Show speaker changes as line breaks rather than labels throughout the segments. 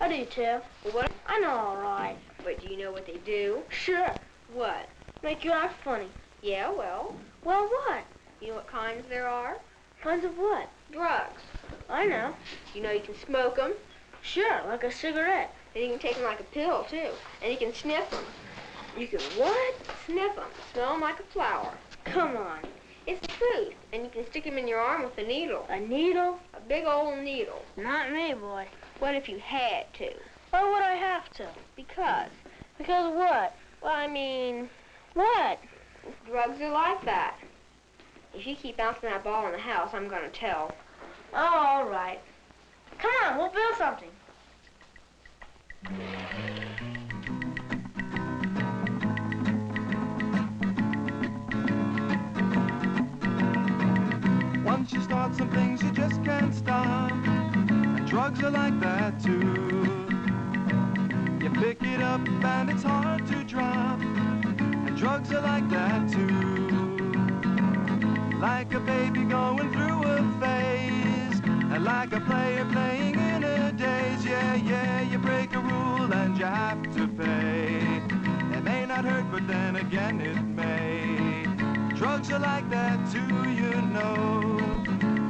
I do, too.
What?
I know all right.
But do you know what they do?
Sure.
What?
Make you act funny.
Yeah, well.
Well, what?
You know what kinds there are?
Kinds of what?
Drugs.
I know.
You know you can smoke them.
Sure, like a cigarette.
And you can take them like a pill, too. And you can sniff them.
You can what?
Sniff them. Smell them like a flower.
Come on.
It's the truth. And you can stick them in your arm with a needle.
A needle?
A big old needle.
Not me, boy.
What if you had to?
Why would I have to?
Because.
Because what?
Well, I mean,
What?
drugs are like that. If you keep bouncing that ball in the house, I'm gonna tell.
Oh, all right. Come on, we'll build something.
Once you start some things, you just can't stop. And drugs are like that too. You pick it up and it's hard to drop. And drugs are like that too. Like a baby going through a phase. And like a player playing in a daze. Yeah, yeah, you break a rule and you have to pay. It may not hurt, but then again it may. Drugs are like that too, you know.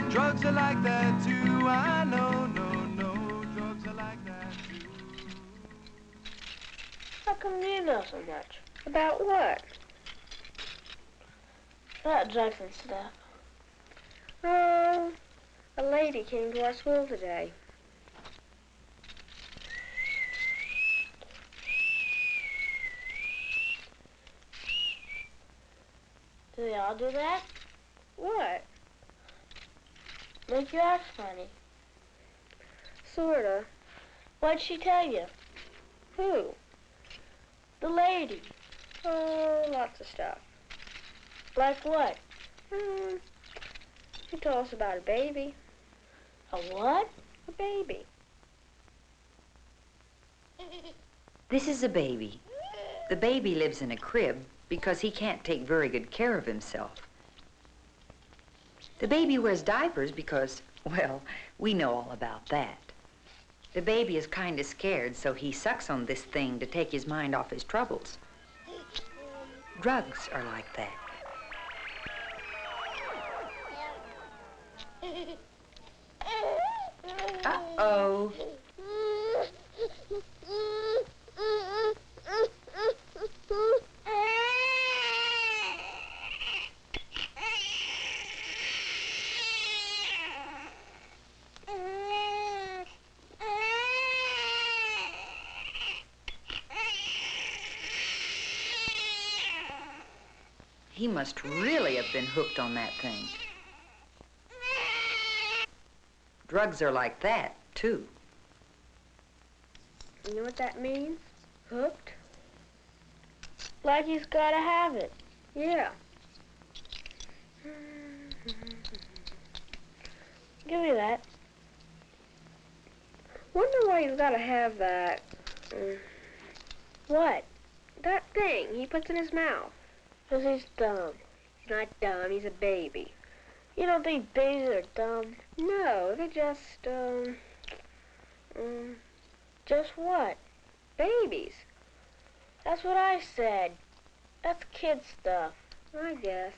Drugs are like that too, I know, no. Drugs are like that too.
How come you know so much?
About what?
About drugs and stuff.
Oh, a lady came to our school today.
Do they all do that?
What?
Make you act funny.
Sorta.
What'd she tell you?
Who?
The lady.
Oh, lots of stuff.
Like what?
She told us about a baby.
A what?
A baby.
This is a baby. The baby lives in a crib because he can't take very good care of himself. The baby wears diapers because, well, we know all about that. The baby is kind of scared, so he sucks on this thing to take his mind off his troubles. Drugs are like that. Uh-oh. He must really have been hooked on that thing. Drugs are like that, too.
You know what that means? Hooked?
Like he's gotta have it.
Yeah.
Give me that.
Wonder why he's gotta have that.
What?
That thing he puts in his mouth.
'Cause he's dumb.
He's not dumb, he's a baby.
You don't think babies are dumb?
No, they're just,
Just what?
babies.
That's what I said. That's kid stuff.
I guess.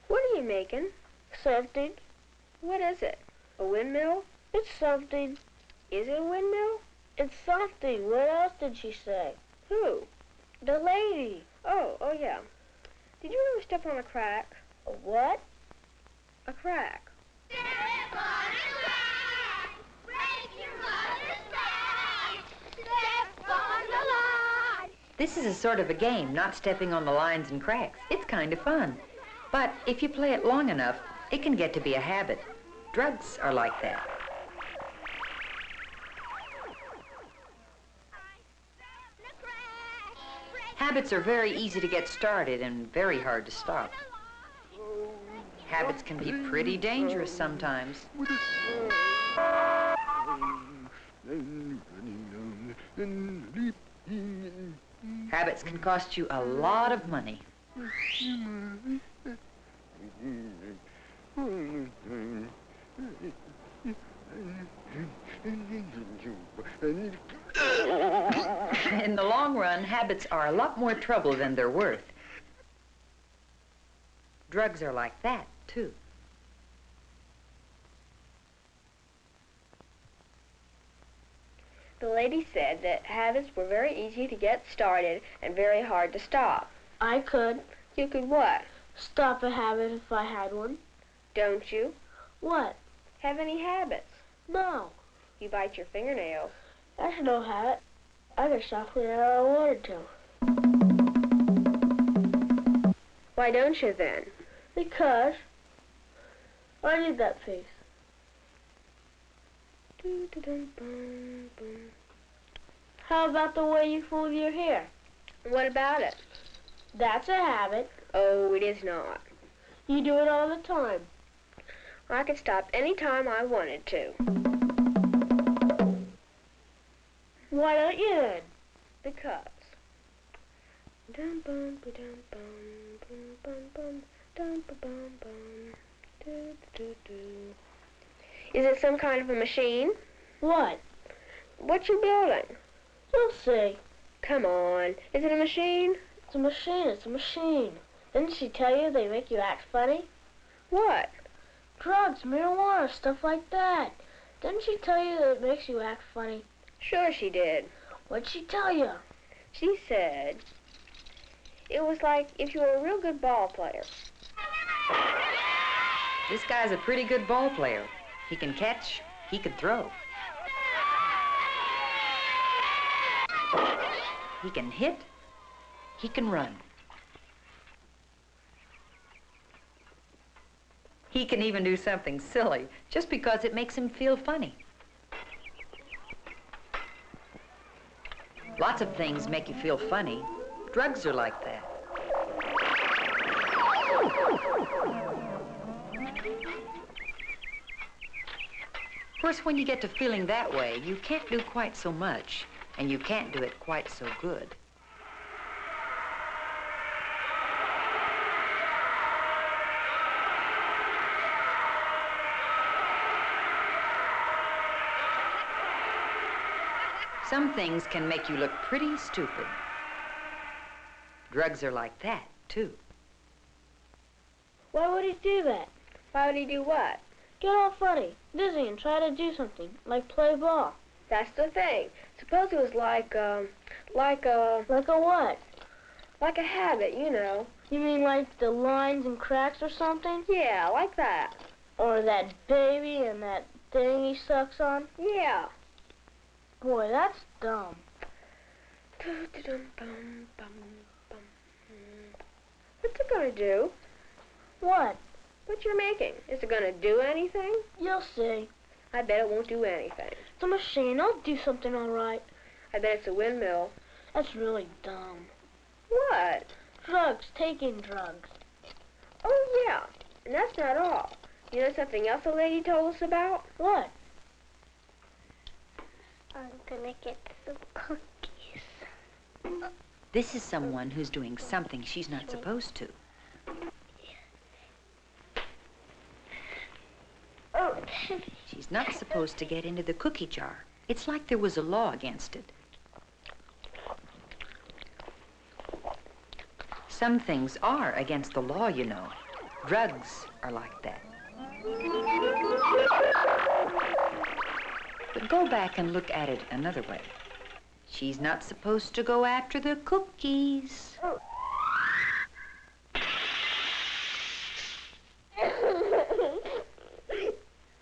What are you making?
Something.
What is it? A windmill?
It's something.
Is it a windmill?
It's something. What else did she say?
Who?
The lady.
Oh yeah. Did you ever step on a crack?
A what?
A crack.
Step on a crack, break your mother's back. Step on the line.
This is a sort of a game, not stepping on the lines and cracks. It's kind of fun. But if you play it long enough, it can get to be a habit. Drugs are like that. Habits are very easy to get started and very hard to stop. Habits can be pretty dangerous sometimes. Habits can cost you a lot of money. In the long run, habits are a lot more trouble than they're worth. Drugs are like that, too.
The lady said that habits were very easy to get started and very hard to stop.
I could
You could what?
stop a habit if I had one.
Don't you?
What?
Have any habits?
No.
You bite your fingernails.
That's no habit. I could stop whenever I wanted to.
Why don't you then?
Because I need that piece. How about the way you fold your hair?
What about it?
That's a habit.
Oh, it is not.
You do it all the time.
I could stop any time I wanted to.
Why don't you then?
Because. Is it some kind of a machine?
What?
What you building?
You'll see.
Come on. Is it a machine?
It's a machine. It's a machine. Didn't she tell you they make you act funny?
What?
Drugs, marijuana, stuff like that. Didn't she tell you that it makes you act funny?
Sure she did.
What'd she tell you?
She said it was like if you were a real good ball player.
This guy's a pretty good ball player. He can catch, he can throw. He can hit, he can run. He can even do something silly just because it makes him feel funny. Lots of things make you feel funny. Drugs are like that. Of course, when you get to feeling that way, you can't do quite so much, and you can't do it quite so good. Some things can make you look pretty stupid. Drugs are like that, too.
Why would he do that?
Why would he do what?
Get all funny, dizzy, and try to do something, like play ball.
That's the thing. Suppose it was like a
Like a what?
like a habit, you know.
You mean like the lines and cracks or something?
Yeah, like that.
Or that baby and that thing he sucks on?
Yeah.
Boy, that's dumb.
What's it gonna do?
What?
What you're making? Is it gonna do anything?
You'll see.
I bet it won't do anything.
It's a machine. I'll do something all right.
I bet it's a windmill.
That's really dumb.
What?
Drugs, taking drugs.
Oh, yeah. And that's not all. You know something else the lady told us about?
What?
I'm gonna get some cookies.
This is someone who's doing something she's not supposed to.
Oh,
She's not supposed to get into the cookie jar. It's like there was a law against it. Some things are against the law, you know. Drugs are like that. But go back and look at it another way. She's not supposed to go after the cookies.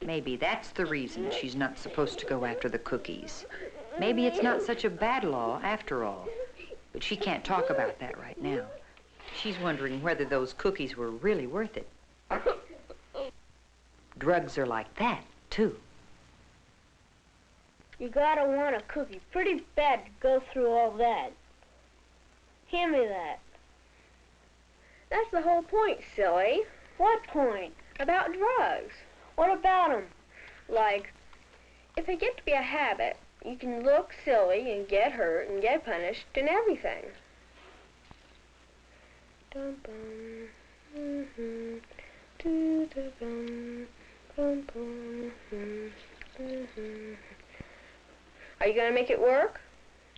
Maybe that's the reason she's not supposed to go after the cookies. Maybe it's not such a bad law after all. But she can't talk about that right now. She's wondering whether those cookies were really worth it. Drugs are like that, too.
You gotta want a cookie pretty bad to go through all that. Hand me that.
That's the whole point, silly.
What point?
About drugs.
What about 'em?
Like, if they get to be a habit, you can look silly and get hurt and get punished and everything. Dum bum. Mm-hmm. Do the bum. Bum bum. Mm-hmm. Are you gonna make it work?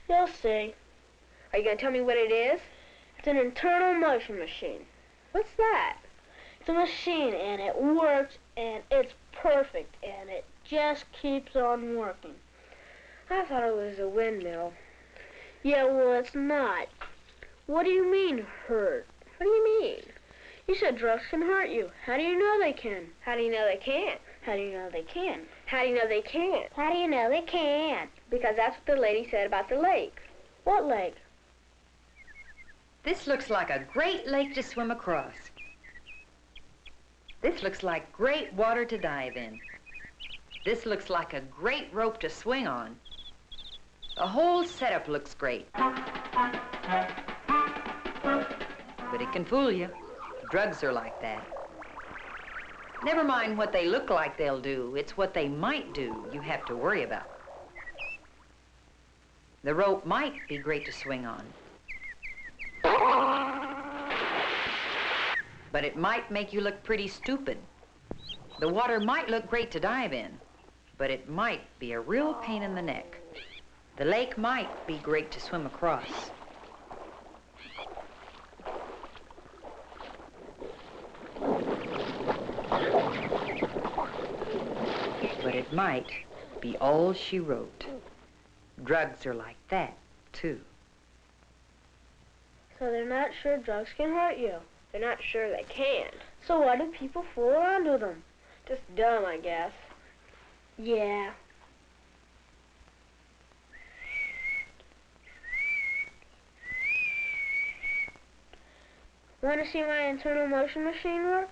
You'll see.
Are you gonna tell me what it is?
It's an internal motion machine.
What's that?
It's a machine, and it works, and it's perfect, and it just keeps on working.
I thought it was a windmill.
Yeah, well, it's not. What do you mean, hurt?
What do you mean?
You said drugs can hurt you. How do you know they can?
How do you know they can't?
How do you know they can?
How do you know they can't?
How do you know they can?
Because that's what the lady said about the lake.
What lake?
This looks like a great lake to swim across. This looks like great water to dive in. This looks like a great rope to swing on. The whole setup looks great. But it can fool you. Drugs are like that. Never mind what they look like they'll do. It's what they might do you have to worry about. The rope might be great to swing on. But it might make you look pretty stupid. The water might look great to dive in, but it might be a real pain in the neck. The lake might be great to swim across. But it might be all she wrote. Drugs are like that, too.
So they're not sure drugs can hurt you.
They're not sure they can.
So why do people fool around with them?
Just dumb, I guess.
Yeah. Want to see my internal motion machine work?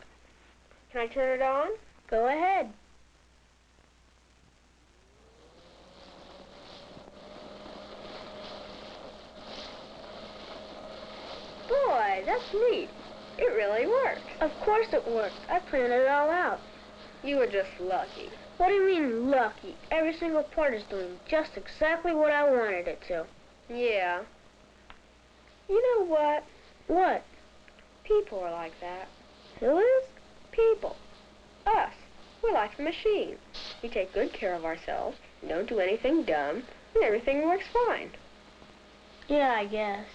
Can I turn it on?
Go ahead.
Boy, that's neat. It really works.
Of course it works. I planned it all out.
You were just lucky.
What do you mean, lucky? Every single part is doing just exactly what I wanted it to.
Yeah. You know what?
What?
People are like that.
Who is?
People. Us. We're like a machine. We take good care of ourselves, don't do anything dumb, and everything works fine.
Yeah, I guess.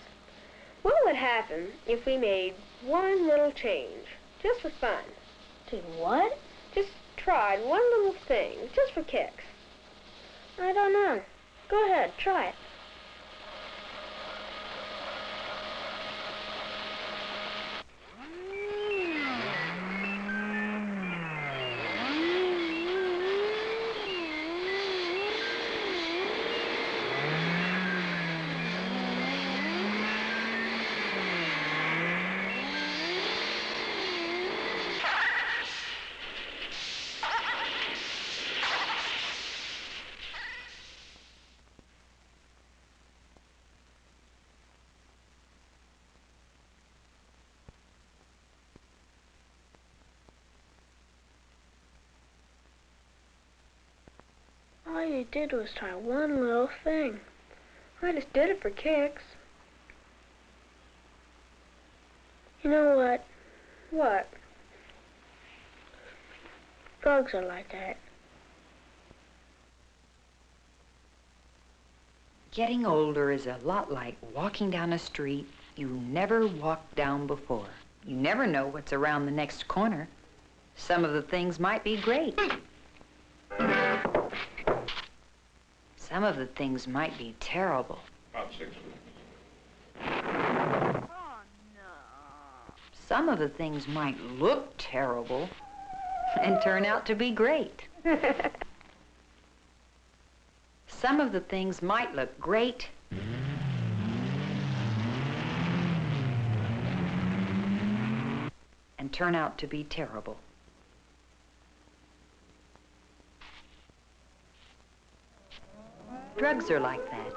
What would happen if we made one little change, just for fun?
Did what?
Just tried one little thing, just for kicks.
I don't know. Go ahead, try it. All you did was try one little thing.
I just did it for kicks.
You know what?
What?
Drugs are like that.
Getting older is a lot like walking down a street you never walked down before. You never know what's around the next corner. Some of the things might be great. Some of the things might be terrible.
About 6 weeks.
Some of the things might look terrible and turn out to be great. Some of the things might look great and turn out to be terrible. Drugs are like that.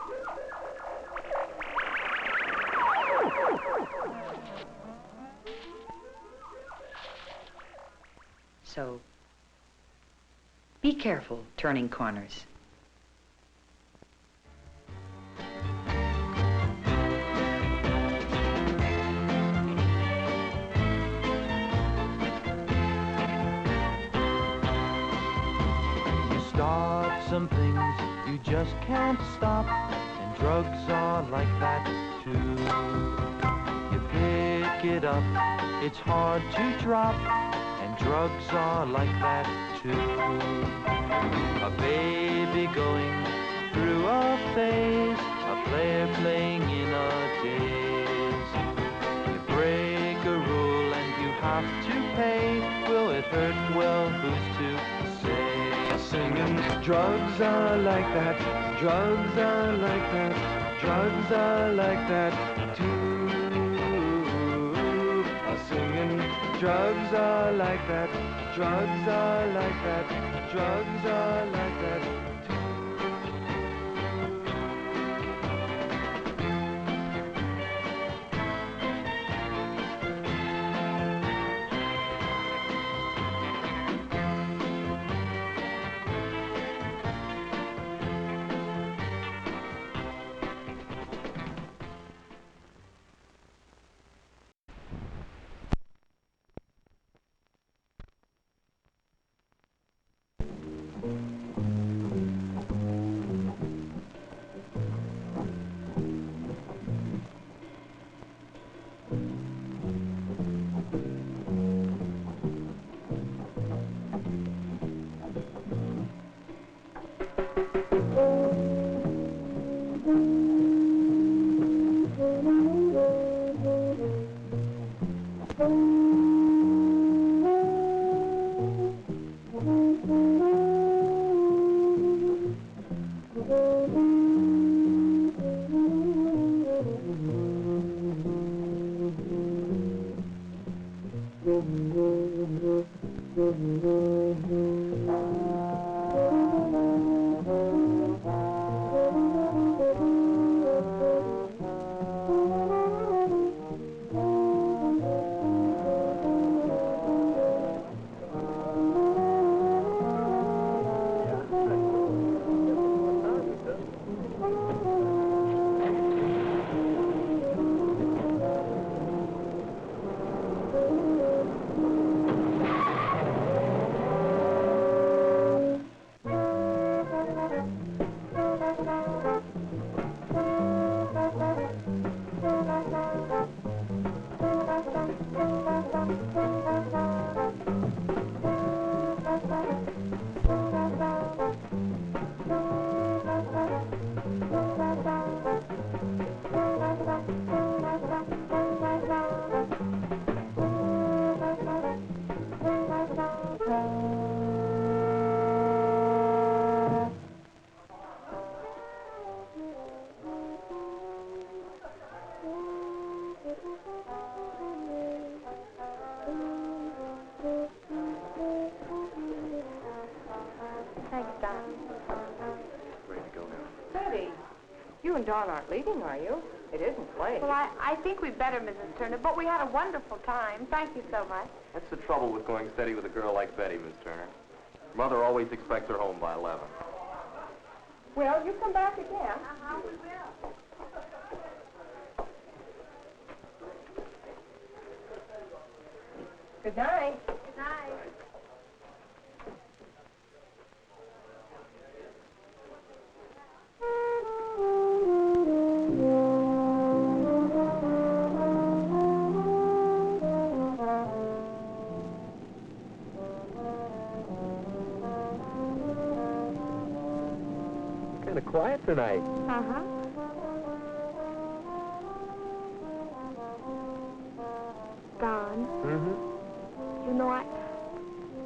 So, be careful turning corners.
some things you just can't stop, and drugs are like that too. You pick it up, it's hard to drop, and drugs are like that too. A baby going through a phase, a player playing in a daze. You break a rule and you have to pay. Will it hurt? Well, who's to say? Singing, drugs are like that, drugs are like that, drugs are like that too. Singing, drugs are like that, drugs are like that, drugs are like that too.
Thanks, Don.
Ready to go now.
Betty, you and Don aren't leaving, are you? It isn't late.
Well, I think we'd better, Mrs. Turner, but we had a wonderful time. Thank you so much.
That's the trouble with going steady with a girl like Betty, Miss Turner. Mother always expects her home by 11.
Well, you come back again.
We will.
Good night.
Good night.
Kind of quiet tonight.
Uh-huh. Don,
Mm-hmm.
you know,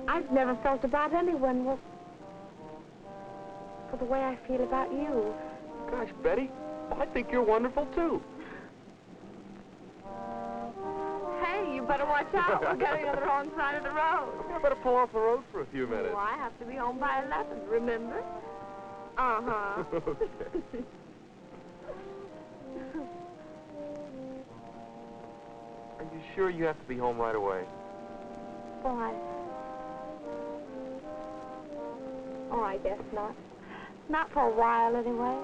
I've never felt about anyone for the way I feel about you.
Gosh, Betty, I think you're wonderful, too.
Hey, you better watch out. We're getting on the wrong side of the road.
I better pull off the road for a few minutes.
Oh, I have to be home by 11, remember? Uh-huh.
Okay. Are you sure you have to be home right away?
Why? Oh, I guess not. Not for a while, anyway.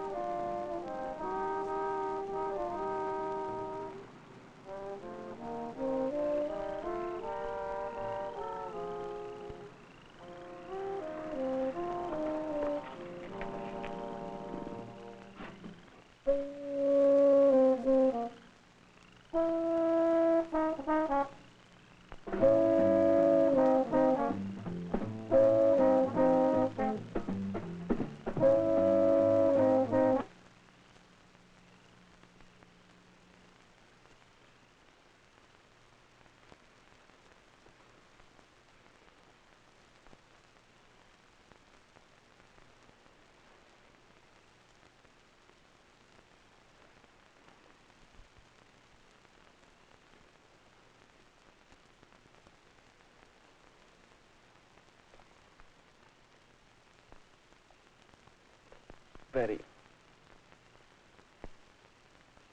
Betty.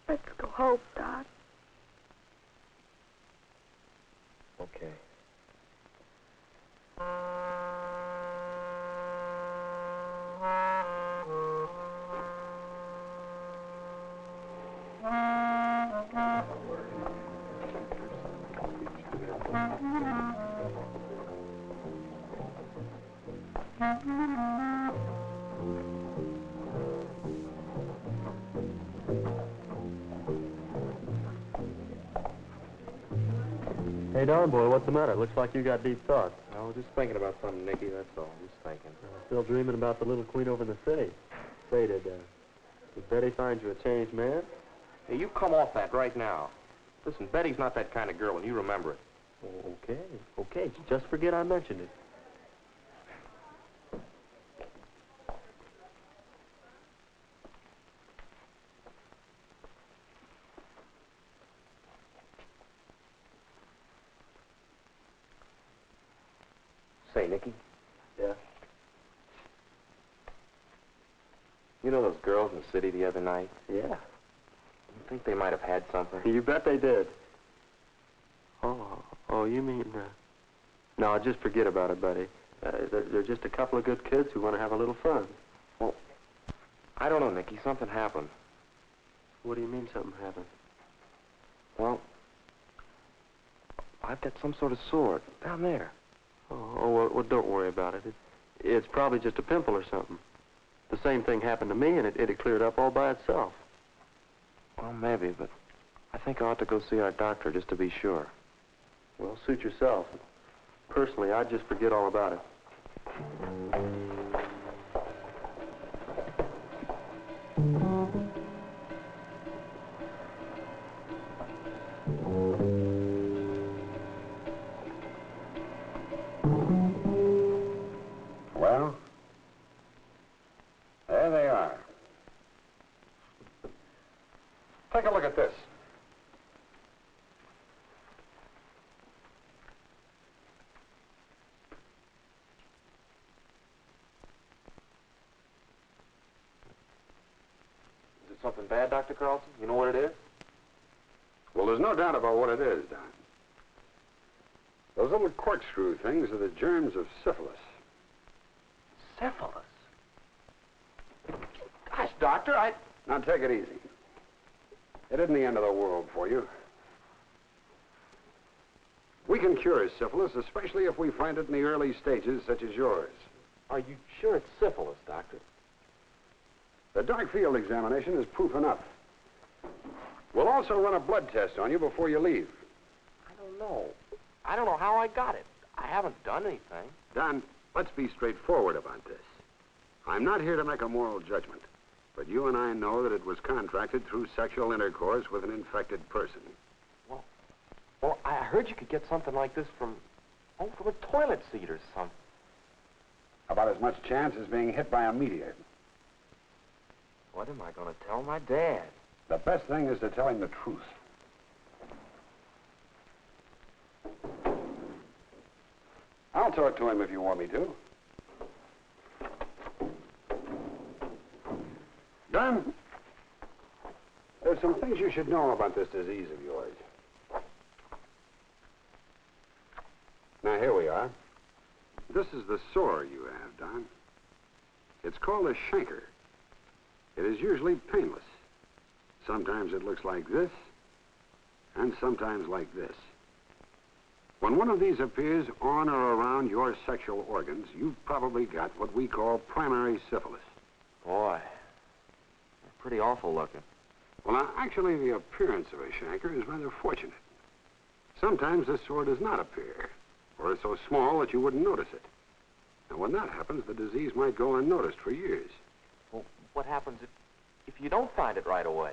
Let's go home, Don.
Okay.
Hey, Don boy, what's the matter? Looks like you got deep thoughts.
I was just thinking about something, Nicky, that's all. Just thinking.
Still dreaming about the little queen over in the city. Say, did Betty find you a changed man?
Hey, you come off that right now. Listen, Betty's not that kind of girl, and you remember it.
Oh, okay. Just forget I mentioned it.
Say, Nicky.
Yeah?
You know those girls in the city the other night?
Yeah.
You think they might have had something?
You bet they did. Oh, you mean, no, just forget about it, buddy. They're just a couple of good kids who want to have a little fun.
Well, I don't know, Nicky. Something happened.
What do you mean something happened?
Well, I've got some sort of sore down there.
Well, don't worry about it. It's probably just a pimple or something. The same thing happened to me, and it cleared up all by itself.
Well, maybe, but I think I ought to go see our doctor just to be sure.
Well, suit yourself. Personally, I'd just forget all about it.
Well, there they are. Take a look at this.
Is it something bad, Dr. Carlson? You know what it is?
Well, there's no doubt about what it is, Don. Those little corkscrew things are the germs of syphilis.
Syphilis? Gosh, Doctor,
Now, take it easy. It isn't the end of the world for you. We can cure syphilis, especially if we find it in the early stages, such as yours.
Are you sure it's syphilis, Doctor?
The dark field examination is proof enough. We'll also run a blood test on you before you leave.
I don't know. I don't know how I got it. I haven't done anything.
Don, let's be straightforward about this. I'm not here to make a moral judgment, but you and I know that it was contracted through sexual intercourse with an infected person.
Well, I heard you could get something like this from a toilet seat or something.
About as much chance as being hit by a meteor.
What am I going to tell my dad?
The best thing is to tell him the truth. I'll talk to him if you want me to. Don, there's some things you should know about this disease of yours. Now, here we are. This is the sore you have, Don. It's called a chancre. It is usually painless. Sometimes it looks like this, and sometimes like this. When one of these appears on or around your sexual organs, you've probably got what we call primary syphilis.
Boy, they're pretty awful looking.
Well, now, actually, the appearance of a chancre is rather fortunate. Sometimes this sore does not appear, or is so small that you wouldn't notice it. And when that happens, the disease might go unnoticed for years.
Well, what happens if you don't find it right away?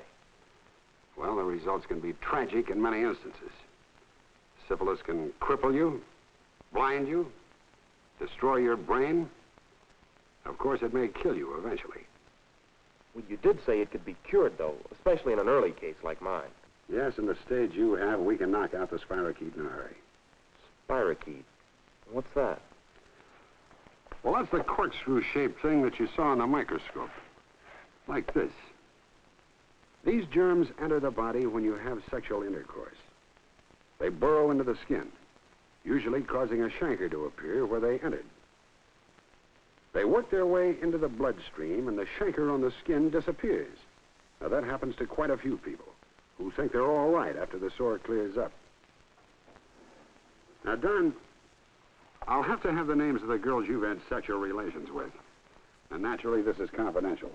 Well, the results can be tragic in many instances. Syphilis can cripple you, blind you, destroy your brain. Of course, it may kill you eventually.
Well, you did say it could be cured, though, especially in an early case like mine.
Yes, in the stage you have, we can knock out the spirochete in a hurry.
Spirochete? What's that?
Well, that's the corkscrew-shaped thing that you saw in the microscope. Like this. These germs enter the body when you have sexual intercourse. They burrow into the skin, usually causing a chancre to appear where they entered. They work their way into the bloodstream, and the chancre on the skin disappears. Now, that happens to quite a few people who think they're all right after the sore clears up. Now, Don, I'll have to have the names of the girls you've had sexual relations with. And naturally, this is confidential.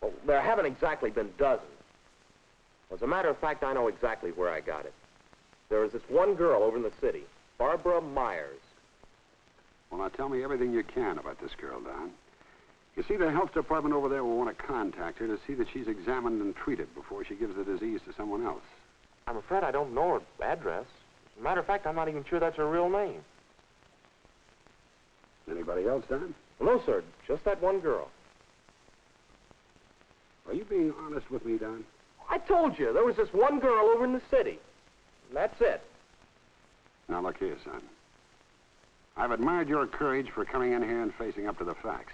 Well, there haven't exactly been dozens. As a matter of fact, I know exactly where I got it. There was this one girl over in the city, Barbara Myers.
Well, now tell me everything you can about this girl, Don. You see, the health department over there will want to contact her to see that she's examined and treated before she gives the disease to someone else.
I'm afraid I don't know her address. As a matter of fact, I'm not even sure that's her real name.
Anybody else, Don?
Well, no, sir. Just that one girl.
Are you being honest with me, Don?
I told you, there was this one girl over in the city. That's it.
Now, look here, son. I've admired your courage for coming in here and facing up to the facts.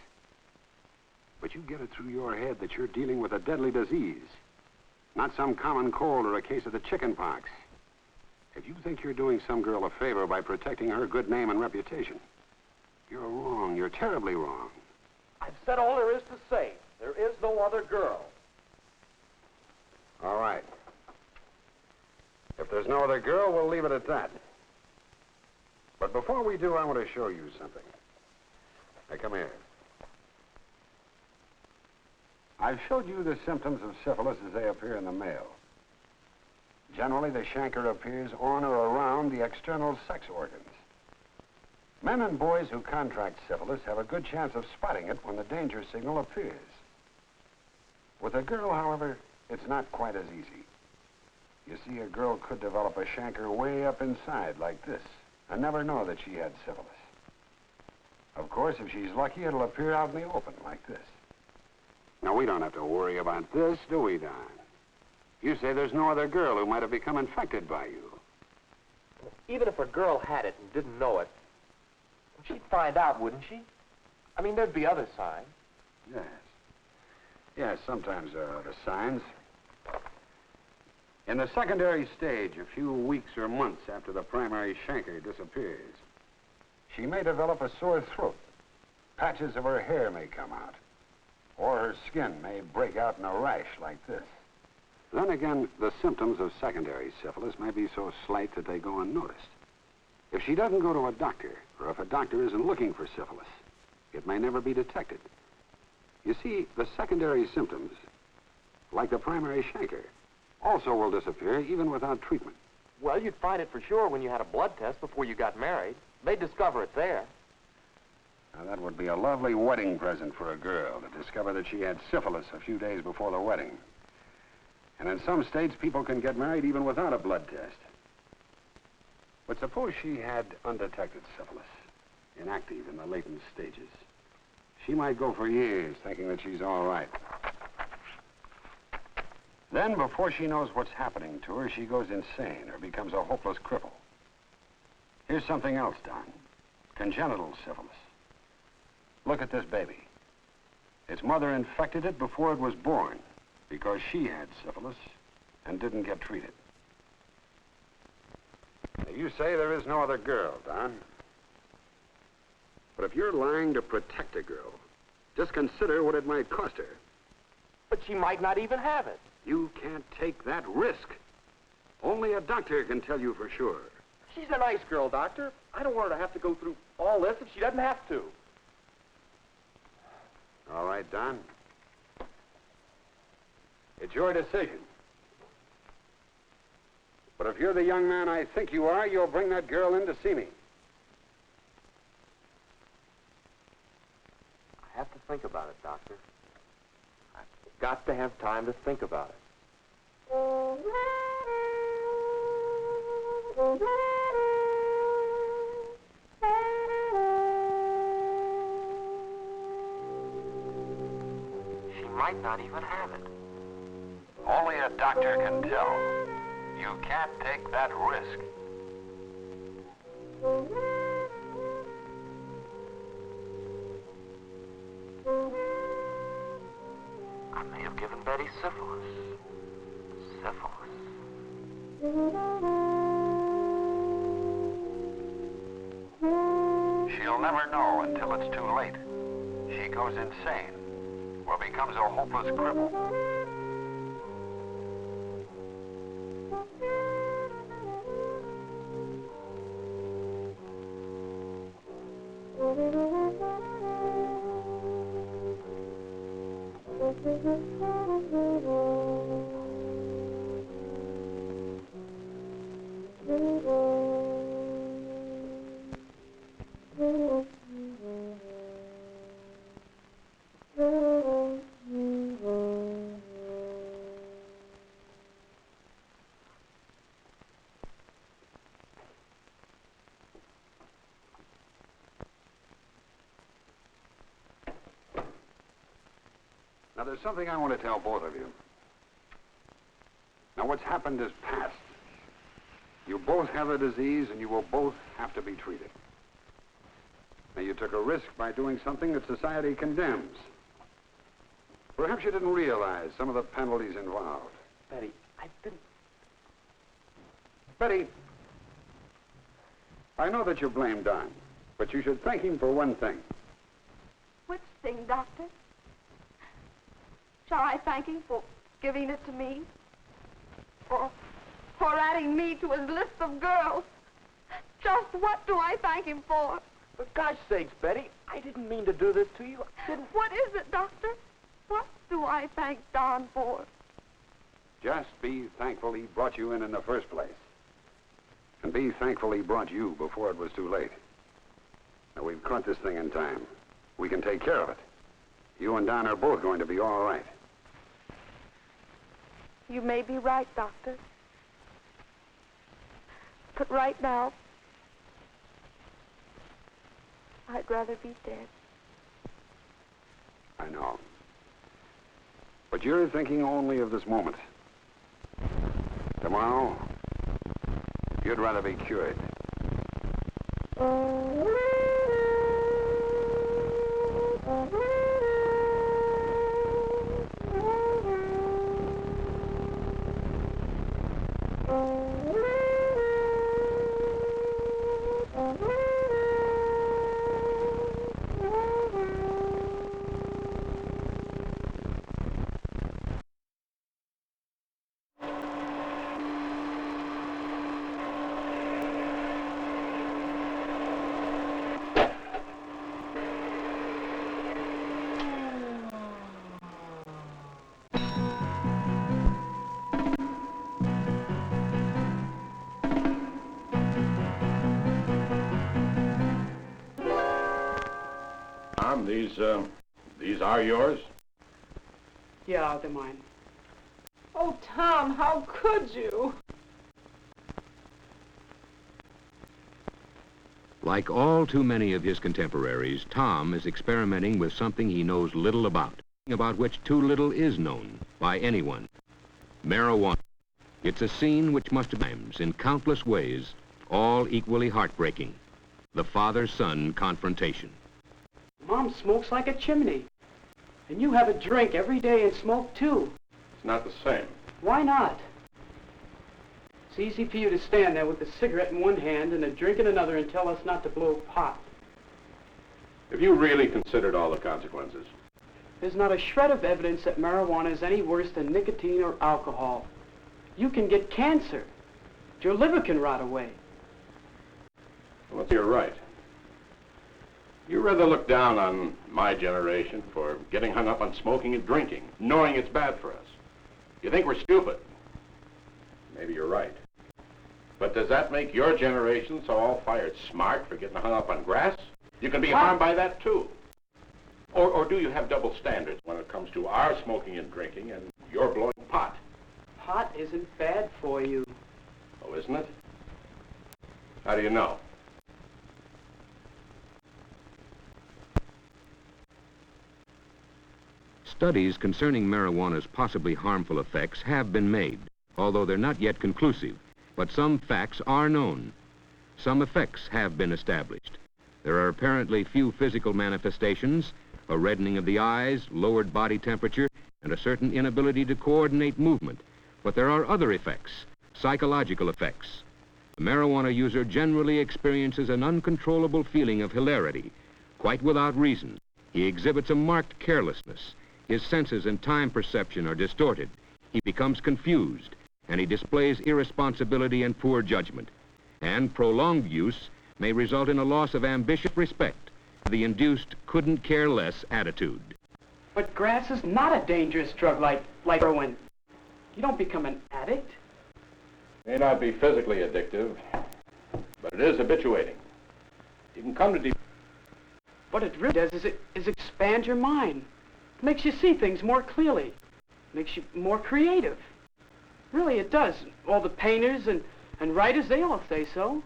But you get it through your head that you're dealing with a deadly disease, not some common cold or a case of the chicken pox. If you think you're doing some girl a favor by protecting her good name and reputation, you're wrong. You're terribly wrong.
I've said all there is to say. There is no other girl.
All right. If there's no other girl, we'll leave it at that. But before we do, I want to show you something. Now, come here. I've showed you the symptoms of syphilis as they appear in the male. Generally, the chancre appears on or around the external sex organs. Men and boys who contract syphilis have a good chance of spotting it when the danger signal appears. With a girl, however, it's not quite as easy. You see, a girl could develop a chancre way up inside like this and never know that she had syphilis. Of course, if she's lucky, it'll appear out in the open like this. Now, we don't have to worry about this, do we, Don? You say there's no other girl who might have become infected by you.
Even if a girl had it and didn't know it, she'd find out, wouldn't she? I mean, there'd be other signs.
Yes. Yes, sometimes there are other signs. In the secondary stage, a few weeks or months after the primary chancre disappears, she may develop a sore throat. Patches of her hair may come out. Or her skin may break out in a rash like this. Then again, the symptoms of secondary syphilis may be so slight that they go unnoticed. If she doesn't go to a doctor, or if a doctor isn't looking for syphilis, it may never be detected. You see, the secondary symptoms, like the primary chancre, also will disappear even without treatment.
Well, you'd find it for sure when you had a blood test before you got married. They'd discover it there.
Now, that would be a lovely wedding present for a girl, to discover that she had syphilis a few days before the wedding. And in some states, people can get married even without a blood test. But suppose she had undetected syphilis, inactive in the latent stages. She might go for years thinking that she's all right. Then, before she knows what's happening to her, she goes insane or becomes a hopeless cripple. Here's something else, Don. Congenital syphilis. Look at this baby. Its mother infected it before it was born because she had syphilis and didn't get treated. Now, you say there is no other girl, Don. But if you're lying to protect a girl, just consider what it might cost her.
But she might not even have it.
You can't take that risk. Only a doctor can tell you for sure.
She's a nice girl, Doctor. I don't want her to have to go through all this if she doesn't have to.
All right, Don. It's your decision. But if you're the young man I think you are, you'll bring that girl in to see me.
I have to think about it, Doctor. I've got to have time to think about it.
She might not even have it. Only a doctor can tell. You can't take that risk.
I'm
Betty, syphilis. Syphilis.
She'll never know until it's too late. She goes insane or becomes a hopeless cripple. Now, there's something I want to tell both of you. Now, what's happened is past. You both have the disease, and you will both have to be treated. Now, you took a risk by doing something that society condemns. Perhaps you didn't realize some of the penalties involved.
Betty, I've been...
Betty, I know that you blame Don, but you should thank him for one thing.
Which thing, Doctor? Shall I thank him for giving it to me? For adding me to his list of girls? Just what do I thank him for?
For gosh sakes, Betty, I didn't mean to do this to you. I didn't...
What is it, Doctor? What do I thank Don for?
Just be thankful he brought you in the first place. And be thankful he brought you before it was too late. Now, we've caught this thing in time. We can take care of it. You and Don are both going to be all right.
You may be right, Doctor. But right now, I'd rather be dead.
I know. But you're thinking only of this moment. Tomorrow, you'd rather be cured.
These are yours?
Yeah, they're mine. Oh, Tom, how could you?
Like all too many of his contemporaries, Tom is experimenting with something he knows little about which too little is known by anyone. Marijuana. It's a scene which must have times, in countless ways, all equally heartbreaking. The father-son confrontation.
Mom smokes like a chimney. And you have a drink every day and smoke too.
It's not the same.
Why not? It's easy for you to stand there with a cigarette in one hand and a drink in another and tell us not to blow pot.
Have you really considered all the consequences?
There's not a shred of evidence that marijuana is any worse than nicotine or alcohol. You can get cancer. Your liver can rot away.
Well, you're right. You rather look down on my generation for getting hung up on smoking and drinking, knowing it's bad for us. You think we're stupid. Maybe you're right. But does that make your generation so all-fired smart for getting hung up on grass? You can be harmed by that, too. Or do you have double standards when it comes to our smoking and drinking and your blowing pot?
Pot isn't bad for you.
Oh, isn't it? How do you know?
Studies concerning marijuana's possibly harmful effects have been made, although they're not yet conclusive. But some facts are known. Some effects have been established. There are apparently few physical manifestations, a reddening of the eyes, lowered body temperature, and a certain inability to coordinate movement. But there are other effects, psychological effects. The marijuana user generally experiences an uncontrollable feeling of hilarity, quite without reason. He exhibits a marked carelessness. His senses and time perception are distorted. He becomes confused, and he displays irresponsibility and poor judgment. And prolonged use may result in a loss of ambitious respect, the induced couldn't care less attitude.
But grass is not a dangerous drug like heroin. You don't become an addict.
May not be physically addictive, but it is habituating. You can come to
What it really does is expand your mind. Makes you see things more clearly. Makes you more creative. Really, it does. All the painters and writers, they all say so.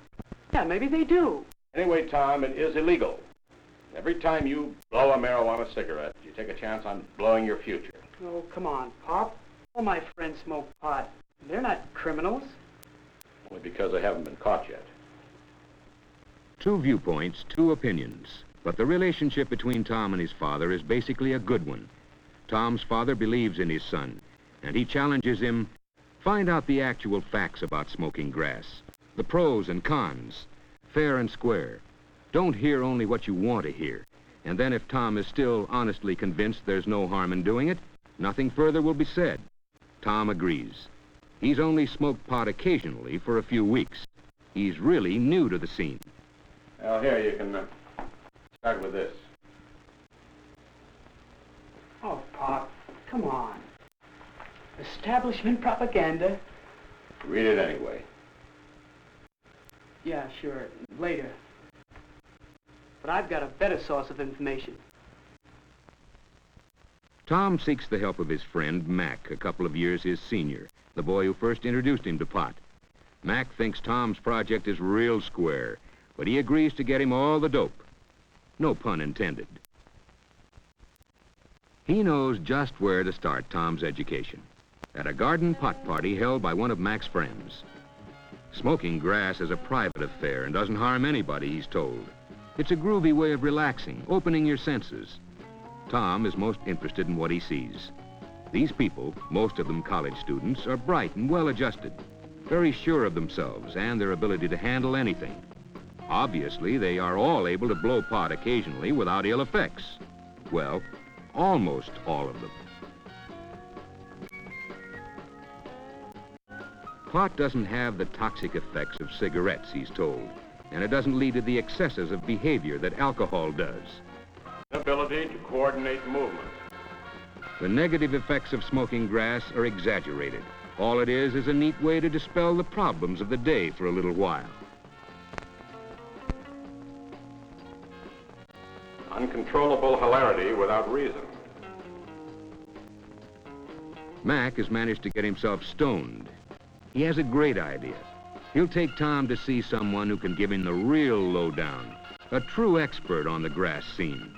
Yeah, maybe they do.
Anyway, Tom, it is illegal. Every time you blow a marijuana cigarette, you take a chance on blowing your future.
Oh, come on, Pop. All my friends smoke pot. They're not criminals.
Only because they haven't been caught yet.
Two viewpoints, two opinions. But the relationship between Tom and his father is basically a good one. Tom's father believes in his son, and he challenges him, find out the actual facts about smoking grass, the pros and cons, fair and square. Don't hear only what you want to hear. And then if Tom is still honestly convinced there's no harm in doing it, nothing further will be said. Tom agrees. He's only smoked pot occasionally for a few weeks. He's really new to the scene.
Well, here, you can start with this.
Oh, Pop, come on. Establishment propaganda?
Read it anyway.
Yeah, sure, later. But I've got a better source of information.
Tom seeks the help of his friend, Mac, a couple of years his senior, the boy who first introduced him to pot. Mac thinks Tom's project is real square, but he agrees to get him all the dope. No pun intended. He knows just where to start Tom's education. At a garden pot party held by one of Mac's friends. Smoking grass is a private affair and doesn't harm anybody, he's told. It's a groovy way of relaxing, opening your senses. Tom is most interested in what he sees. These people, most of them college students, are bright and well-adjusted, very sure of themselves and their ability to handle anything. Obviously, they are all able to blow pot occasionally without ill effects. Well, almost all of them. Pot doesn't have the toxic effects of cigarettes, he's told, and it doesn't lead to the excesses of behavior that alcohol does.
Ability to coordinate movement.
The negative effects of smoking grass are exaggerated. All it is a neat way to dispel the problems of the day for a little while.
Uncontrollable hilarity without reason.
Mac has managed to get himself stoned. He has a great idea. He'll take Tom to see someone who can give him the real lowdown, a true expert on the grass scene.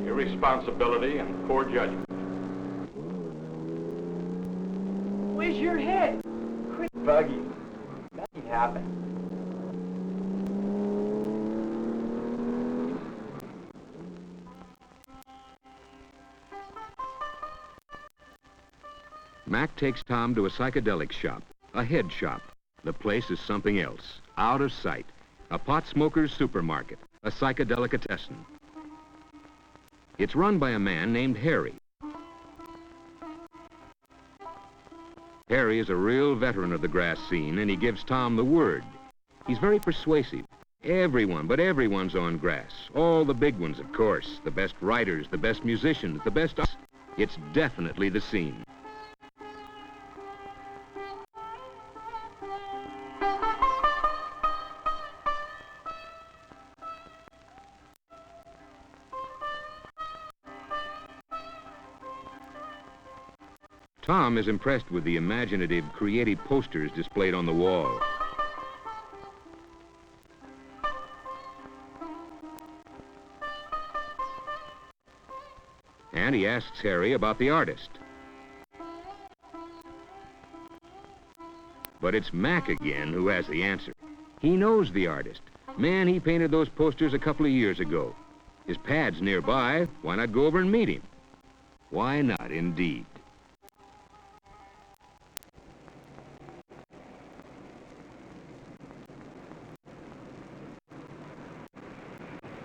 Irresponsibility and poor judgment.
Where's your head?
Quit bugging. Nothing happened.
Mac takes Tom to a psychedelic shop, a head shop. The place is something else, out of sight. A pot smoker's supermarket, a psychedelicatessen. It's run by a man named Harry. Harry is a real veteran of the grass scene, and he gives Tom the word. He's very persuasive. Everyone, but everyone's on grass. All the big ones, of course. The best writers, the best musicians, the best... It's definitely the scene. Tom is impressed with the imaginative, creative posters displayed on the wall. And he asks Harry about the artist. But it's Mac again who has the answer. He knows the artist. Man, he painted those posters a couple of years ago. His pad's nearby. Why not go over and meet him? Why not, indeed?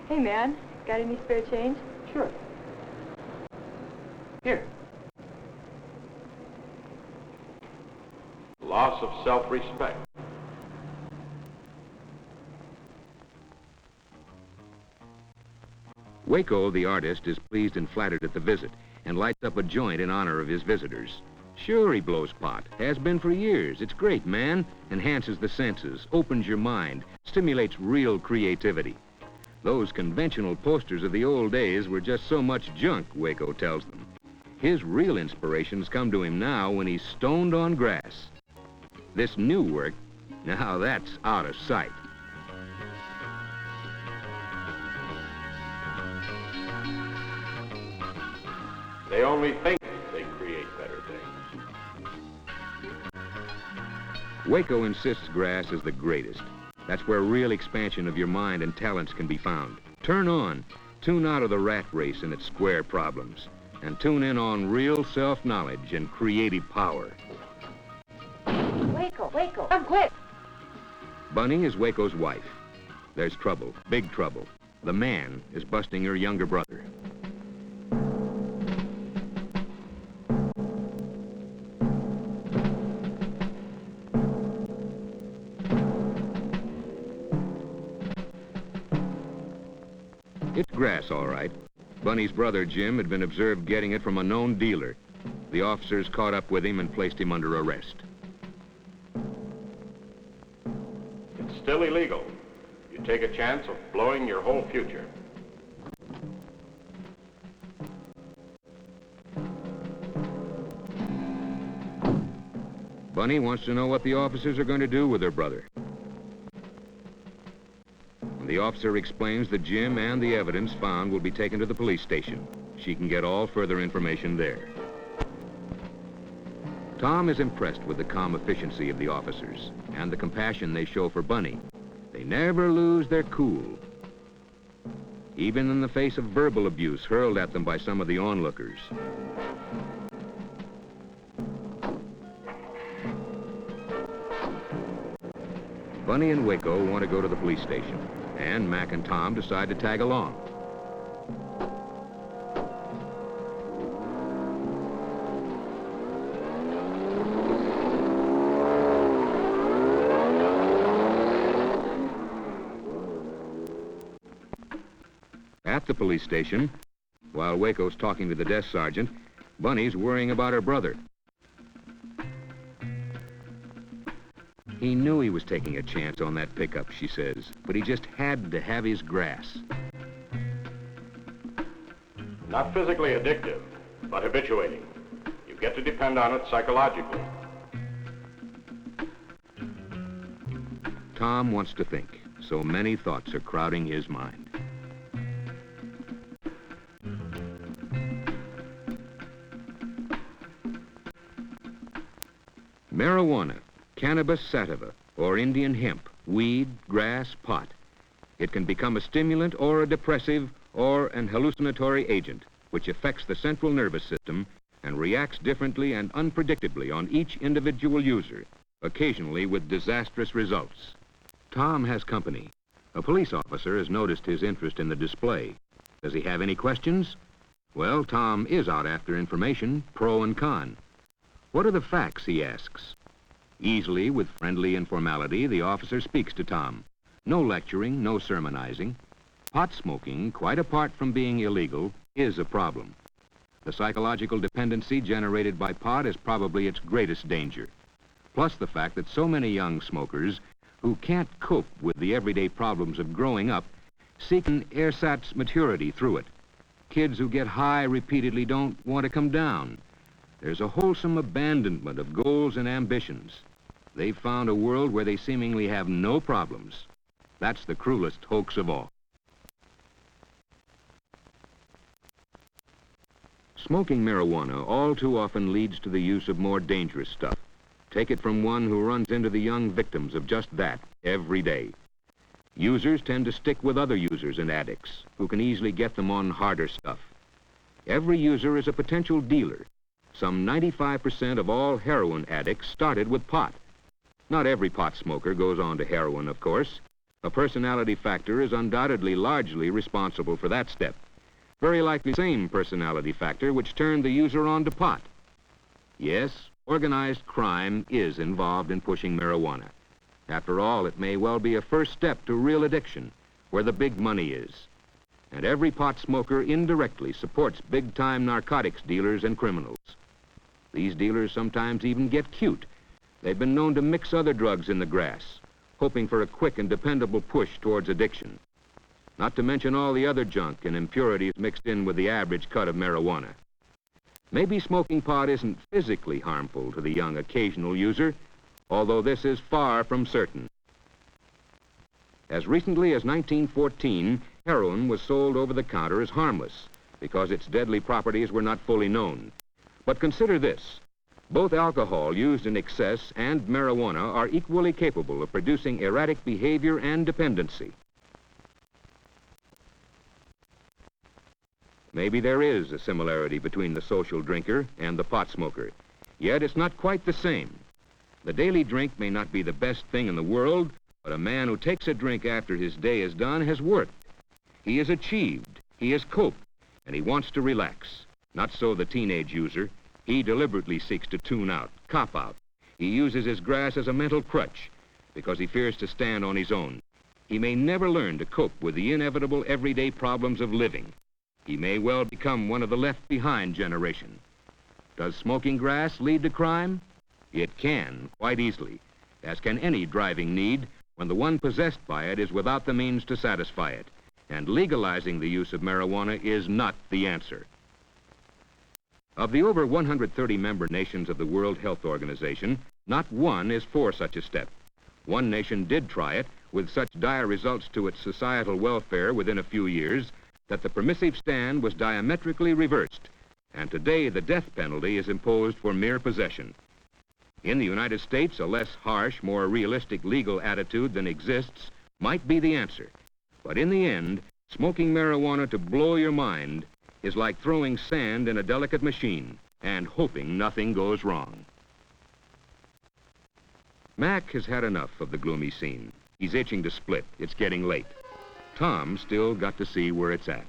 Hey, man, got any spare change?
Sure. Here.
Loss of self-respect.
Waco, the artist, is pleased and flattered at the visit and lights up a joint in honor of his visitors. Sure, he blows pot. Has been for years. It's great, man. Enhances the senses, opens your mind, stimulates real creativity. Those conventional posters of the old days were just so much junk, Waco tells them. His real inspirations come to him now when he's stoned on grass. This new work, now that's out of sight.
They only think they create better things.
Waco insists grass is the greatest. That's where real expansion of your mind and talents can be found. Turn on. Tune out of the rat race and its square problems. And tune in on real self-knowledge and creative power.
Waco, come quick!
Bunny is Waco's wife. There's trouble, big trouble. The man is busting her younger brother. It's grass, all right. Bunny's brother, Jim, had been observed getting it from a known dealer. The officers caught up with him and placed him under arrest.
It's still illegal. You take a chance of blowing your whole future.
Bunny wants to know what the officers are going to do with her brother. The officer explains that Jim and the evidence found will be taken to the police station. She can get all further information there. Tom is impressed with the calm efficiency of the officers and the compassion they show for Bunny. They never lose their cool, even in the face of verbal abuse hurled at them by some of the onlookers. Bunny and Waco want to go to the police station, and Mac and Tom decide to tag along. At the police station, while Waco's talking to the desk sergeant, Bunny's worrying about her brother. He knew he was taking a chance on that pickup, she says, but he just had to have his grass.
Not physically addictive, but habituating. You get to depend on it psychologically.
Tom wants to think, so many thoughts are crowding his mind. Marijuana, cannabis sativa, or Indian hemp, weed, grass, pot. It can become a stimulant or a depressive or an hallucinatory agent, which affects the central nervous system and reacts differently and unpredictably on each individual user, occasionally with disastrous results. Tom has company. A police officer has noticed his interest in the display. Does he have any questions? Well, Tom is out after information, pro and con. What are the facts, he asks. Easily, with friendly informality, the officer speaks to Tom. No lecturing, no sermonizing. Pot smoking, quite apart from being illegal, is a problem. The psychological dependency generated by pot is probably its greatest danger. Plus the fact that so many young smokers who can't cope with the everyday problems of growing up seek an ersatz maturity through it. Kids who get high repeatedly don't want to come down. There's a wholesome abandonment of goals and ambitions. They've found a world where they seemingly have no problems. That's the cruelest hoax of all. Smoking marijuana all too often leads to the use of more dangerous stuff. Take it from one who runs into the young victims of just that every day. Users tend to stick with other users and addicts who can easily get them on harder stuff. Every user is a potential dealer. Some 95% of all heroin addicts started with pot. Not every pot smoker goes on to heroin, of course. A personality factor is undoubtedly largely responsible for that step. Very likely the same personality factor which turned the user on to pot. Yes, organized crime is involved in pushing marijuana. After all, it may well be a first step to real addiction, where the big money is. And every pot smoker indirectly supports big-time narcotics dealers and criminals. These dealers sometimes even get cute. They've been known to mix other drugs in the grass, hoping for a quick and dependable push towards addiction. Not to mention all the other junk and impurities mixed in with the average cut of marijuana. Maybe smoking pot isn't physically harmful to the young occasional user, although this is far from certain. As recently as 1914, heroin was sold over the counter as harmless because its deadly properties were not fully known. But consider this. Both alcohol used in excess and marijuana are equally capable of producing erratic behavior and dependency. Maybe there is a similarity between the social drinker and the pot smoker, yet it's not quite the same. The daily drink may not be the best thing in the world, but a man who takes a drink after his day is done has worked. He has achieved, he has coped, and he wants to relax. Not so the teenage user. He deliberately seeks to tune out, cop out. He uses his grass as a mental crutch because he fears to stand on his own. He may never learn to cope with the inevitable everyday problems of living. He may well become one of the left-behind generation. Does smoking grass lead to crime? It can, quite easily, as can any driving need when the one possessed by it is without the means to satisfy it. And legalizing the use of marijuana is not the answer. Of the over 130 member nations of the World Health Organization, not one is for such a step. One nation did try it, with such dire results to its societal welfare within a few years that the permissive stand was diametrically reversed, and today the death penalty is imposed for mere possession. In the United States, a less harsh, more realistic legal attitude than exists might be the answer. But in the end, smoking marijuana to blow your mind is like throwing sand in a delicate machine and hoping nothing goes wrong. Mac has had enough of the gloomy scene. He's itching to split. It's getting late. Tom still got to see where it's at.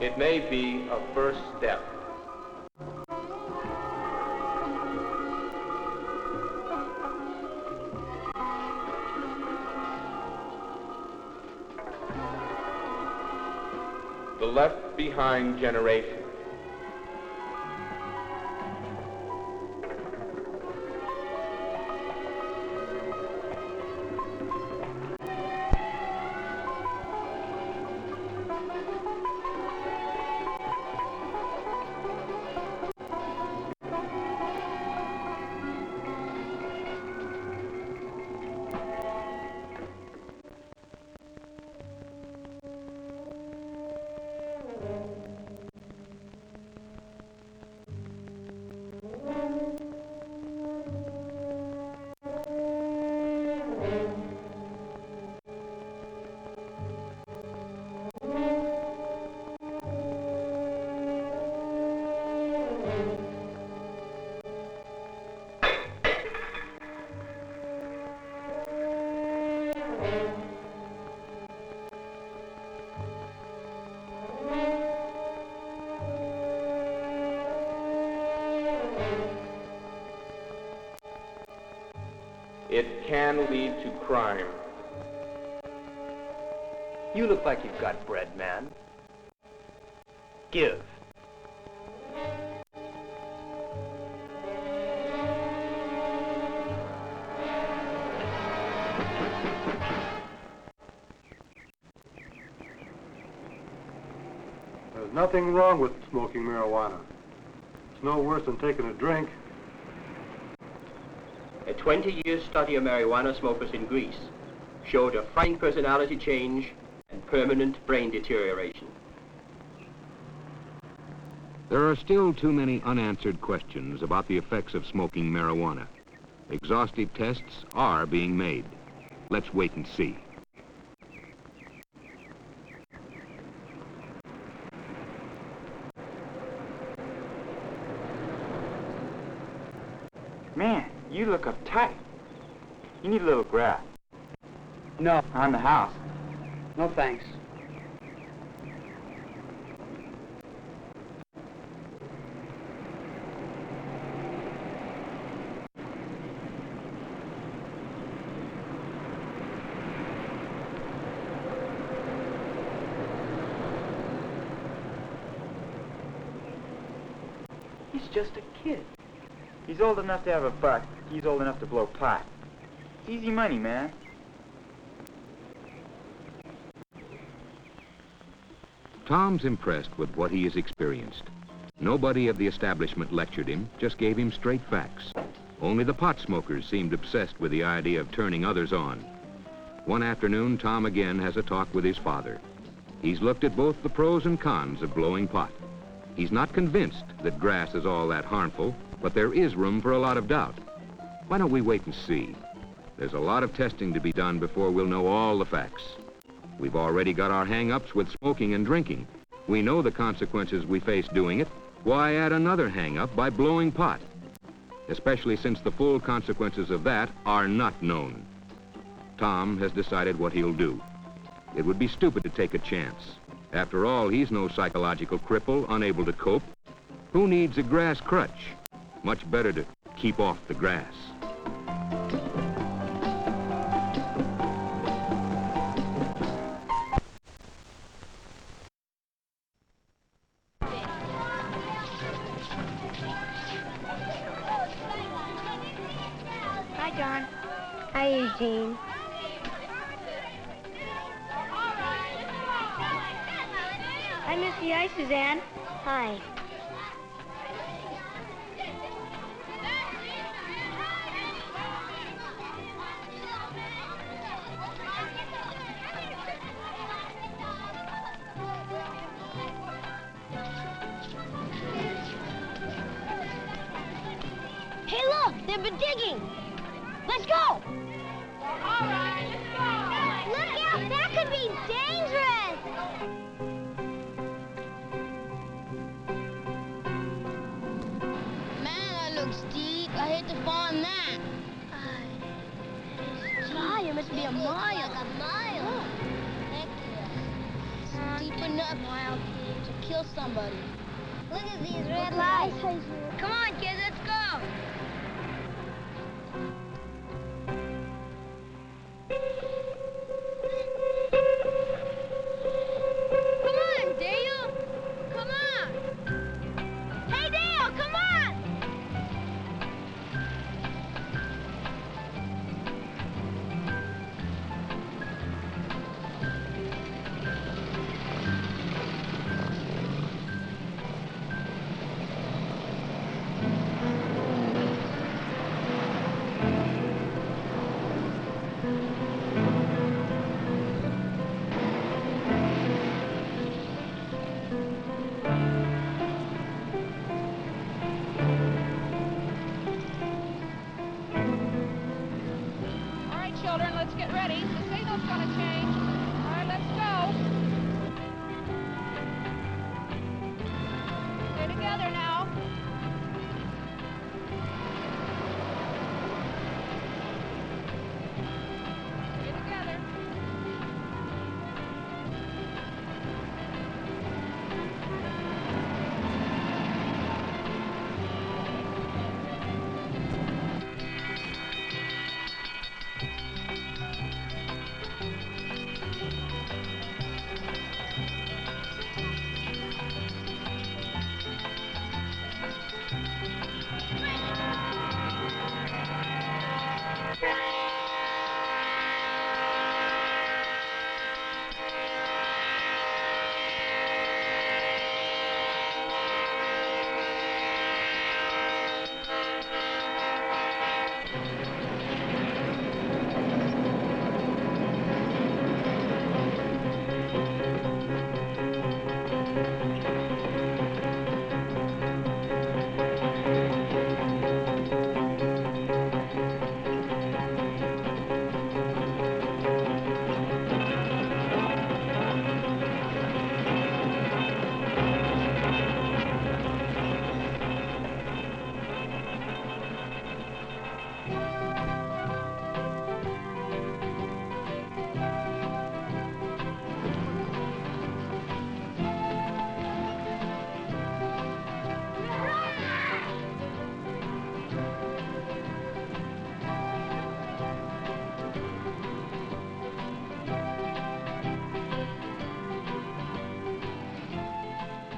It may be a first step. The left behind generation. It can lead to crime.
You look like you've got bread, man. Give.
There's nothing wrong with smoking marijuana. It's no worse than taking a drink.
A 20-year study of marijuana smokers in Greece showed a frank personality change and permanent brain deterioration.
There are still too many unanswered questions about the effects of smoking marijuana. Exhaustive tests are being made. Let's wait and see.
Man, you look uptight. You need a little grass. No. On the house.
No thanks. He's just a kid.
He's old enough to have a buck. He's old enough to blow pot. It's easy money, man.
Tom's impressed with what he has experienced. Nobody of the establishment lectured him, just gave him straight facts. Only the pot smokers seemed obsessed with the idea of turning others on. One afternoon, Tom again has a talk with his father. He's looked at both the pros and cons of blowing pot. He's not convinced that grass is all that harmful, but there is room for a lot of doubt. Why don't we wait and see? There's a lot of testing to be done before we'll know all the facts. We've already got our hang-ups with smoking and drinking. We know the consequences we face doing it. Why add another hang-up by blowing pot? Especially since the full consequences of that are not known. Tom has decided what he'll do. It would be stupid to take a chance. After all, he's no psychological cripple, unable to cope. Who needs a grass crutch? Much better to keep off the grass.
Hi, John.
Hi, Eugene.
Hi, Missy. Hi, Suzanne.
Hi.
Hey, look! They've been digging! Let's go! All right, let's go! Look out! That could be dangerous! Man, that looks deep. I hate to fall in that. Gee, it must be a mile. Like a mile. Heck yeah. It's deep enough to kill somebody. Look at these red lights. Come on, kids, let's go. Come on, Dale. Come on. Hey, Dale, come on.
Children, let's get ready. The signal's going to change. All right, let's go. Stay together now. Stay together.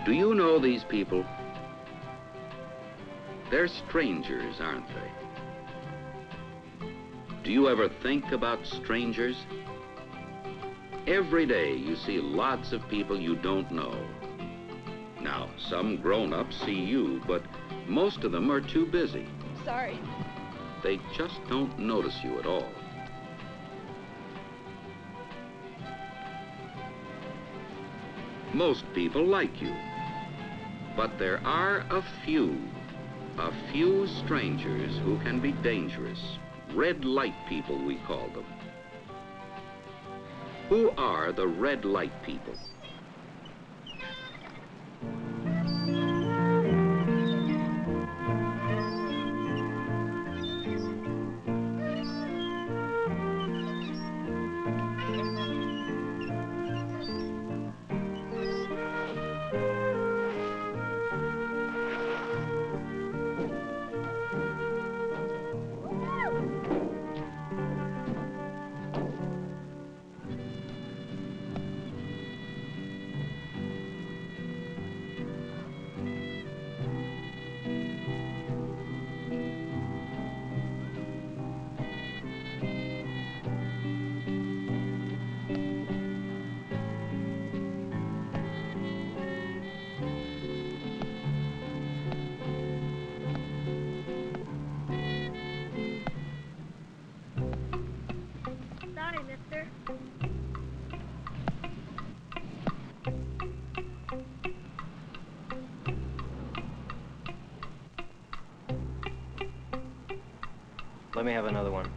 Do you know these people? They're strangers, aren't they? Do you ever think about strangers? Every day you see lots of people you don't know. Now, some grown-ups see you, but most of them are too busy.
Sorry.
They just don't notice you at all. Most people like you, but there are a few strangers who can be dangerous. Red light people, we call them. Who are the red light people?
Sorry, mister.
Let me have another one.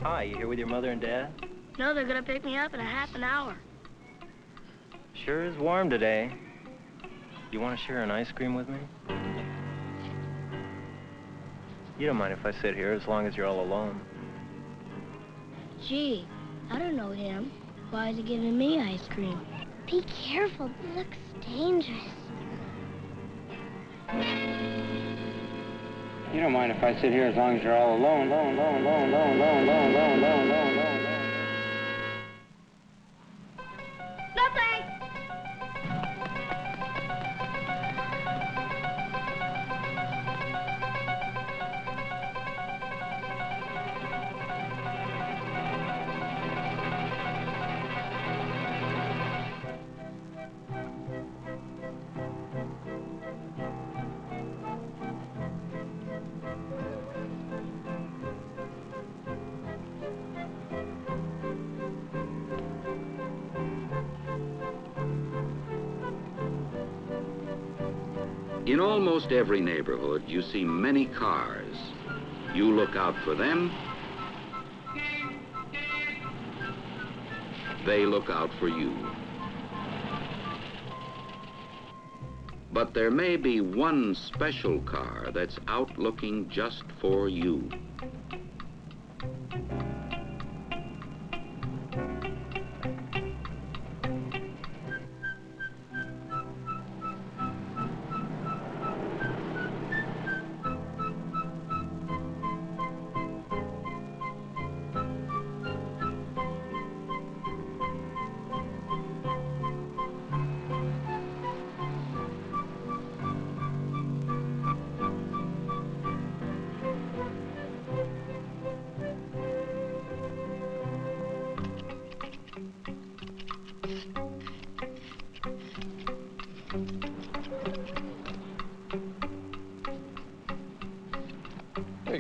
Hi, you here with your mother and dad?
No, they're gonna pick me up in a half an hour.
Sure is warm today. You want to share an ice cream with me? You don't mind if I sit here as long as you're all alone.
Gee, I don't know him. Why is he giving me ice cream? Be careful. It looks dangerous.
You don't mind if I sit here as long as you're all alone.
In almost every neighborhood, you see many cars. You look out for them. They look out for you. But there may be one special car that's out looking just for you.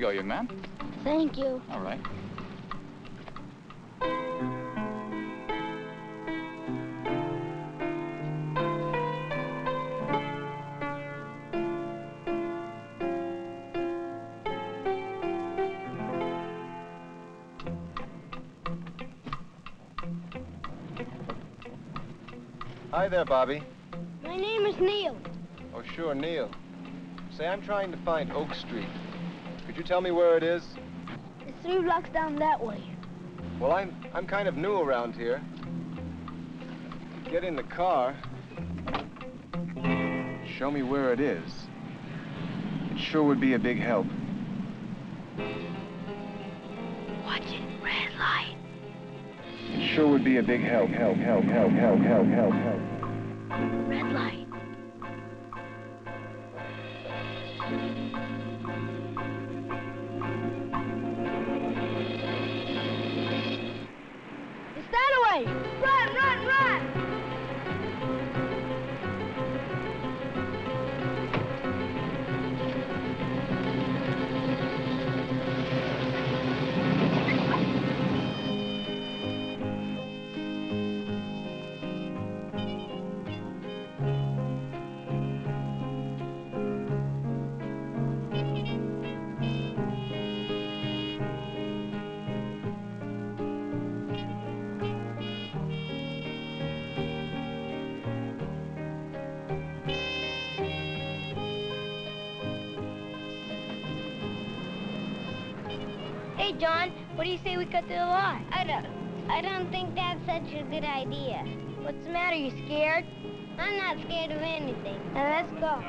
go, young man.
Thank you.
All right.
Hi there, Bobby.
My name is Neil.
Oh, sure, Neil. Say, I'm trying to find Oak Street. Could you tell me where it is?
It's 3 blocks down that way.
Well, I'm kind of new around here. Get in the car. Show me where it is. It sure would be a big help.
Watch it, red light.
It sure would be a big help. Help.
Red light. It's that way! Run! Hey, John, what do you say we cut through the lot? I don't think that's such a good idea. What's the matter, you scared? I'm not scared of anything. Now let's go.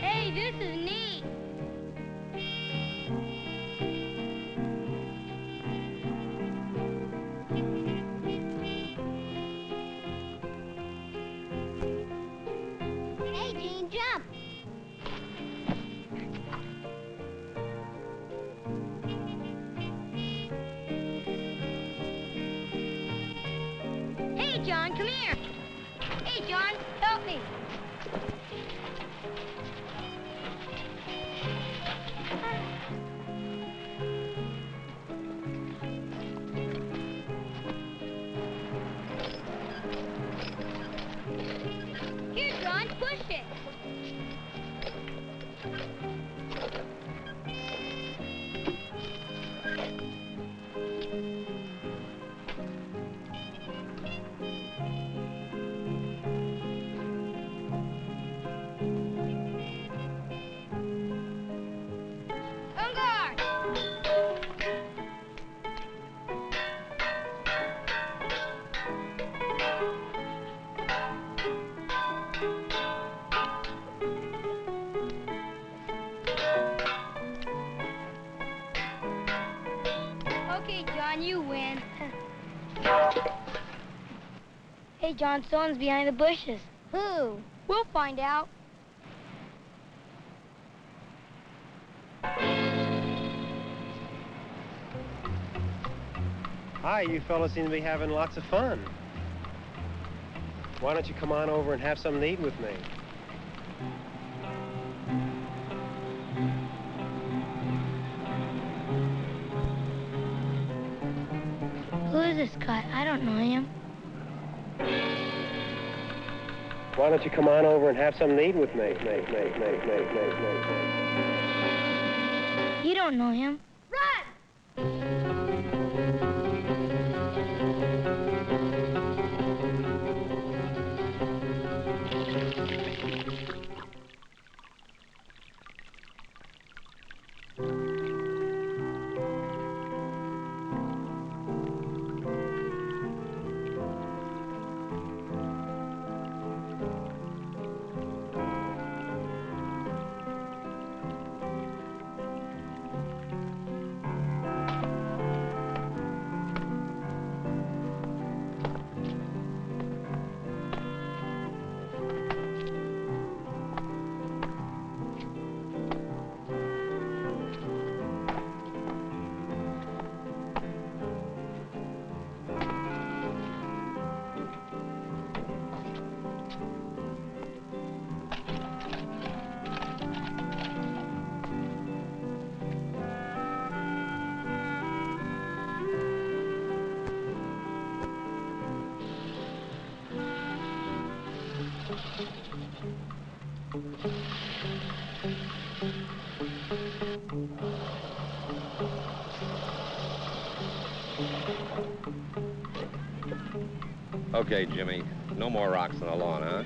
Hey, this is neat. Hey, Gene, jump. Hey, John, come here. Hey, John, help me. Here, John, push it. On guard. Okay, John, you win. Hey, John, someone's behind the bushes. Who? We'll find out.
Hi, you fellas seem to be having lots of fun. Why don't you come on over and have something to eat with me?
Who is this guy? I don't know him.
Why don't you come on over and have something to eat with me?
You don't know him.
Okay, Jimmy. No more rocks on the lawn, huh?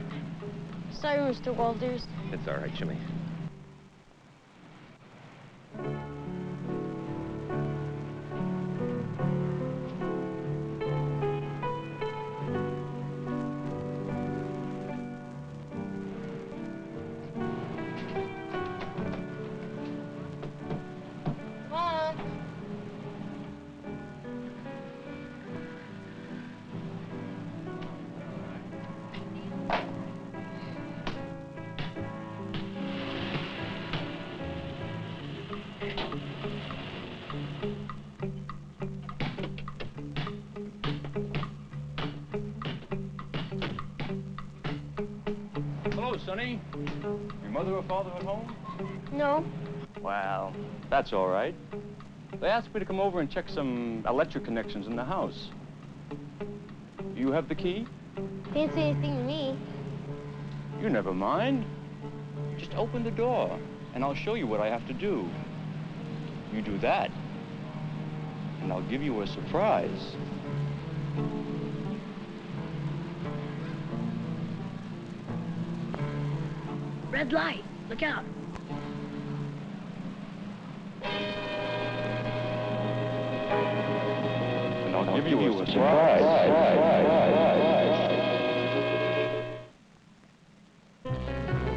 Sorry, Mr. Walters.
It's all right, Jimmy.
Mom.
Hello, Sonny. Your mother or father at home?
No.
Well, that's all right. They asked me to come over and check some electric connections in the house. You have the key?
Didn't say anything to me.
You never mind. Just open the door, and I'll show you what I have to do. You do that, and I'll give you a surprise.
Red light. Look out.
And I'll give you a surprise.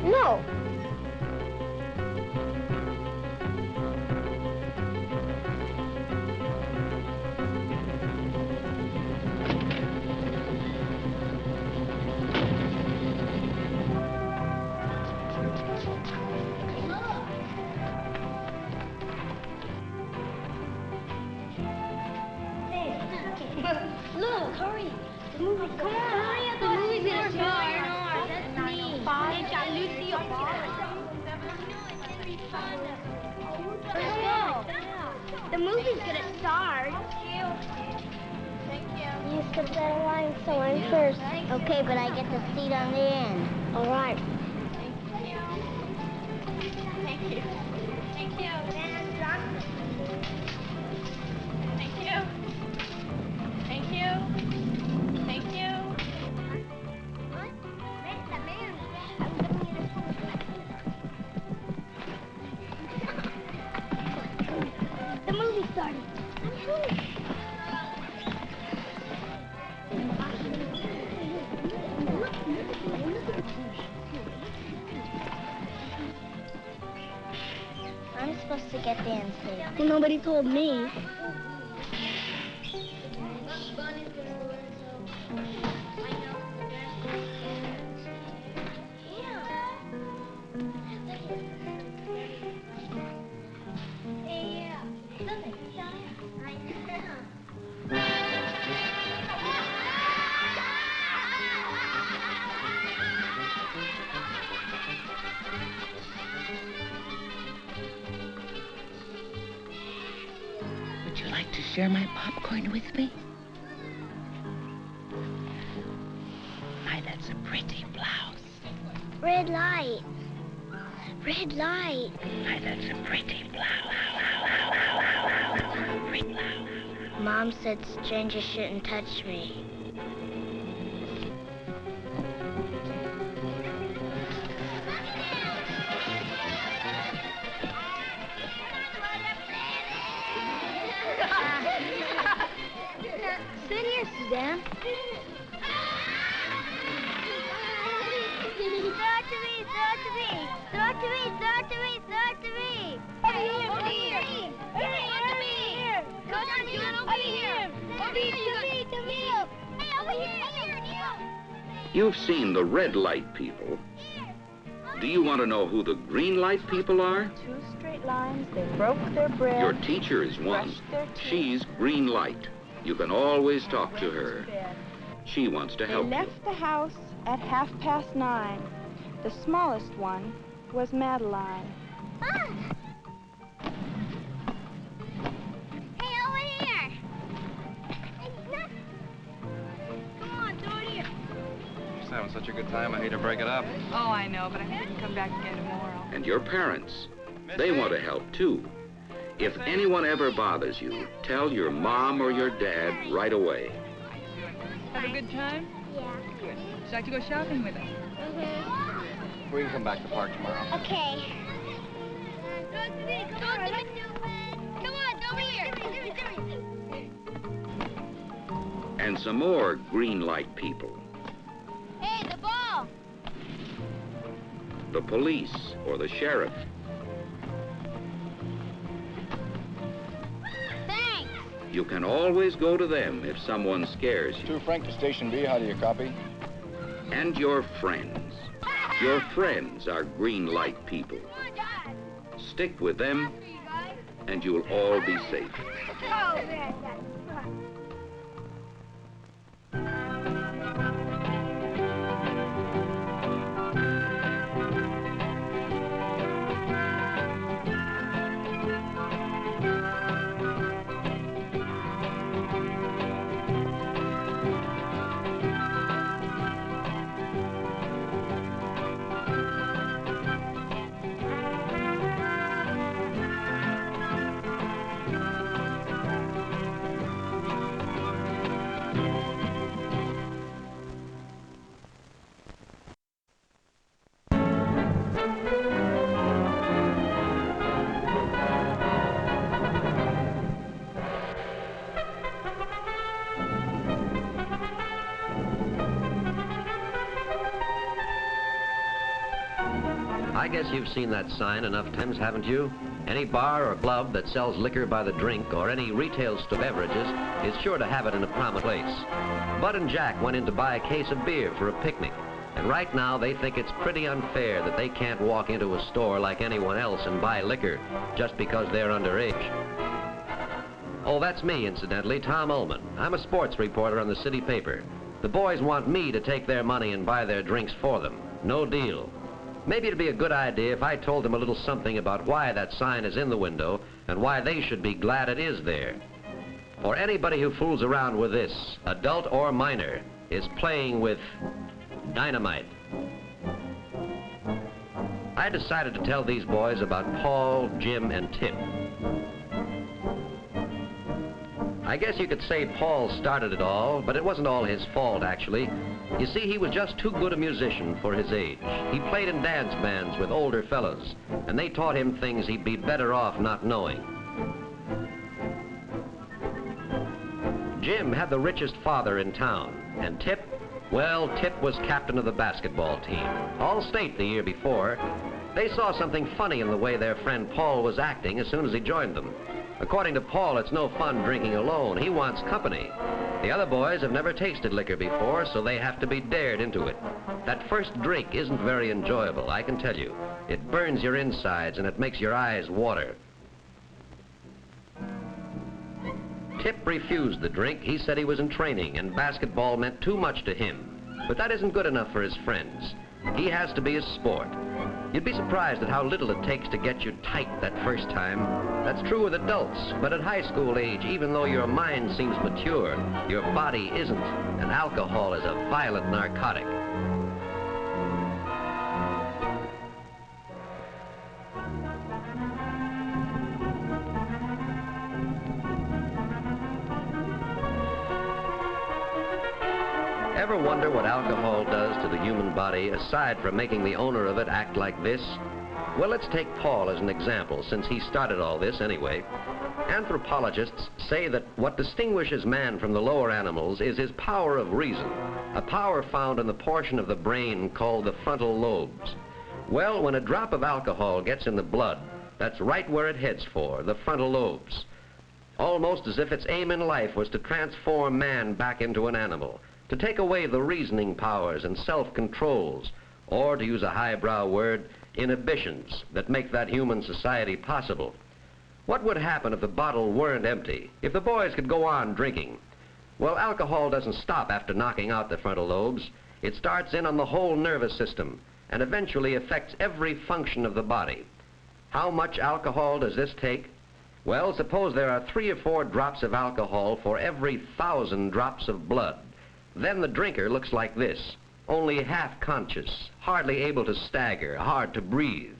No. Look, hurry. The movie. Come on, hurry up. The movie's gonna start. That's me. It's Lucy Let's go. The movie's gonna start. Thank you. You skip that line, so I'm first. Okay, but I get the seat on the end. All right. Thank you. Thank you. Thank you. Thank you. Thank you. Thank you. What? The movie started. I'm supposed to get there and see.
Well, nobody told me.
Would you like to share my popcorn with me? My, that's a pretty blouse.
Red light. Red light.
My, that's a pretty blouse. Pretty blouse.
Mom said strangers shouldn't touch me. Sit here, Suzanne. Throw it to me, throw it to me. Throw it to me, throw it to me, throw it to me. Over here, over here. Over here. Go down here, over here. Over here, to me. Hey, over here, Neil.
You've seen the red light people. Do you want to know who the green light people are?
2 straight lines, they broke their bread.
Your teacher is one. She's green light. You can always talk to her. She wants to
They
help you.
left the house at 9:30. The smallest one was Madeline.
Hey, over here. Come on, throw it here.
Just having such a good time, I hate to break it up.
Oh, I know, but I hope you can come back again tomorrow.
And your parents. They want to help too. If anyone ever bothers you, tell your mom or your dad right away.
Have a good time?
Yeah.
Good. Would you like to go shopping with us?
We can come back to the park tomorrow.
Okay. Come on, over here.
And some more green light people.
Hey, the ball.
The police or the sheriff.
Thanks.
You can always go to them if someone scares you.
2 Frank to Station B. How do you copy?
And your friends. Your friends are green light people. Stick with them, and you'll all be safe.
I guess you've seen that sign enough times, haven't you? Any bar or club that sells liquor by the drink or any retail store beverages is sure to have it in a prominent place. Bud and Jack went in to buy a case of beer for a picnic, and right now they think it's pretty unfair that they can't walk into a store like anyone else and buy liquor just because they're underage. Oh, that's me, incidentally, Tom Ullman. I'm a sports reporter on the city paper. The boys want me to take their money and buy their drinks for them. No deal. Maybe it'd be a good idea if I told them a little something about why that sign is in the window and why they should be glad it is there. For anybody who fools around with this, adult or minor, is playing with dynamite. I decided to tell these boys about Paul, Jim, and Tip. I guess you could say Paul started it all, but it wasn't all his fault, actually. You see, he was just too good a musician for his age. He played in dance bands with older fellas, and they taught him things he'd be better off not knowing. Jim had the richest father in town, and Tip, well, Tip was captain of the basketball team, all-state the year before. They saw something funny in the way their friend Paul was acting as soon as he joined them. According to Paul, it's no fun drinking alone. He wants company. The other boys have never tasted liquor before, so they have to be dared into it. That first drink isn't very enjoyable, I can tell you. It burns your insides and it makes your eyes water. Tip refused the drink. He said he was in training and basketball meant too much to him. But that isn't good enough for his friends. He has to be a sport. You'd be surprised at how little it takes to get you tight that first time. That's true with adults, but at high school age, even though your mind seems mature, your body isn't, and alcohol is a violent narcotic. Ever wonder what alcohol does to the human body, aside from making the owner of it act like this? Well, let's take Paul as an example, since he started all this anyway. Anthropologists say that what distinguishes man from the lower animals is his power of reason, a power found in the portion of the brain called the frontal lobes. Well, when a drop of alcohol gets in the blood, that's right where it heads for, the frontal lobes. Almost as if its aim in life was to transform man back into an animal, to take away the reasoning powers and self-controls, or to use a highbrow word, inhibitions that make that human society possible. What would happen if the bottle weren't empty, if the boys could go on drinking? Well, alcohol doesn't stop after knocking out the frontal lobes. It starts in on the whole nervous system and eventually affects every function of the body. How much alcohol does this take? Well, suppose there are 3 or 4 drops of alcohol for every 1,000 drops of blood. Then the drinker looks like this, only half conscious, hardly able to stagger, hard to breathe.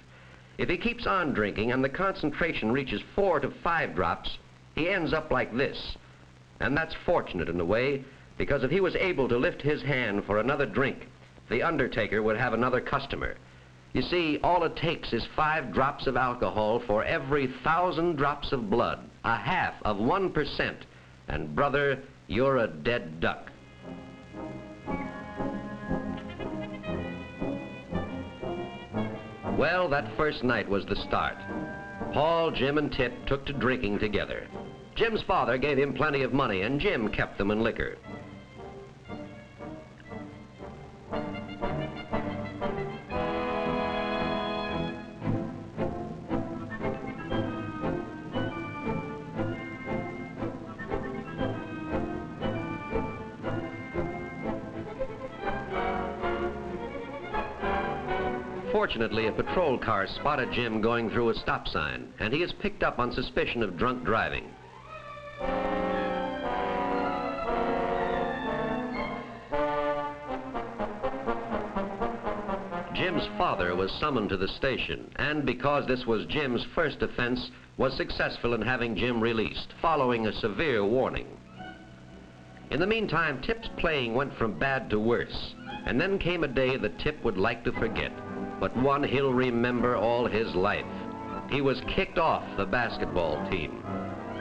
If he keeps on drinking and the concentration reaches 4 to 5 drops, he ends up like this. And that's fortunate in a way, because if he was able to lift his hand for another drink, the undertaker would have another customer. You see, all it takes is 5 drops of alcohol for every 1,000 drops of blood, a half of 1%. And brother, you're a dead duck. Well, that first night was the start. Paul, Jim, and Tip took to drinking together. Jim's father gave him plenty of money, and Jim kept them in liquor. Fortunately, a patrol car spotted Jim going through a stop sign, and he is picked up on suspicion of drunk driving. Jim's father was summoned to the station, and because this was Jim's first offense, was successful in having Jim released, following a severe warning. In the meantime, Tip's playing went from bad to worse, and then came a day that Tip would like to forget, but one he'll remember all his life. He was kicked off the basketball team.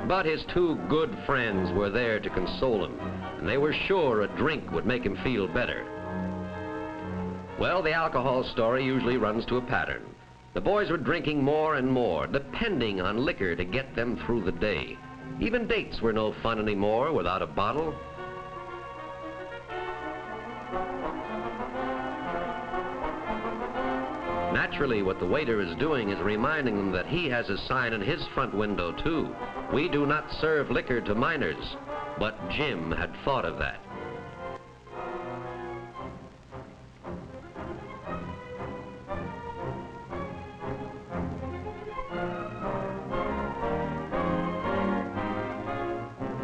But his 2 good friends were there to console him, and they were sure a drink would make him feel better. Well, the alcohol story usually runs to a pattern. The boys were drinking more and more, depending on liquor to get them through the day. Even dates were no fun anymore without a bottle. Naturally, what the waiter is doing is reminding them that he has a sign in his front window, too. We do not serve liquor to minors. But Jim had thought of that.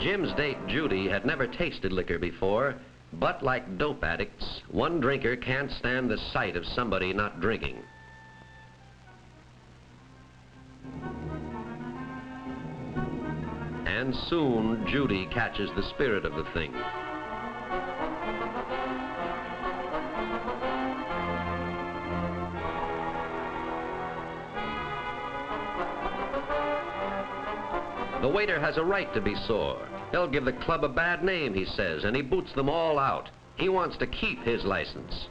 Jim's date, Judy, had never tasted liquor before, but like dope addicts, one drinker can't stand the sight of somebody not drinking. And soon, Judy catches the spirit of the thing. The waiter has a right to be sore. He'll give the club a bad name, he says, and he boots them all out. He wants to keep his license.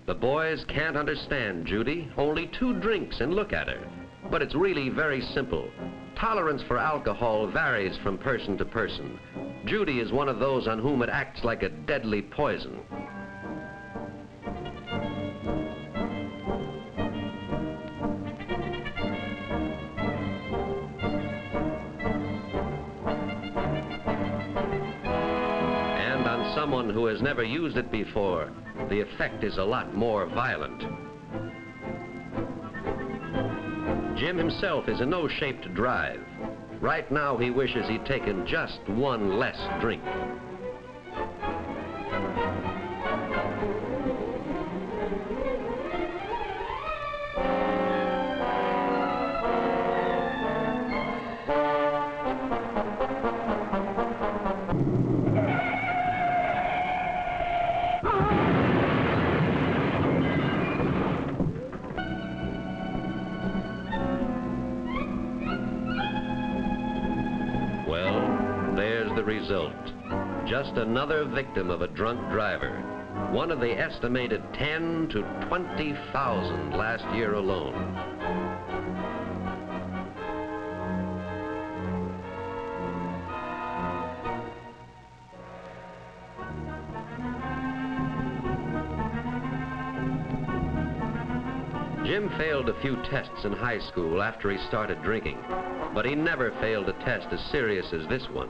The boys can't understand Judy. Only 2 drinks and look at her. But it's really very simple. Tolerance for alcohol varies from person to person. Judy is one of those on whom it acts like a deadly poison. And on someone who has never used it before, the effect is a lot more violent. Jim himself is in no shape to drive. Right now, he wishes he'd taken just 1 less drink. Result. Just another victim of a drunk driver. One of the estimated 10 to 20,000 last year alone. Jim failed a few tests in high school after he started drinking, but he never failed a test as serious as this one.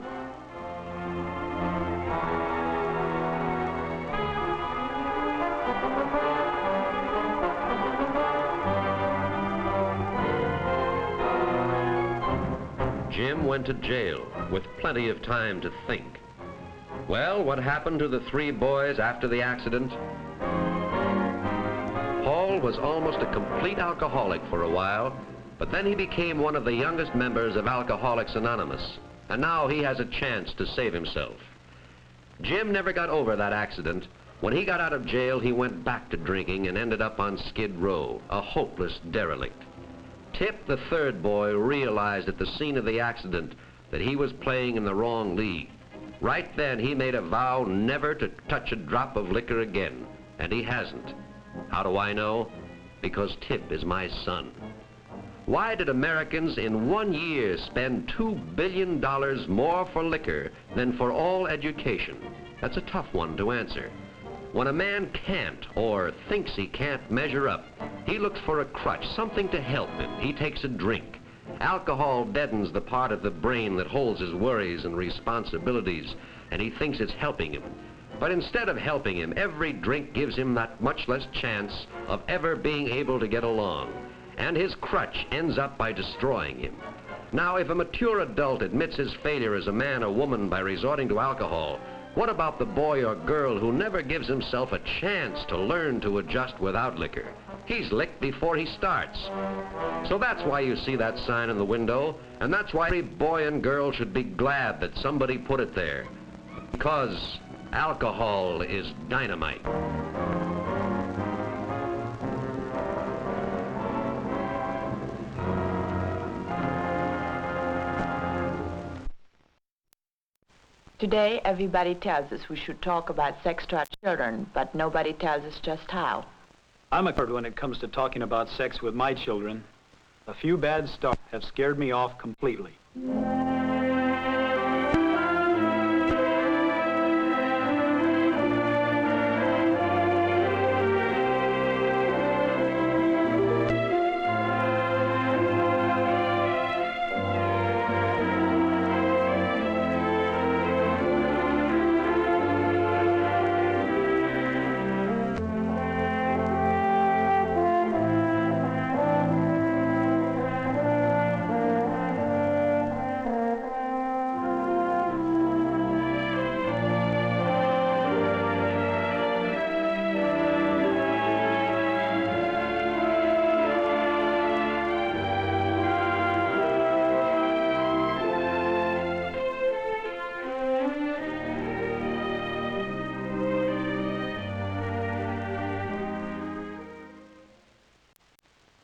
Jim went to jail with plenty of time to think. Well, what happened to the 3 boys after the accident? Paul Paul was almost a complete alcoholic for a while, but then he became one of the youngest members of Alcoholics Anonymous, and now he has a chance to save himself. Jim never got over that accident. When he got out of jail, he went back to drinking and ended up on Skid Row, a hopeless derelict. Tip, the third boy, realized at the scene of the accident that he was playing in the wrong league. Right then, he made a vow never to touch a drop of liquor again, and he hasn't. How do I know? Because Tip is my son. Why did Americans in 1 year spend $2 billion more for liquor than for all education? That's a tough one to answer. When a man can't or thinks he can't measure up, he looks for a crutch, something to help him. He takes a drink. Alcohol deadens the part of the brain that holds his worries and responsibilities, and he thinks it's helping him. But instead of helping him, every drink gives him that much less chance of ever being able to get along. And his crutch ends up by destroying him. Now, if a mature adult admits his failure as a man or woman by resorting to alcohol, what about the boy or girl who never gives himself a chance to learn to adjust without liquor? He's licked before he starts. So that's why you see that sign in the window, and that's why every boy and girl should be glad that somebody put it there. Because alcohol is dynamite.
Today, everybody tells us we should talk about sex to our children, but nobody tells us just how.
I'm a coward when it comes to talking about sex with my children. A few bad starts have scared me off completely.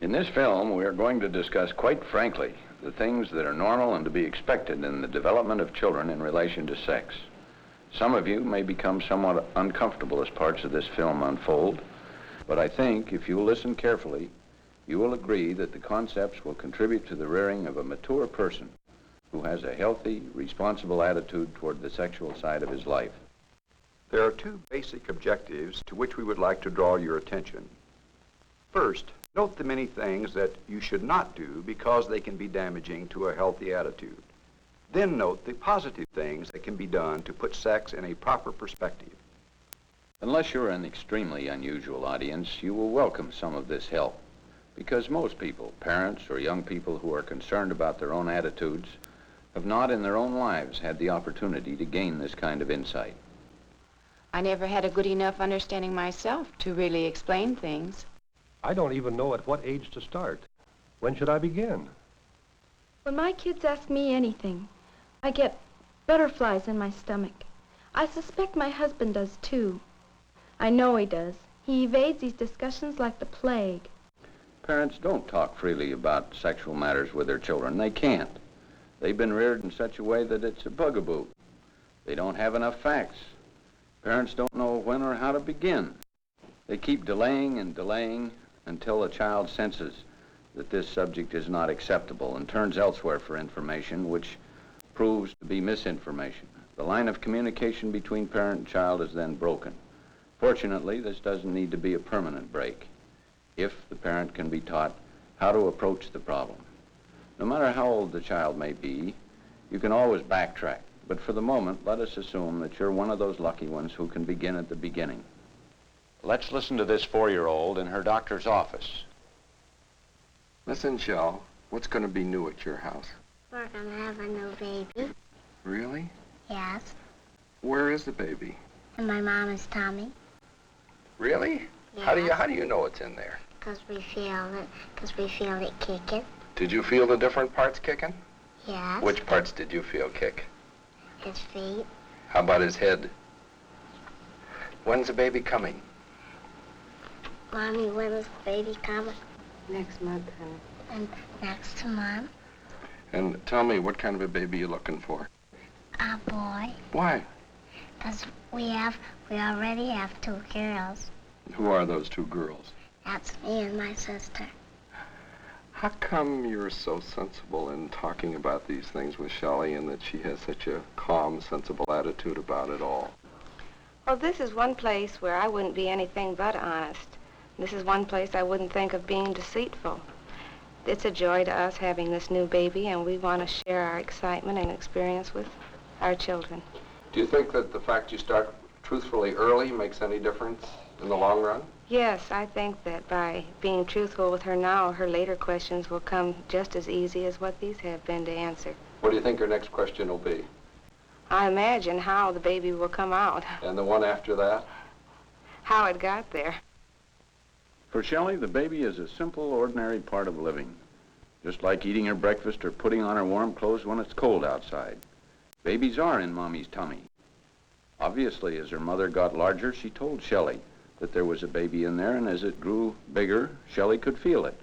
In this film, we are going to discuss quite frankly the things that are normal and to be expected in the development of children in relation to sex. Some of you may become somewhat uncomfortable as parts of this film unfold, but I think if you listen carefully, you will agree that the concepts will contribute to the rearing of a mature person who has a healthy, responsible attitude toward the sexual side of his life.
There are two basic objectives to which we would like to draw your attention. First, note the many things that you should not do because they can be damaging to a healthy attitude. Then note the positive things that can be done to put sex in a proper perspective.
Unless you're an extremely unusual audience, you will welcome some of this help, because most people, parents or young people who are concerned about their own attitudes, have not in their own lives had the opportunity to gain this kind of insight.
I never had a good enough understanding myself to really explain things.
I don't even know at what age to start. When should I begin?
When my kids ask me anything, I get butterflies in my stomach. I suspect my husband does too. I know he does. He evades these discussions like the plague.
Parents don't talk freely about sexual matters with their children. They can't. They've been reared in such a way that it's a bugaboo. They don't have enough facts. Parents don't know when or how to begin. They keep delaying and delaying until a child senses that this subject is not acceptable and turns elsewhere for information, which proves to be misinformation. The line of communication between parent and child is then broken. Fortunately, this doesn't need to be a permanent break if the parent can be taught how to approach the problem. No matter how old the child may be, you can always backtrack. But for the moment, let us assume that you're one of those lucky ones who can begin at the beginning. Let's listen to this 4-year-old in her doctor's office.
Listen, Shell, what's going to be new at your house?
We're going to have a new baby.
Really?
Yes.
Where is the baby?
And my mom is Tommy.
Really?
Yeah.
How do you know it's in there?
because we feel it kicking.
Did you feel the different parts kicking?
Yes.
Which parts did you feel kick?
His feet.
How about his head? When's the baby coming?
Mommy, when is the baby coming?
Next month, honey.
And next month?
And tell me, what kind of a baby you looking for?
A boy.
Why?
Because we already have 2 girls.
Who are those 2 girls?
That's me and my sister.
How come you're so sensible in talking about these things with Shelley and that she has such a calm, sensible attitude about it all?
Well, this is one place where I wouldn't be anything but honest. This is one place I wouldn't think of being deceitful. It's a joy to us having this new baby, and we want to share our excitement and experience with our children.
Do you think that the fact you start truthfully early makes any difference in the long run?
Yes, I think that by being truthful with her now, her later questions will come just as easy as what these have been to answer.
What do you think her next question will be?
I imagine how the baby will come out,
And the one after that?
how it got there.
For Shelley, the baby is a simple, ordinary part of living. Just like eating her breakfast or putting on her warm clothes when it's cold outside. Babies are in Mommy's tummy. Obviously, as her mother got larger, she told Shelley that there was a baby in there, and as it grew bigger, Shelley could feel it.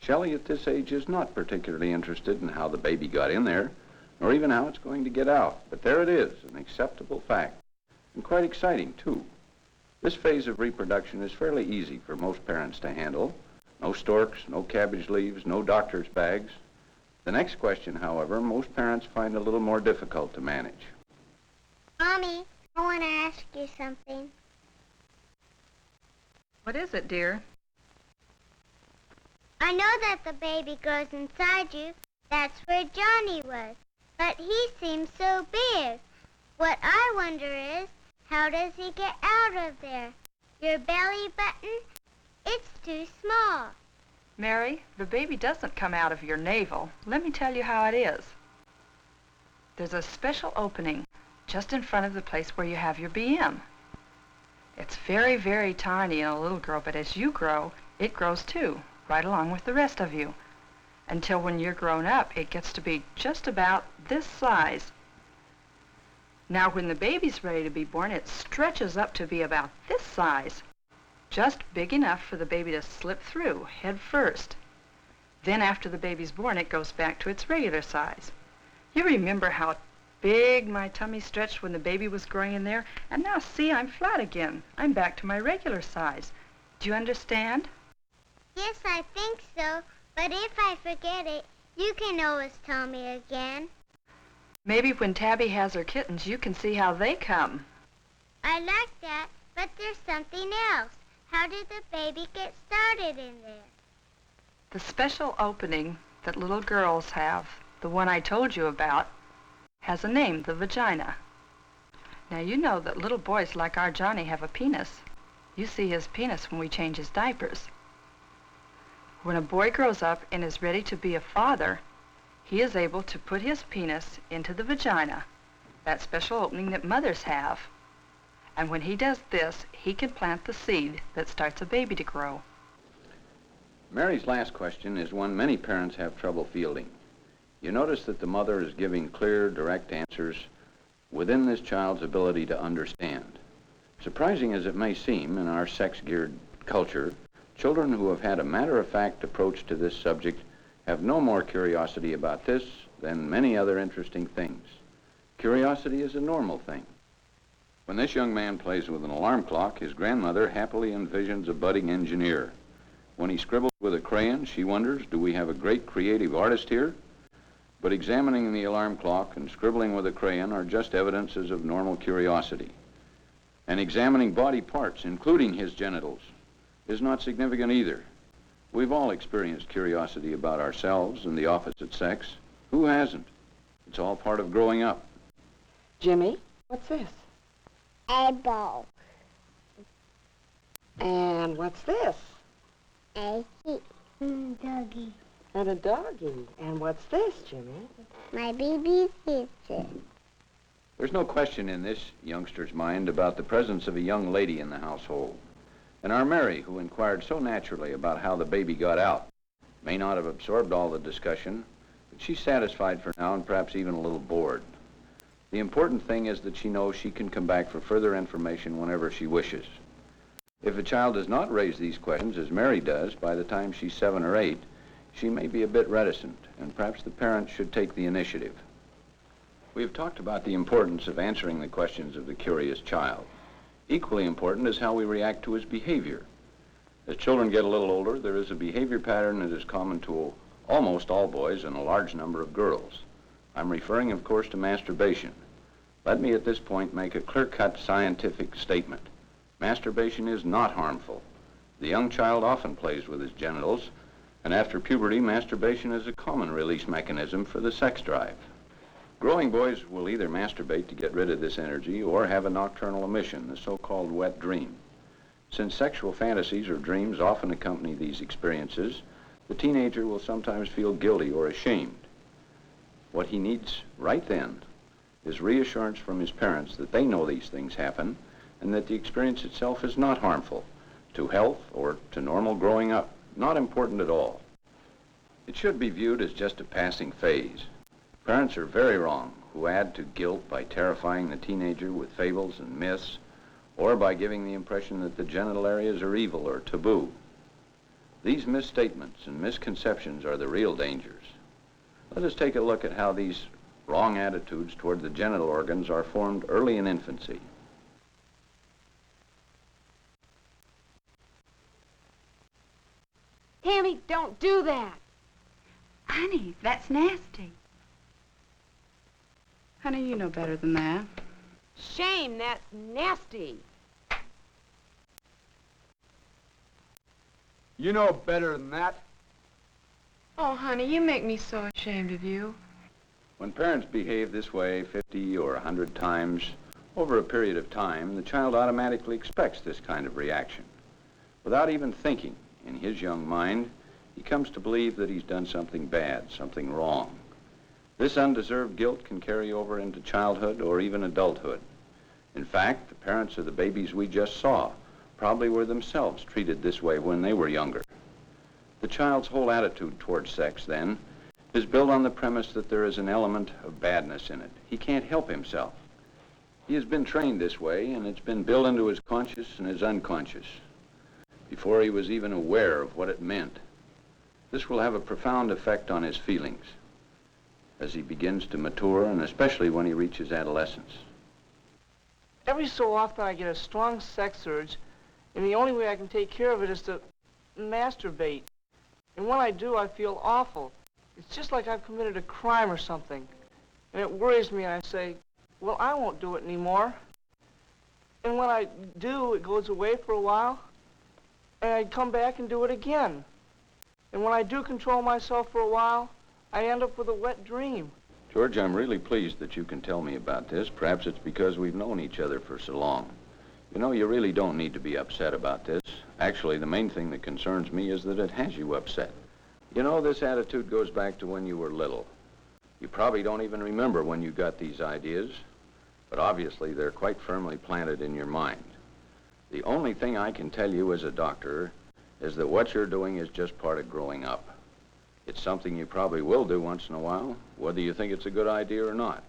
Shelley at this age is not particularly interested in how the baby got in there, nor even how it's going to get out. But there it is, an acceptable fact, and quite exciting, too. This phase of reproduction is fairly easy for most parents to handle. No storks, no cabbage leaves, no doctor's bags. The next question, however, most parents find a little more difficult to manage.
Mommy, I want to ask you something.
What is it, dear?
I know that the baby grows inside you. That's where Johnny was. But he seems so big. What I wonder is, how does he get out of there? Your belly button? It's too small.
Mary, the baby doesn't come out of your navel. Let me tell you how it is. There's a special opening just in front of the place where you have your BM. It's very, very tiny in a little girl, but as you grow, it grows too, right along with the rest of you. Until when you're grown up, it gets to be just about this size. Now, when the baby's ready to be born, it stretches up to be about this size, just big enough for the baby to slip through, head first. Then after the baby's born, it goes back to its regular size. You remember how big my tummy stretched when the baby was growing in there? And now, see, I'm flat again. I'm back to my regular size. Do you understand?
Yes, I think so. But if I forget it, you can always tell me again.
Maybe when Tabby has her kittens, you can see how they come.
I like that, but there's something else. How did the baby get started in there?
The special opening that little girls have, the one I told you about, has a name, the vagina. Now, you know that little boys like our Johnny have a penis. You see his penis when we change his diapers. When a boy grows up and is ready to be a father, he is able to put his penis into the vagina, that special opening that mothers have. And when he does this, he can plant the seed that starts a baby to grow.
Mary's last question is one many parents have trouble fielding. You notice that the mother is giving clear, direct answers within this child's ability to understand. Surprising as it may seem in our sex-geared culture, children who have had a matter-of-fact approach to this subject have no more curiosity about this than many other interesting things. Curiosity is a normal thing. When this young man plays with an alarm clock, his grandmother happily envisions a budding engineer. When he scribbles with a crayon, she wonders, do we have a great creative artist here? But examining the alarm clock and scribbling with a crayon are just evidences of normal curiosity. And examining body parts, including his genitals, is not significant either. We've all experienced curiosity about ourselves and the opposite sex. Who hasn't? It's all part of growing up.
Jimmy, what's this?
A ball.
And what's this?
A doggy.
And a doggy. And what's this, Jimmy?
My baby's sister.
There's no question in this youngster's mind about the presence of a young lady in the household. And our Mary, who inquired so naturally about how the baby got out, may not have absorbed all the discussion, but she's satisfied for now and perhaps even a little bored. The important thing is that she knows she can come back for further information whenever she wishes. If a child does not raise these questions, as Mary does, by the time she's 7 or 8, she may be a bit reticent, and perhaps the parents should take the initiative. We have talked about the importance of answering the questions of the curious child. Equally important is how we react to his behavior. As children get a little older, there is a behavior pattern that is common to almost all boys and a large number of girls. I'm referring, of course, to masturbation. Let me at this point make a clear-cut scientific statement. Masturbation is not harmful. The young child often plays with his genitals, and after puberty, masturbation is a common release mechanism for the sex drive. Growing boys will either masturbate to get rid of this energy or have a nocturnal emission, the so-called wet dream. Since sexual fantasies or dreams often accompany these experiences, the teenager will sometimes feel guilty or ashamed. What he needs right then is reassurance from his parents that they know these things happen and that the experience itself is not harmful to health or to normal growing up, not important at all. It should be viewed as just a passing phase. Parents are very wrong who add to guilt by terrifying the teenager with fables and myths or by giving the impression that the genital areas are evil or taboo. These misstatements and misconceptions are the real dangers. Let us take a look at how these wrong attitudes toward the genital organs are formed early in infancy.
Tammy, don't do that.
Honey, that's nasty.
Honey, you know better than that.
Shame, that's nasty.
You know better than that.
Oh, honey, you make me so ashamed of you.
When parents behave this way 50 or 100 times over a period of time, the child automatically expects this kind of reaction. Without even thinking, in his young mind, he comes to believe that he's done something bad, something wrong. This undeserved guilt can carry over into childhood or even adulthood. In fact, the parents of the babies we just saw probably were themselves treated this way when they were younger. The child's whole attitude towards sex, then, is built on the premise that there is an element of badness in it. He can't help himself. He has been trained this way, and it's been built into his conscious and his unconscious before he was even aware of what it meant. This will have a profound effect on his feelings as he begins to mature, and especially when he reaches adolescence.
Every so often I get a strong sex urge, and the only way I can take care of it is to masturbate. And when I do, I feel awful. It's just like I've committed a crime or something. And it worries me, and I say, well, I won't do it anymore. And when I do, it goes away for a while, and I come back and do it again. And when I do control myself for a while, I end up with a wet dream.
George, I'm really pleased that you can tell me about this. Perhaps it's because we've known each other for so long. You know, you really don't need to be upset about this. Actually, the main thing that concerns me is that it has you upset. You know, this attitude goes back to when you were little. You probably don't even remember when you got these ideas, but obviously they're quite firmly planted in your mind. The only thing I can tell you as a doctor is that what you're doing is just part of growing up. It's something you probably will do once in a while, whether you think it's a good idea or not.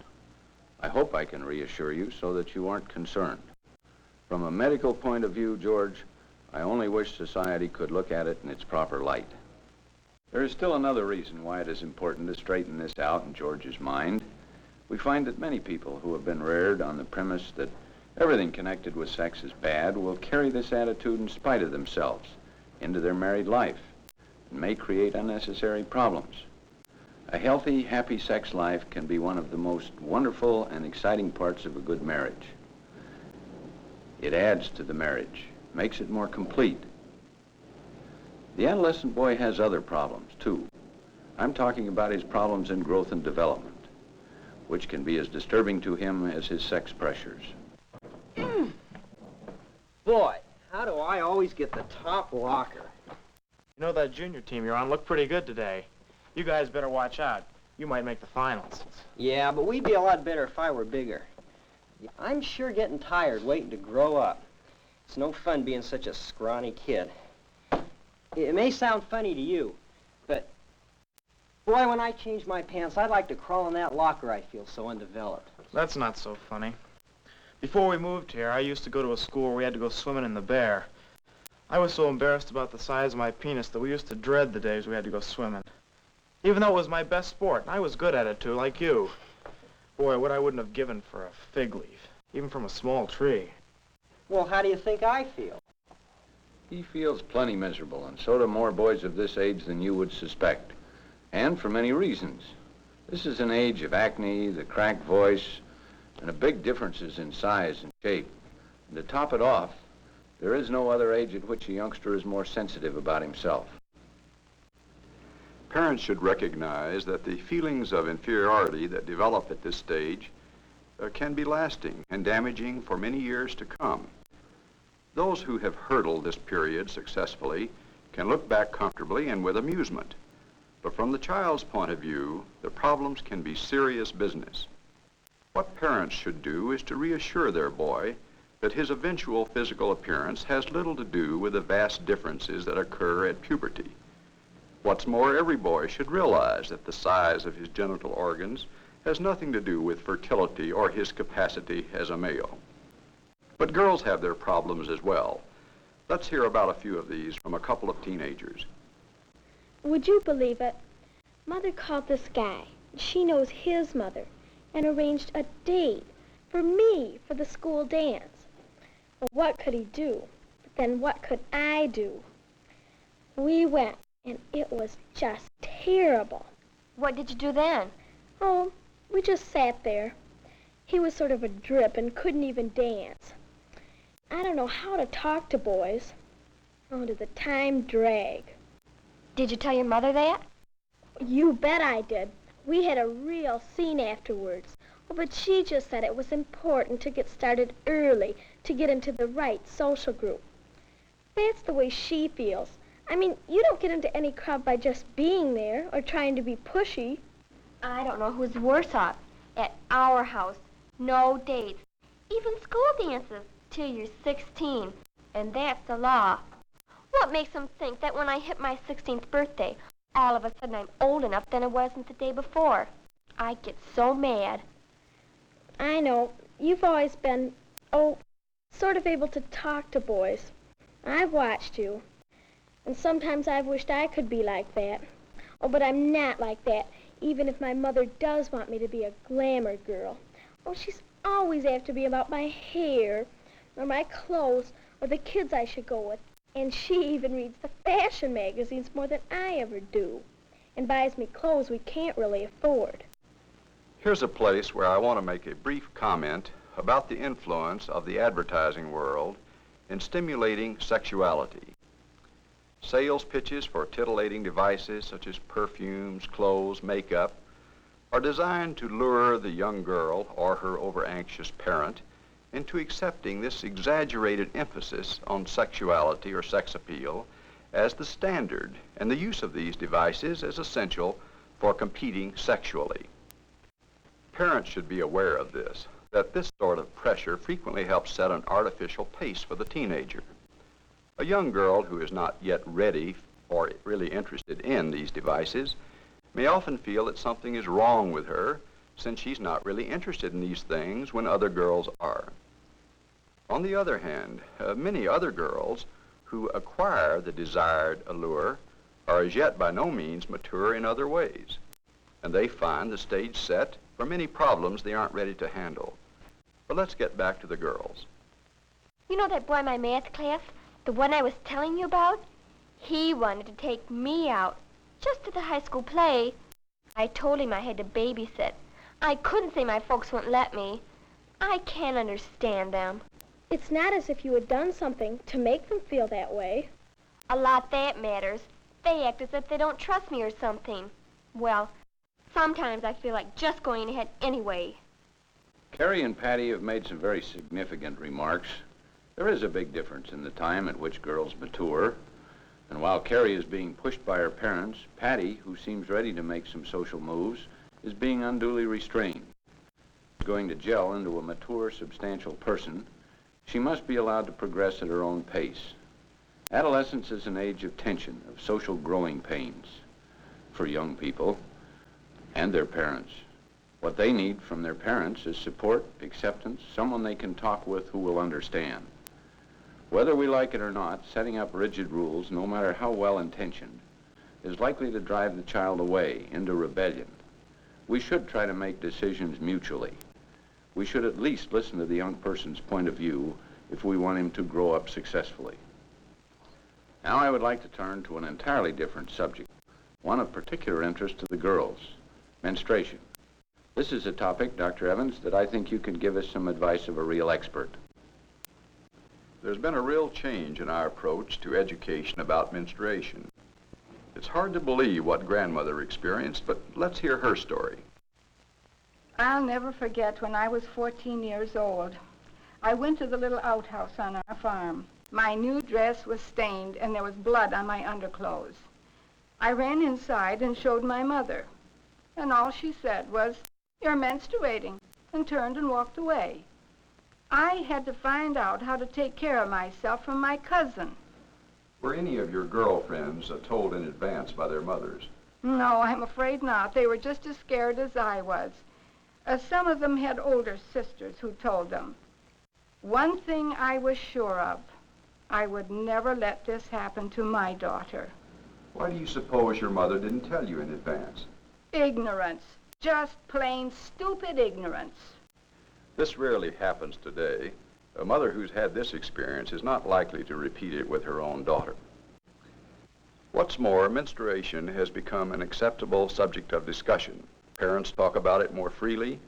I hope I can reassure you so that you aren't concerned. From a medical point of view, George, I only wish society could look at it in its proper light. There is still another reason why it is important to straighten this out in George's mind. We find that many people who have been reared on the premise that everything connected with sex is bad will carry this attitude in spite of themselves into their married life and may create unnecessary problems. A healthy, happy sex life can be one of the most wonderful and exciting parts of a good marriage. It adds to the marriage, makes it more complete. The adolescent boy has other problems, too. I'm talking about his problems in growth and development, which can be as disturbing to him as his sex pressures.
Boy, how do I always get the top locker?
You know, that junior team you're on looked pretty good today. You guys better watch out. You might make the finals.
Yeah, but we'd be a lot better if I were bigger. I'm sure getting tired waiting to grow up. It's no fun being such a scrawny kid. It may sound funny to you, but boy, when I change my pants, I'd like to crawl in that locker. I feel so undeveloped.
That's not so funny. Before we moved here, I used to go to a school where we had to go swimming in the Bear. I was so embarrassed about the size of my penis that we used to dread the days we had to go swimming. Even though it was my best sport, and I was good at it too, like you. Boy, what I wouldn't have given for a fig leaf, even from a small tree.
Well, how do you think I feel?
He feels plenty miserable, and so do more boys of this age than you would suspect. And for many reasons. This is an age of acne, the cracked voice, and of big differences in size and shape. And to top it off, there is no other age at which a youngster is more sensitive about himself.
Parents should recognize that the feelings of inferiority that develop at this stage can be lasting and damaging for many years to come. Those who have hurdled this period successfully can look back comfortably and with amusement. But from the child's point of view, the problems can be serious business. What parents should do is to reassure their boy that his eventual physical appearance has little to do with the vast differences that occur at puberty. What's more, every boy should realize that the size of his genital organs has nothing to do with fertility or his capacity as a male. But girls have their problems as well. Let's hear about a few of these from a couple of teenagers.
Would you believe it? Mother called this guy. She knows his mother and arranged a date for me for the school dance. Well, what could he do? But then what could I do? We went, and it was just terrible.
What did you do then?
Oh, we just sat there. He was sort of a drip and couldn't even dance. I don't know how to talk to boys. Oh, did the time drag.
Did you tell your mother that?
You bet I did. We had a real scene afterwards. Oh, but she just said it was important to get started early to get into the right social group. That's the way she feels. I mean, you don't get into any crowd by just being there or trying to be pushy.
I don't know who's worse off. At our house, no dates, even school dances, till you're 16. And that's the law. What makes them think that when I hit my 16th birthday, all of a sudden I'm old enough than I wasn't the day before? I get so mad.
I know. You've always been, sort of able to talk to boys. I've watched you. And sometimes I've wished I could be like that. Oh, but I'm not like that, even if my mother does want me to be a glamour girl. Oh, she's always after me about my hair, or my clothes, or the kids I should go with. And she even reads the fashion magazines more than I ever do, and buys me clothes we can't really afford.
Here's a place where I want to make a brief comment about the influence of the advertising world in stimulating sexuality. Sales pitches for titillating devices such as perfumes, clothes, makeup are designed to lure the young girl or her over-anxious parent into accepting this exaggerated emphasis on sexuality or sex appeal as the standard, and the use of these devices as essential for competing sexually. Parents should be aware of this, that this sort of pressure frequently helps set an artificial pace for the teenager. A young girl who is not yet ready or really interested in these devices may often feel that something is wrong with her since she's not really interested in these things when other girls are. On the other hand, many other girls who acquire the desired allure are as yet by no means mature in other ways, and they find the stage set for many problems they aren't ready to handle. But let's get back to the girls.
You know that boy in my math class, the one I was telling you about? He wanted to take me out, just to the high school play. I told him I had to babysit. I couldn't say my folks wouldn't let me. I can't understand them.
It's not as if you had done something to make them feel that way.
A lot that matters. They act as if they don't trust me or something. Well, sometimes I feel like just going ahead anyway.
Carrie and Patty have made some very significant remarks. There is a big difference in the time at which girls mature. And while Carrie is being pushed by her parents, Patty, who seems ready to make some social moves, is being unduly restrained. Going to gel into a mature, substantial person, She must be allowed to progress at her own pace. Adolescence is an age of tension, of social growing pains for young people and their parents. What they need from their parents is support, acceptance, someone they can talk with who will understand. Whether we like it or not, setting up rigid rules, no matter how well-intentioned, is likely to drive the child away into rebellion. We should try to make decisions mutually. We should at least listen to the young person's point of view if we want him to grow up successfully. Now I would like to turn to an entirely different subject, one of particular interest to the girls, menstruation. This is a topic, Dr. Evans, that I think you can give us some advice of a real expert.
There's been a real change in our approach to education about menstruation. It's hard to believe what grandmother experienced, but let's hear her story.
I'll never forget when I was 14 years old. I went to the little outhouse on our farm. My new dress was stained and there was blood on my underclothes. I ran inside and showed my mother. And all she said was, "You're menstruating," and turned and walked away. I had to find out how to take care of myself from my cousin.
Were any of your girlfriends told in advance by their mothers?
No, I'm afraid not. They were just as scared as I was. Some of them had older sisters who told them. One thing I was sure of, I would never let this happen to my daughter.
Why do you suppose your mother didn't tell you in advance?
Ignorance. Just plain stupid ignorance.
This rarely happens today. A mother who's had this experience is not likely to repeat it with her own daughter. What's more, menstruation has become an acceptable subject of discussion. Parents talk about it more freely.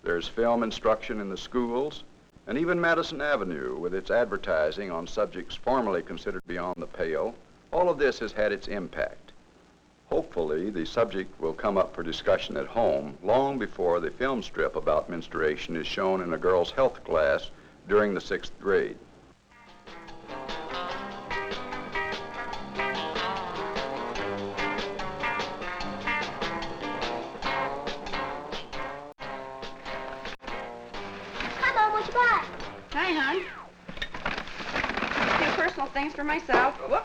There's film instruction in the schools, and even Madison Avenue, with its advertising on subjects formerly considered beyond the pale, all of this has had its impact. Hopefully, the subject will come up for discussion at home long before the film strip about menstruation is shown in a girl's health class during the 6th grade.
Hi, Mom, what you got? Hi, hon. A few personal things for myself. Whoop.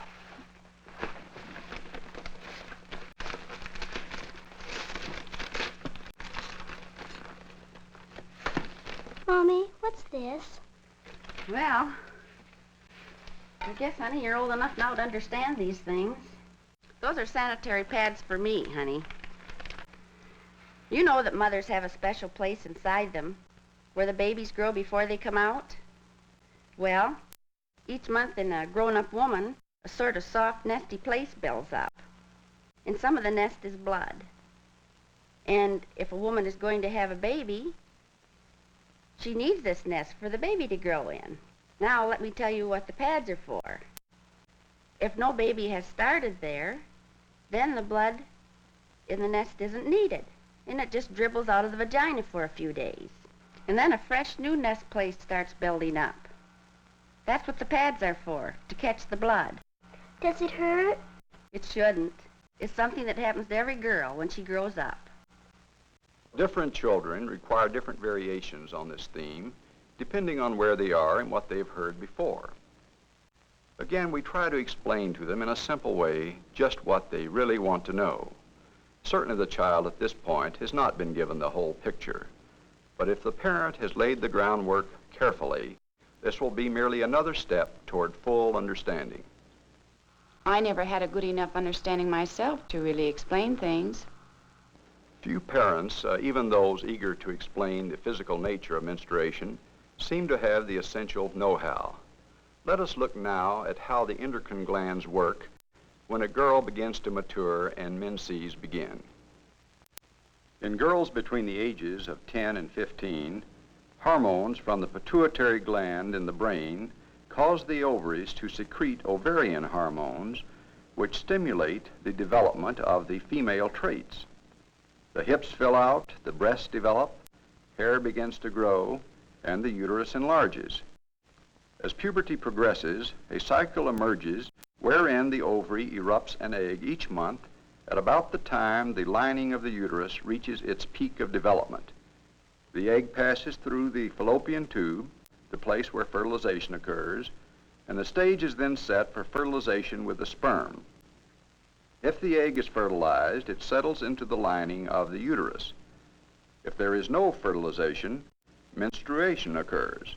Mommy, what's this?
Well, I guess, honey, you're old enough now to understand these things. Those are sanitary pads for me, honey. You know that mothers have a special place inside them where the babies grow before they come out? Well, each month in a grown-up woman, a sort of soft, nesty place builds up. And some of the nest is blood. And if a woman is going to have a baby, she needs this nest for the baby to grow in. Now, let me tell you what the pads are for. If no baby has started there, then the blood in the nest isn't needed, and it just dribbles out of the vagina for a few days. And then a fresh new nest place starts building up. That's what the pads are for, to catch the blood.
Does it hurt?
It shouldn't. It's something that happens to every girl when she grows up.
Different children require different variations on this theme, depending on where they are and what they've heard before. Again, we try to explain to them in a simple way just what they really want to know. Certainly the child at this point has not been given the whole picture, but if the parent has laid the groundwork carefully, this will be merely another step toward full understanding.
I never had a good enough understanding myself to really explain things.
Few parents, even those eager to explain the physical nature of menstruation, seem to have the essential know-how. Let us look now at how the endocrine glands work when a girl begins to mature and menses begin. In girls between the ages of 10 and 15, hormones from the pituitary gland in the brain cause the ovaries to secrete ovarian hormones, which stimulate the development of the female traits. The hips fill out, the breasts develop, hair begins to grow, and the uterus enlarges. As puberty progresses, a cycle emerges wherein the ovary erupts an egg each month at about the time the lining of the uterus reaches its peak of development. The egg passes through the fallopian tube, the place where fertilization occurs, and the stage is then set for fertilization with the sperm. If the egg is fertilized, it settles into the lining of the uterus. If there is no fertilization, menstruation occurs.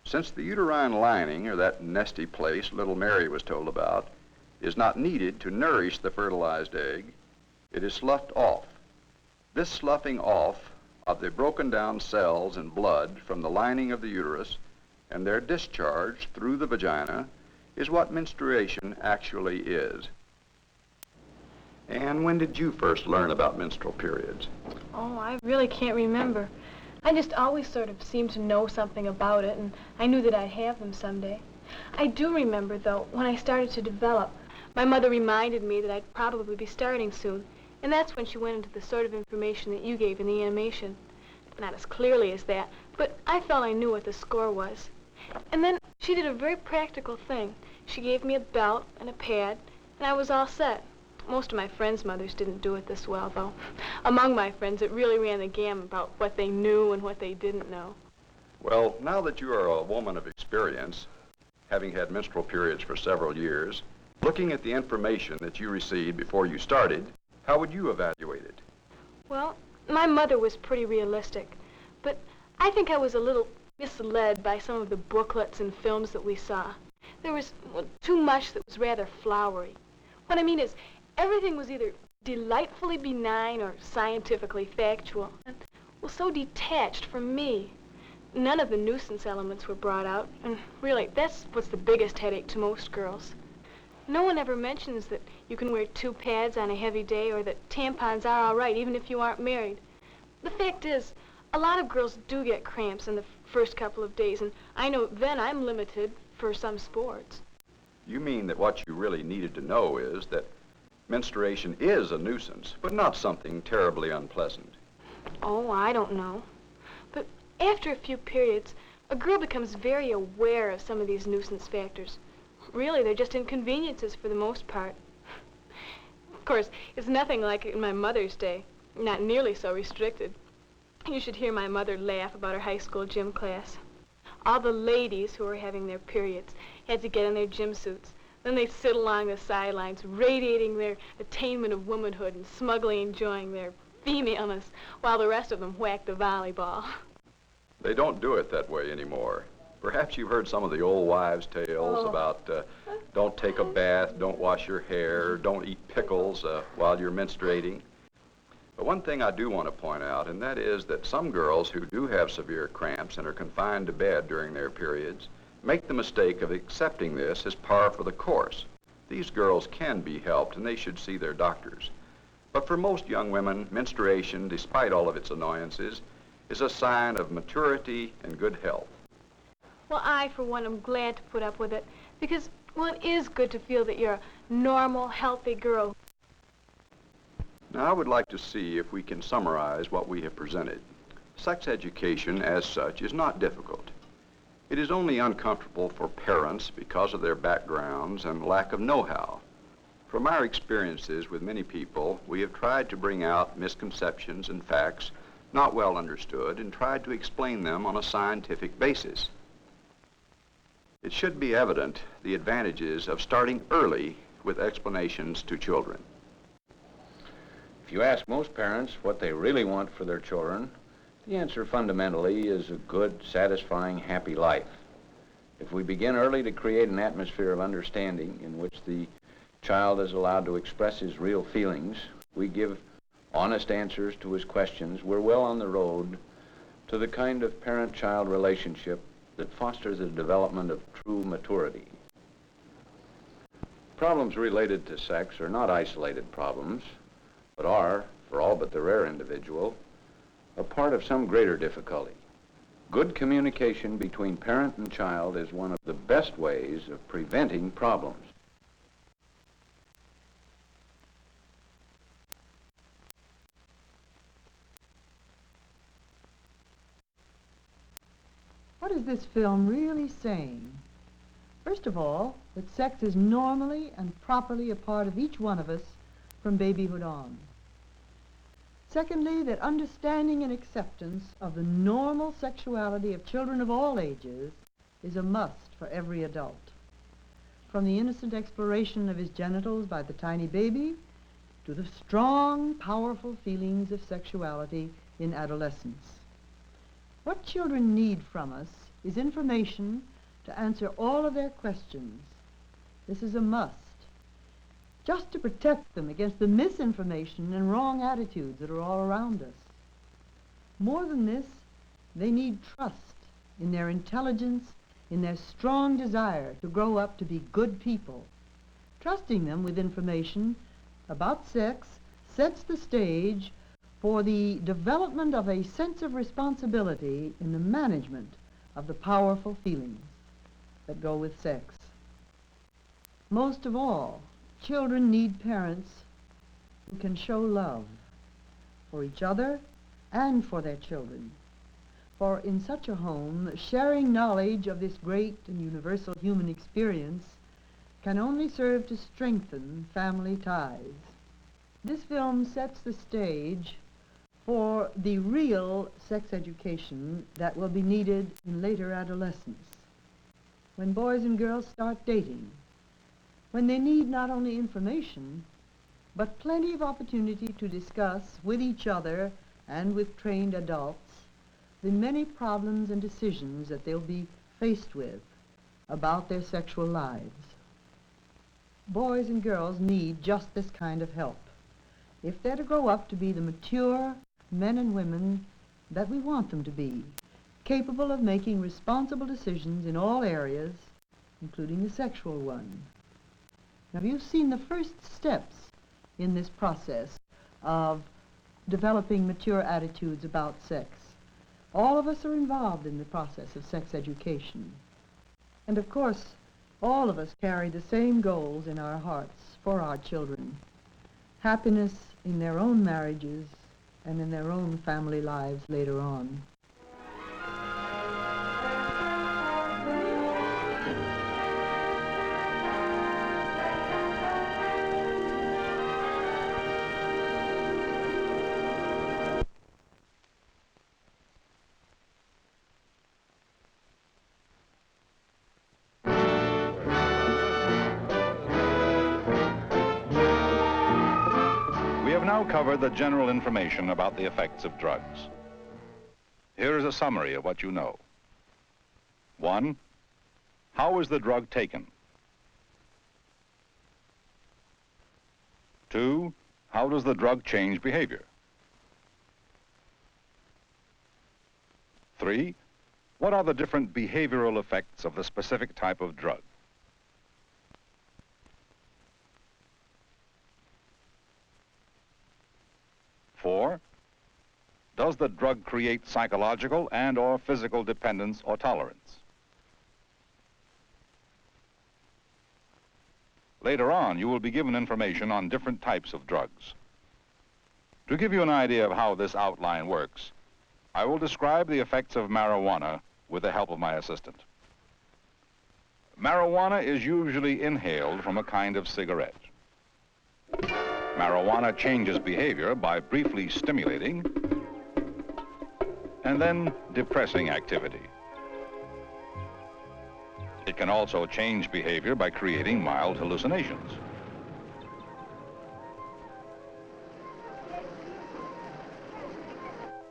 Since the uterine lining, or that nesty place little Mary was told about, is not needed to nourish the fertilized egg, it is sloughed off. This sloughing off of the broken down cells and blood from the lining of the uterus and their discharge through the vagina is what menstruation actually is. And when did you first learn about menstrual periods?
Oh, I really can't remember. I just always sort of seemed to know something about it, and I knew that I'd have them someday. I do remember, though, when I started to develop, my mother reminded me that I'd probably be starting soon, and that's when she went into the sort of information that you gave in the animation. Not as clearly as that, but I felt I knew what the score was. And then she did a very practical thing. She gave me a belt and a pad, and I was all set. Most of my friends' mothers didn't do it this well, though. Among my friends, it really ran the gamut about what they knew and what they didn't know.
Well, now that you are a woman of experience, having had menstrual periods for several years, looking at the information that you received before you started, how would you evaluate it?
Well, my mother was pretty realistic, but I think I was a little misled by some of the booklets and films that we saw. There was too much that was rather flowery. What I mean is, everything was either delightfully benign or scientifically factual, and was so detached from me. None of the nuisance elements were brought out, and really, that's what's the biggest headache to most girls. No one ever mentions that you can wear 2 pads on a heavy day, or that tampons are all right, even if you aren't married. The fact is, a lot of girls do get cramps in the first couple of days, and I know then I'm limited for some sports.
You mean that what you really needed to know is that menstruation is a nuisance, but not something terribly unpleasant.
Oh, I don't know. But after a few periods, a girl becomes very aware of some of these nuisance factors. Really, they're just inconveniences for the most part. Of course, it's nothing like in my mother's day. Not nearly so restricted. You should hear my mother laugh about her high school gym class. All the ladies who were having their periods had to get in their gym suits. Then they'd sit along the sidelines, radiating their attainment of womanhood and smugly enjoying their femaleness, while the rest of them whacked the volleyball.
They don't do it that way anymore. Perhaps you've heard some of the old wives' tales about don't take a bath, don't wash your hair, don't eat pickles while you're menstruating. But one thing I do want to point out, and that is that some girls who do have severe cramps and are confined to bed during their periods make the mistake of accepting this as par for the course. These girls can be helped, and they should see their doctors. But for most young women, menstruation, despite all of its annoyances, is a sign of maturity and good health.
Well, I, for one, am glad to put up with it, because, well, it is good to feel that you're a normal, healthy girl.
Now, I would like to see if we can summarize what we have presented. Sex education, as such, is not difficult. It is only uncomfortable for parents because of their backgrounds and lack of know-how. From our experiences with many people, we have tried to bring out misconceptions and facts not well understood and tried to explain them on a scientific basis. It should be evident the advantages of starting early with explanations to children.
If you ask most parents what they really want for their children, the answer fundamentally is a good, satisfying, happy life. If we begin early to create an atmosphere of understanding in which the child is allowed to express his real feelings, we give honest answers to his questions, we're well on the road to the kind of parent-child relationship that fosters the development of true maturity. Problems related to sex are not isolated problems, but are, for all but the rare individual, a part of some greater difficulty. Good communication between parent and child is one of the best ways of preventing problems.
What is this film really saying? First of all, that sex is normally and properly a part of each one of us from babyhood on. Secondly, that understanding and acceptance of the normal sexuality of children of all ages is a must for every adult. From the innocent exploration of his genitals by the tiny baby to the strong, powerful feelings of sexuality in adolescence. What children need from us is information to answer all of their questions. This is a must, just to protect them against the misinformation and wrong attitudes that are all around us. More than this, they need trust in their intelligence, in their strong desire to grow up to be good people. Trusting them with information about sex sets the stage for the development of a sense of responsibility in the management of the powerful feelings that go with sex. Most of all, children need parents who can show love for each other and for their children. For in such a home, sharing knowledge of this great and universal human experience can only serve to strengthen family ties. This film sets the stage for the real sex education that will be needed in later adolescence, when boys and girls start dating, when they need not only information, but plenty of opportunity to discuss with each other and with trained adults the many problems and decisions that they'll be faced with about their sexual lives. Boys and girls need just this kind of help if they're to grow up to be the mature men and women that we want them to be, capable of making responsible decisions in all areas, including the sexual one. Now, you've seen the first steps in this process of developing mature attitudes about sex. All of us are involved in the process of sex education. And of course, all of us carry the same goals in our hearts for our children. Happiness in their own marriages and in their own family lives later on.
Cover the general information about the effects of drugs. Here is a summary of what you know. 1. How is the drug taken? 2. How does the drug change behavior? 3. What are the different behavioral effects of the specific type of drug? 4. Does the drug create psychological and or physical dependence or tolerance? Later on, you will be given information on different types of drugs. To give you an idea of how this outline works, I will describe the effects of marijuana with the help of my assistant. Marijuana is usually inhaled from a kind of cigarette. Marijuana changes behavior by briefly stimulating and then depressing activity. It can also change behavior by creating mild hallucinations.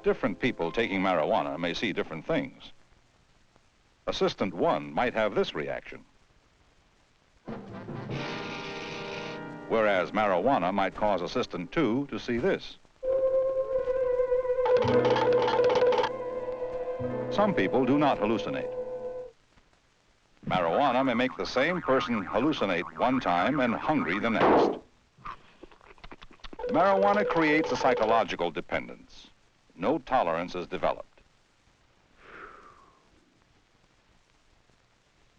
Different people taking marijuana may see different things. Assistant 1 might have this reaction, whereas marijuana might cause Assistant 2 to see this. Some people do not hallucinate. Marijuana may make the same person hallucinate one time and hungry the next. Marijuana creates a psychological dependence. No tolerance is developed.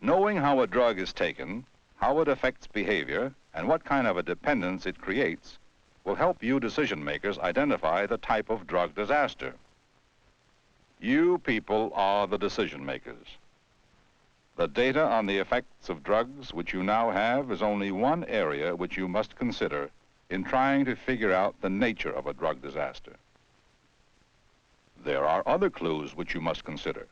Knowing how a drug is taken, how it affects behavior, and what kind of a dependence it creates will help you decision makers identify the type of drug disaster. You people are the decision makers. The data on the effects of drugs which you now have is only one area which you must consider in trying to figure out the nature of a drug disaster. There are other clues which you must consider.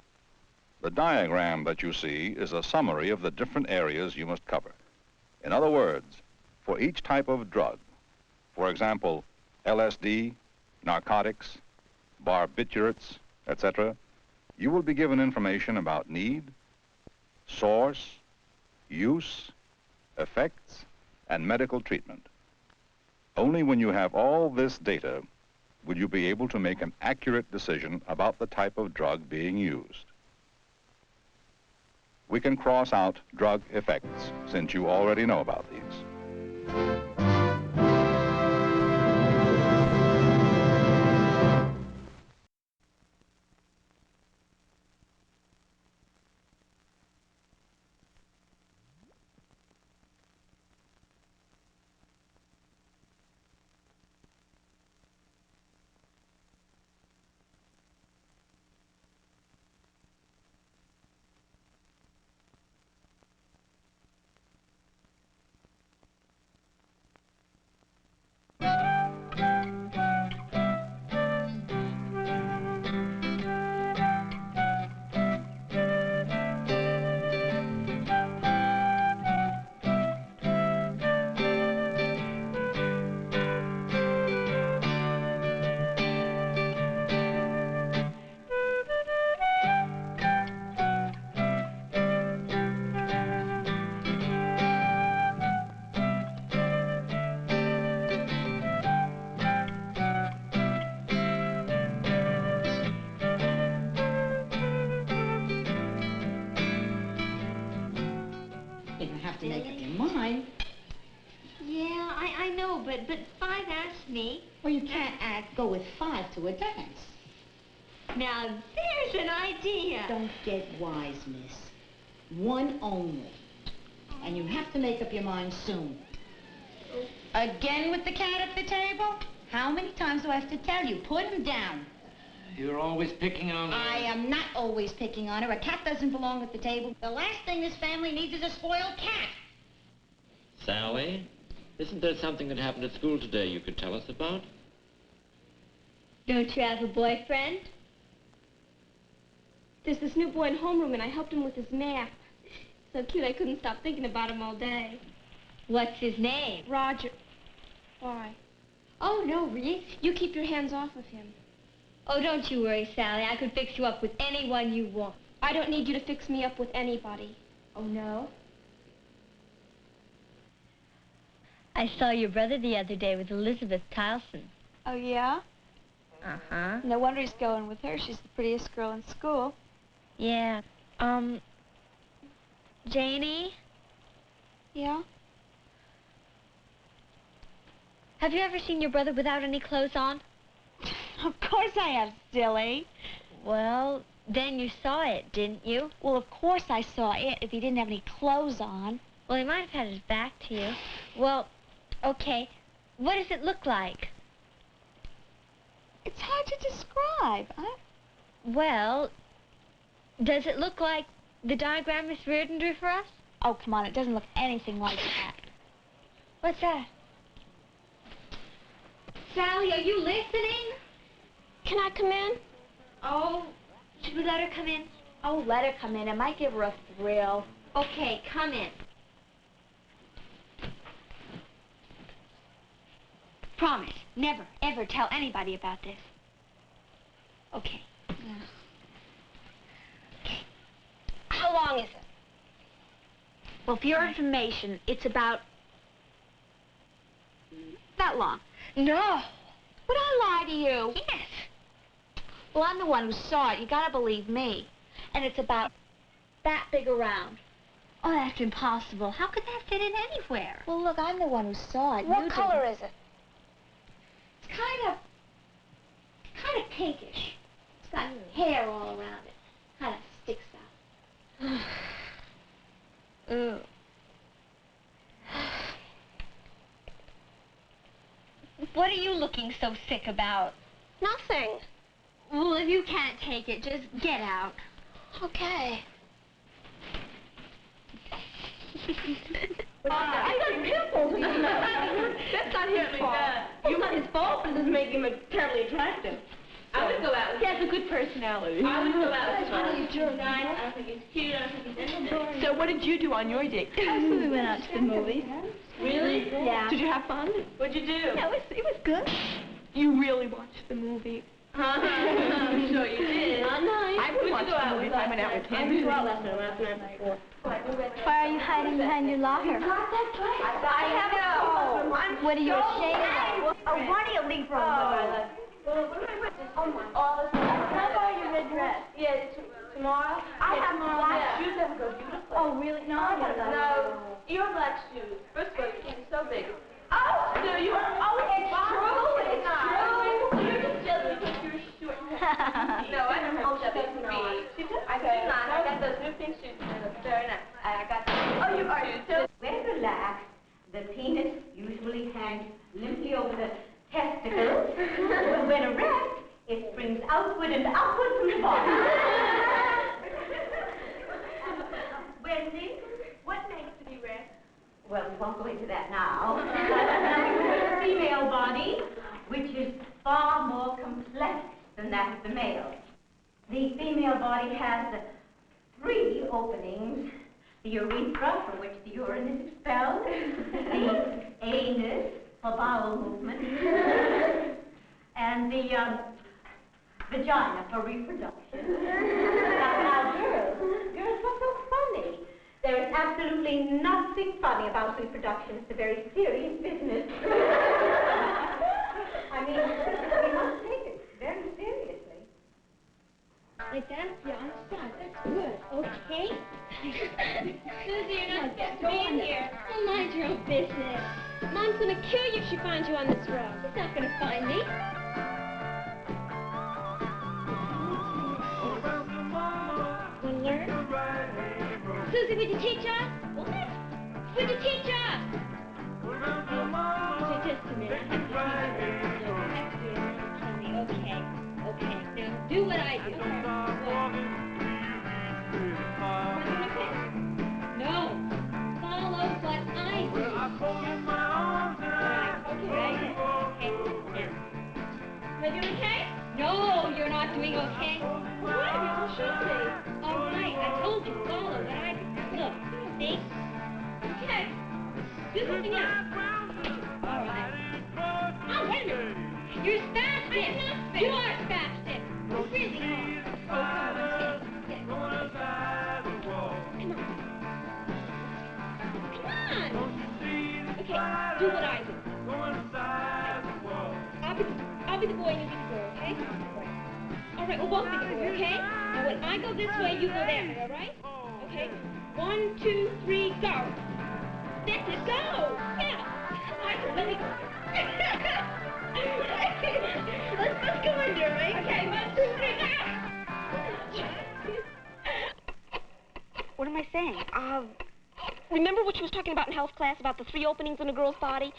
The diagram that you see is a summary of the different areas you must cover. In other words, for each type of drug, for example, LSD, narcotics, barbiturates, etc., you will be given information about need, source, use, effects, and medical treatment. Only when you have all this data will you be able to make an accurate decision about the type of drug being used. We can cross out drug effects, since you already know about these.
But 5 asked me. Well, you can't go with 5 to a dance. Now, there's an idea.
Don't get wise, miss. One only. And you have to make up your mind soon.
Again with the cat at the table? How many times do I have to tell you? Put him down.
You're always picking on her.
I am not always picking on her. A cat doesn't belong at the table. The last thing this family needs is a spoiled cat.
Sally, isn't there something that happened at school today you could tell us about?
Don't you have a boyfriend? There's this new boy in homeroom, and I helped him with his math. So cute, I couldn't stop thinking about him all day. What's his name? Roger. Why? Oh, no, Reese. You keep your hands off of him. Oh, don't you worry, Sally. I could fix you up with anyone you want. I don't need you to fix me up with anybody. Oh, no? I saw your brother the other day with Elizabeth Towson.
Oh, yeah?
Uh-huh.
No wonder he's going with her. She's the prettiest girl in school.
Yeah. Janie?
Yeah?
Have you ever seen your brother without any clothes on?
Of course I have, silly.
Well, then you saw it, didn't you?
Well, of course I saw it if he didn't have any clothes on.
Well, he might have had his back to you. Well, okay. What does it look like?
It's hard to describe.
Well, does it look like the diagram Miss Reardon drew for us?
Oh, come on. It doesn't look anything like that.
What's that? Sally, are you listening?
Can I come in?
Oh, should we let her come in?
Oh, let her come in. It might give her a thrill.
Okay, come in. Promise, never, ever tell anybody about this. Okay.
Yeah.
Okay. How long is it? Well, for your information, it's about that long.
No. Would I lie to you?
Yes.
Well, I'm the one who saw it. You gotta believe me.
And it's about that big around. Oh, that's impossible. How could that fit in anywhere?
Well, look, I'm the one who saw it.
What color is it? It's kind of pinkish. It's got hair all around it. Kind of sticks out. Ooh. What are you looking so sick about?
Nothing.
Well, if you can't take it, just get out.
Okay.
I got pimples in his nose. That's not his fault. It's not his fault, but it doesn't make him terribly attractive. I
would go out with him. He has a good personality. I would go out with him. I don't think he's nice. I don't think he's cute. I don't think he's innocent.
So what did you do on your date?
We went out to the movies. Really?
Yeah. Did you have fun?
What'd you do?
Yeah, it was good. You really watched the movie.
I'm sure you did. Oh, nice.
I would watch the movie if I went out with him.
We went out last night before.
Why are you hiding behind your locker?
I have no.
What are you ashamed of?
Oh, why do you leave for a moment? How about your red dress? Yeah, tomorrow? I have black shoes that would go beautiful.
Oh, really? No, I don't know.
No, your black shoes. First of all, you can't be so big. Oh, no, you are. Oh, it's true. It's true. You're just jealous because you're short. No, I don't have jealous for me. I do not. I got those new pink shoes. They look very nice. I got those. Oh, you are so.
When relaxed, the penis usually hangs limply over the testicles. But when erect, it springs outward and upward from the body. Wendy, what makes it erect? Well, we won't go into that now. Now we have the female body, which is far more complex than that of the male. The female body has 3 openings. The urethra, from which the urine is expelled, the anus, for bowel movement, and the vagina for reproduction. Now, girls, what's so funny? There is absolutely nothing funny about reproduction. It's a very serious business. I mean, we must take it very seriously.
Like that? Yeah, on the side. That's good. Okay. Susie, you're not supposed to be in here. Oh, mind your own business. Mom's gonna kill you if she finds you on this road. She's not gonna find me. Wanna learn? Susie, would you teach us? What? Would you teach us? So just a minute. Okay. Okay. Now do what I do. No. Follow what I do. Am I doing okay? No, you're not doing okay. What? You should be. All right, I told you, follow what I do. Look, see? Okay. Do something else. All right. Oh, wait a minute. You're spastic. You are spastic. You really are. Oh, come on, Teddy. Come on. Come on. Okay, do what I do. I'll be the boy and you be the girl, okay? All right, we'll both be the girl, okay? Now when I go this way, you go that way, all right? Okay? 1, 2, 3, go. That's it, go. Yeah. Let me go. Let's go under, right? Okay, 1, 2, 3, go.
What am I saying?
Remember what she was talking about in health class about the 3 openings in a girl's body?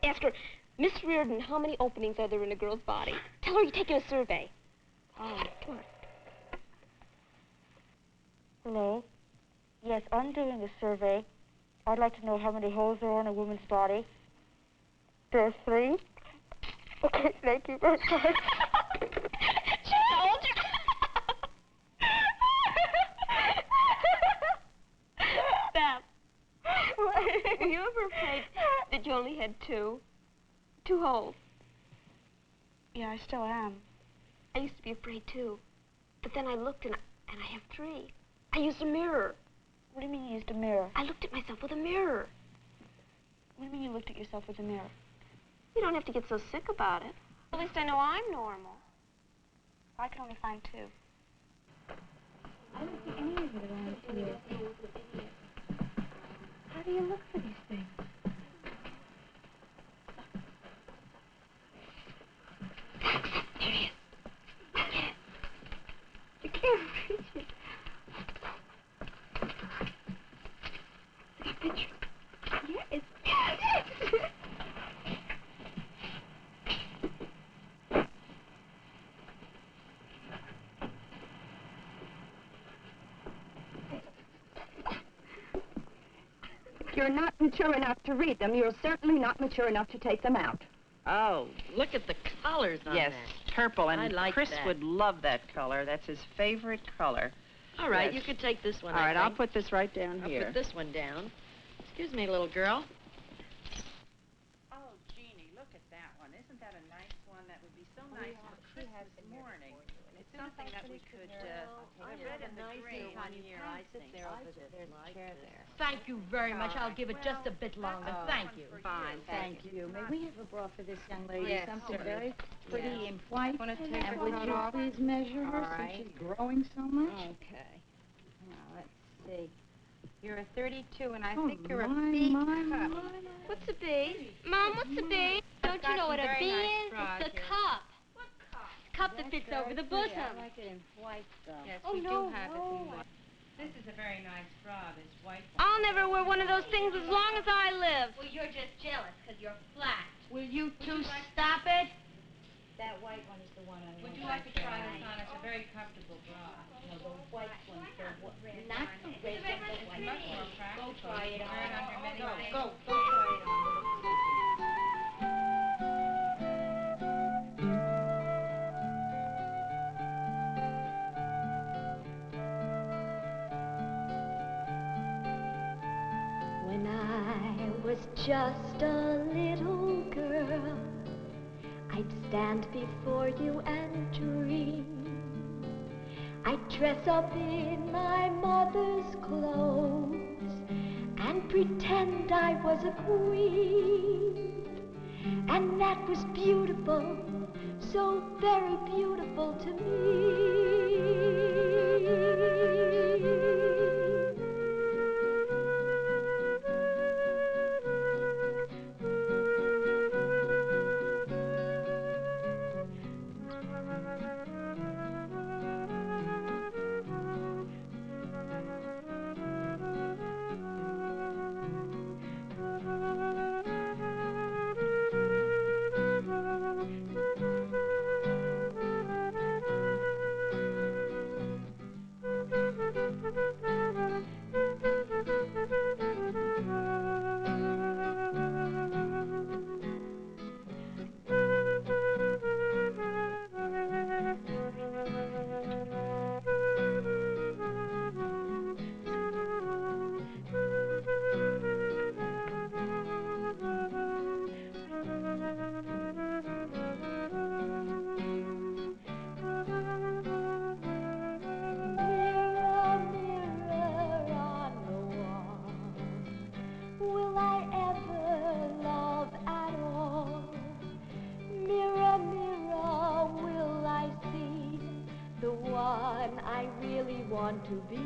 Ask her, Miss Reardon, how many openings are there in a girl's body? Tell her you're taking a survey. Oh, come on.
Hello? Yes, I'm doing a survey. I'd like to know how many holes there are in a woman's body. There are 3. Okay, thank you very much.
She told you. Beth, were you ever afraid that you only had 2 holes?
Yeah, I still am.
I used to be afraid too, but then I looked and I have 3. I used a mirror.
What do you mean you used a mirror?
I looked at myself with a mirror.
What do you mean you looked at yourself with a mirror?
You don't have to get so sick about it. At least I know I'm normal.
I can only find 2.
I don't see any of it around here. How do you look for these things?
There he is. You can't reach it. Look at the picture. Yes.
You're not mature enough to read them. You're certainly not mature enough to take them out.
Oh, look at the colors on
Yes,
that.
purple, and
I like
Chris
that.
would love that color. That's his favorite color.
All right,
Yes.
you could take this one.
All right,
I
I'll
think.
put this right down
I'll
here.
put this one down. Excuse me, little girl.
Oh, Jeannie, look at that one. Isn't that a nice one? That would be so nice for Christmas morning. It's something that we could,
I
the red
have
and
a
the
nicer
gray
one
one
here,
here,
I think.
there
I
over
sit
there,
like
chair
this.
there.
Thank you very much. I'll give it just a bit longer. Thank you.
Fine,
thank you.
May we have a bra for this young lady?
Yes,
Something
certainly.
very pretty
Yes.
and white.
Wanna take
and
her
would
coat
you
off?
please measure her
All
since
right.
she's growing so much?
Okay. Now, let's see. You're a 32, and I
Oh,
think you're
my,
a B
my,
cup.
my.
What's a B? Mom, what's a B?
Don't you know what a B is?
It's
It's a cup. What cup? Cup that fits over the bosom.
I like it in white, though. Yes,
Oh,
we
no,
do have it
no.
in white. This is a very nice bra, this white one.
I'll never wear one of those things as long as I live. Well, you're just jealous because you're flat.
Will you two stop it? That white one is the one I want. Would you like to try this on? It's a very comfortable bra. No, the white one, not the red one, the white one. Go try it on. Go try it on.
When I was just a little girl, I'd stand before you and dream. I'd dress up in my mother's clothes and pretend I was a queen. And that was beautiful, so very beautiful to me. Will I ever love at all? Mirror, mirror, will I see the one I really want to be?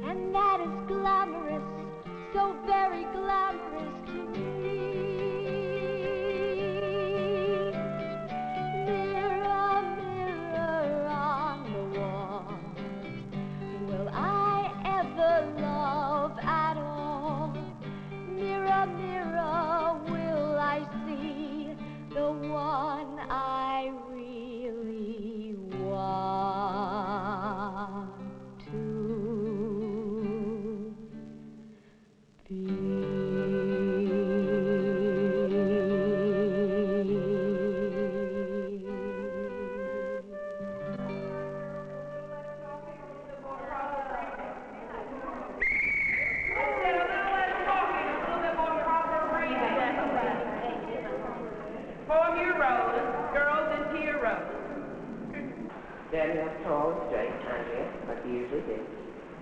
And that is glamorous, so very glamorous to me. Mirror, mirror on the wall, will I ever love at all? Mirror, mirror, will I see the one I really want to
Standing up tall and straight, Andrea, like you usually do.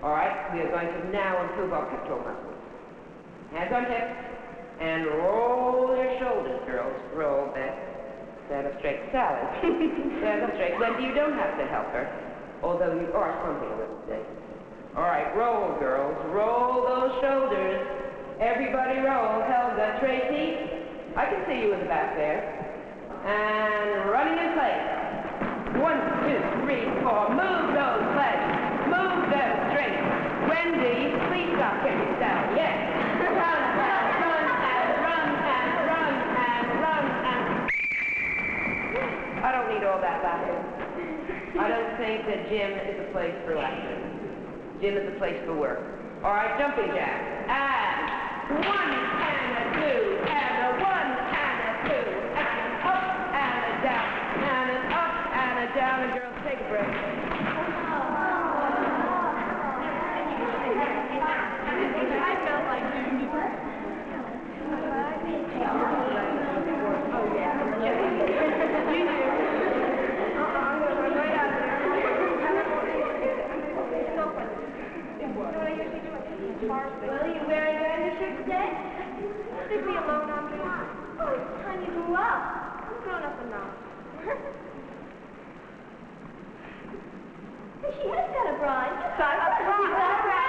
All right, we are going to now improve our pectoral muscles. Hands on hips, and roll your shoulders, girls. Roll that. Stand up straight. Salad. Stand up straight. Wendy, you don't have to help her, although you are slumping a little today. All right, roll, girls. Roll those shoulders. Everybody roll. Helga, Tracy, I can see you in the back there. And running in place. 1, 2, 3, 4. Move those legs. Move them straight. Wendy, please stop kicking down. Yes. Run and run and run and run and run and... I don't need all that laughing. I don't think that gym is a place for laughing. Gym is a place for work. All right, jumping jacks. And 1 and a 2 and a 1 and a 2 and an up and a down and an up and a down. And girls, take a break. I felt like
Well, are you wearing your undershirt today? Leave me alone, Andrea. Oh, it's time you grew up. I'm grown up enough. She has got a bra. She's got a bra.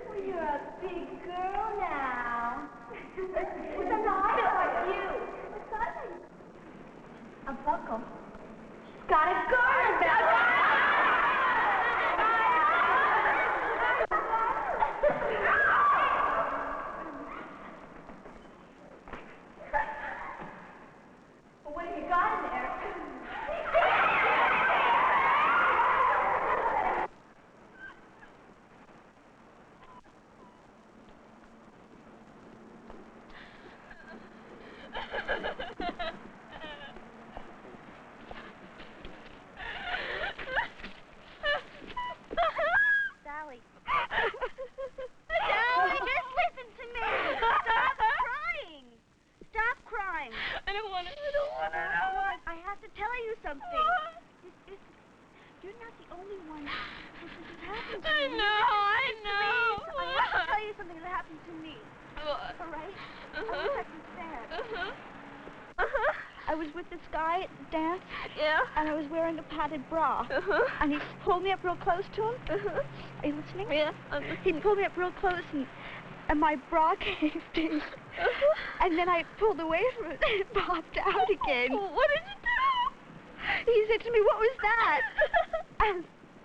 Well, you're a big girl now. What's on the high like you? What's that? A buckle. She's got a garter belt. What have you got in there? Sally. Sally, just listen to me. Stop crying. Stop crying. I don't want to know. I have to tell you something. You're not the only one this has happened to. I know. Please, I have to tell you something that happened to me. What? All right? I wish I could stand. I was with this guy at the dance. Yeah. And I was wearing a padded bra. And he pulled me up real close to him. Are you listening? Yeah. He pulled me up real close and my bra caved in. And then I pulled away from it and it popped out again. What did you do? He said to me, "What was that?" And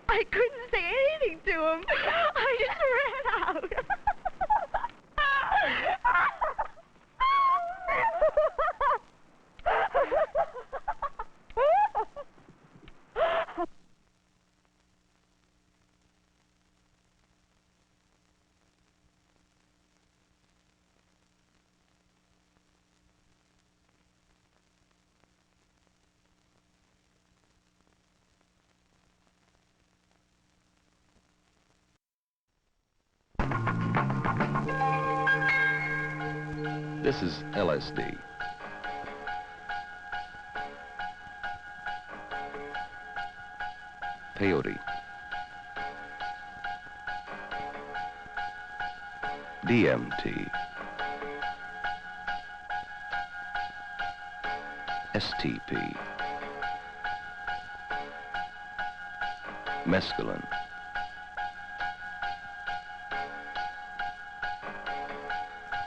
I couldn't say anything to him. I just ran out.
This is LSD. Peyote. DMT. STP. Mescaline.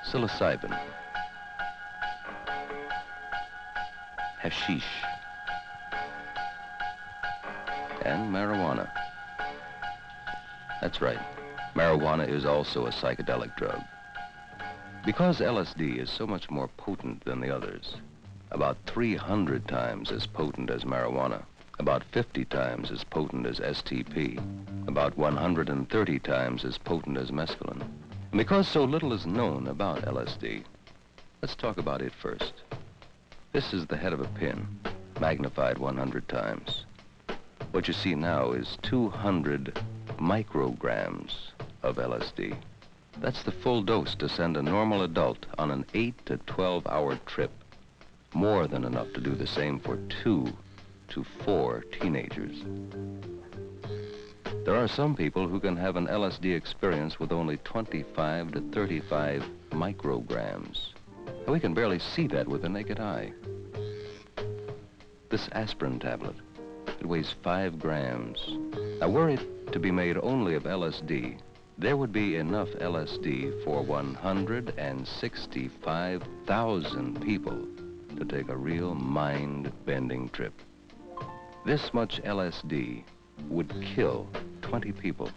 Psilocybin. Hashish. And marijuana. That's right. Marijuana is also a psychedelic drug. Because LSD is so much more potent than the others, about 300 times as potent as marijuana, about 50 times as potent as STP, about 130 times as potent as mescaline. And because so little is known about LSD, let's talk about it first. This is the head of a pin, magnified 100 times. What you see now is 200 micrograms of LSD. That's the full dose to send a normal adult on an 8 to 12 hour trip
more than enough to do the same for 2 to 4 teenagers. There are some people who can have an LSD experience with only 25 to 35 micrograms. And we can barely see that with the naked eye. This aspirin tablet, it weighs 5 grams. Now, were it to be made only of LSD, there would be enough LSD for 165,000 people to take a real mind-bending trip. This much LSD would kill 20 people.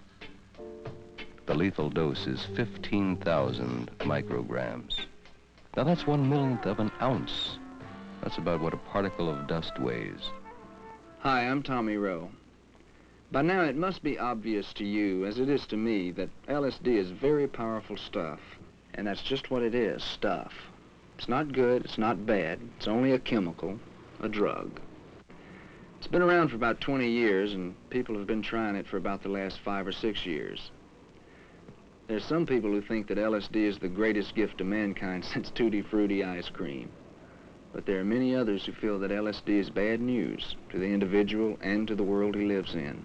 The lethal dose is 15,000 micrograms. Now that's 1/millionth of an ounce. That's about what a particle of dust weighs.
Hi, I'm Tommy Rowe. By now it must be obvious to you, as it is to me, that LSD is very powerful stuff. And that's just what it is, stuff. It's not good, it's not bad, it's only a chemical, a drug. It's been around for about 20 years, and people have been trying it for about the last 5 or 6 years. There's some people who think that LSD is the greatest gift to mankind since Tutti Frutti ice cream. But there are many others who feel that LSD is bad news to the individual and to the world he lives in.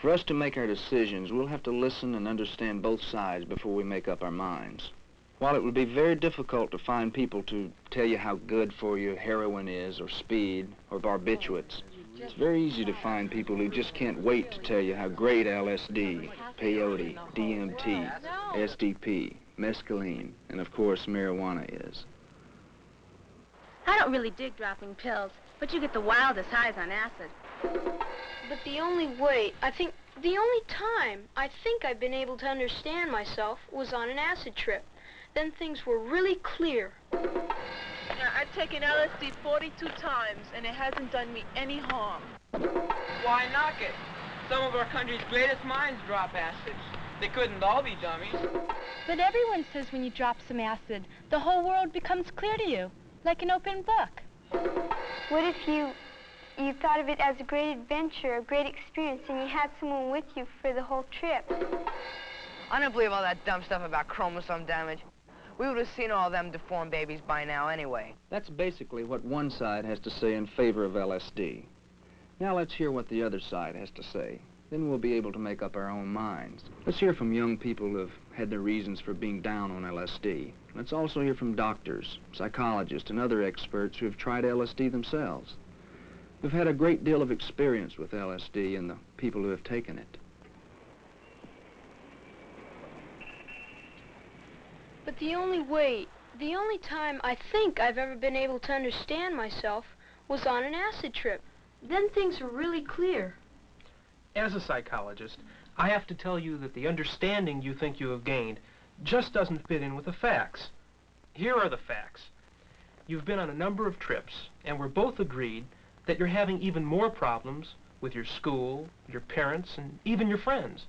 For us to make our decisions, we'll have to listen and understand both sides before we make up our minds. While it would be very difficult to find people to tell you how good for you heroin is, or speed, or barbiturates, it's very easy to find people who just can't wait to tell you how great LSD, peyote, DMT, SDP, mescaline, and of course marijuana is.
I don't really dig dropping pills, but you get the wildest highs on acid.
But the only time I think I've been able to understand myself was on an acid trip. Then things were really clear.
Now, I've taken LSD 42 times, and it hasn't done me any harm.
Why knock it? Some of our country's greatest minds drop acids. They couldn't all be dummies.
But everyone says when you drop some acid, the whole world becomes clear to you, like an open book.
What if you thought of it as a great adventure, a great experience, and you had someone with you for the whole trip?
I don't believe all that dumb stuff about chromosome damage. We would have seen all them deformed babies by now anyway.
That's basically what one side has to say in favor of LSD. Now let's hear what the other side has to say. Then we'll be able to make up our own minds. Let's hear from young people who have had their reasons for being down on LSD. Let's also hear from doctors, psychologists, and other experts who have tried LSD themselves. We've had a great deal of experience with LSD and the people who have taken it.
But the only time I think I've ever been able to understand myself was on an acid trip. Then things were really clear.
As a psychologist, I have to tell you that the understanding you think you have gained just doesn't fit in with the facts. Here are the facts. You've been on a number of trips, and we're both agreed that you're having even more problems with your school, your parents, and even your friends.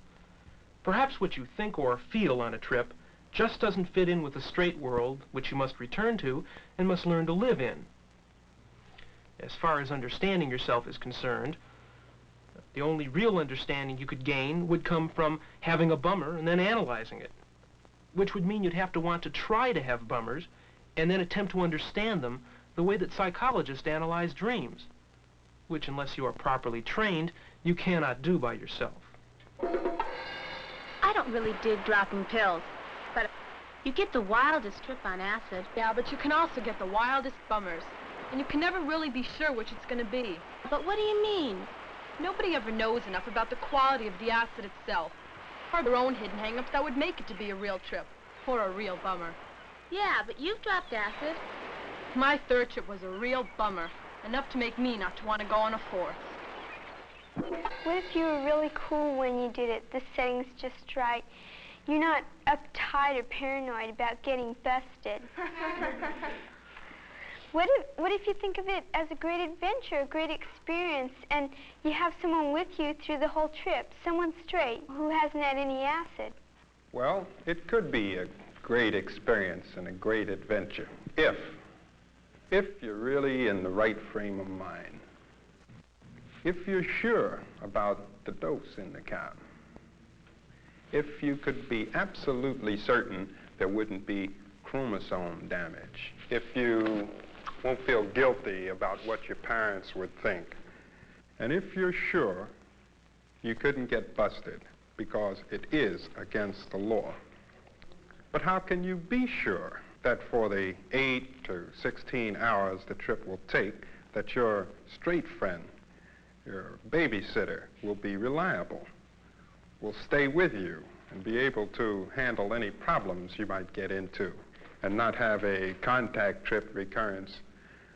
Perhaps what you think or feel on a trip just doesn't fit in with the straight world which you must return to and must learn to live in. As far as understanding yourself is concerned, the only real understanding you could gain would come from having a bummer and then analyzing it, which would mean you'd have to want to try to have bummers and then attempt to understand them the way that psychologists analyze dreams, which, unless you are properly trained, you cannot do by yourself.
I don't really dig dropping pills, but you get the wildest trip on acid.
Yeah, but you can also get the wildest bummers, and you can never really be sure which it's going to be.
But what do you mean?
Nobody ever knows enough about the quality of the acid itself, or their own hidden hang-ups that would make it to be a real trip, or a real bummer.
Yeah, but you've dropped acid.
My third trip was a real bummer, enough to make me not to want to go on a fourth.
What if you were really cool when you did it? The setting's just right. You're not uptight or paranoid about getting busted. What if you think of it as a great adventure, a great experience, and you have someone with you through the whole trip, someone straight who hasn't had any acid?
Well, it could be a great experience and a great adventure if you're really in the right frame of mind. If you're sure about the dose in the cup. If you could be absolutely certain there wouldn't be chromosome damage. If you won't feel guilty about what your parents would think. And if you're sure, you couldn't get busted because it is against the law. But how can you be sure that for the 8 to 16 hours the trip will take, that your straight friend, your babysitter, will be reliable, will stay with you, and be able to handle any problems you might get into, and not have a contact trip recurrence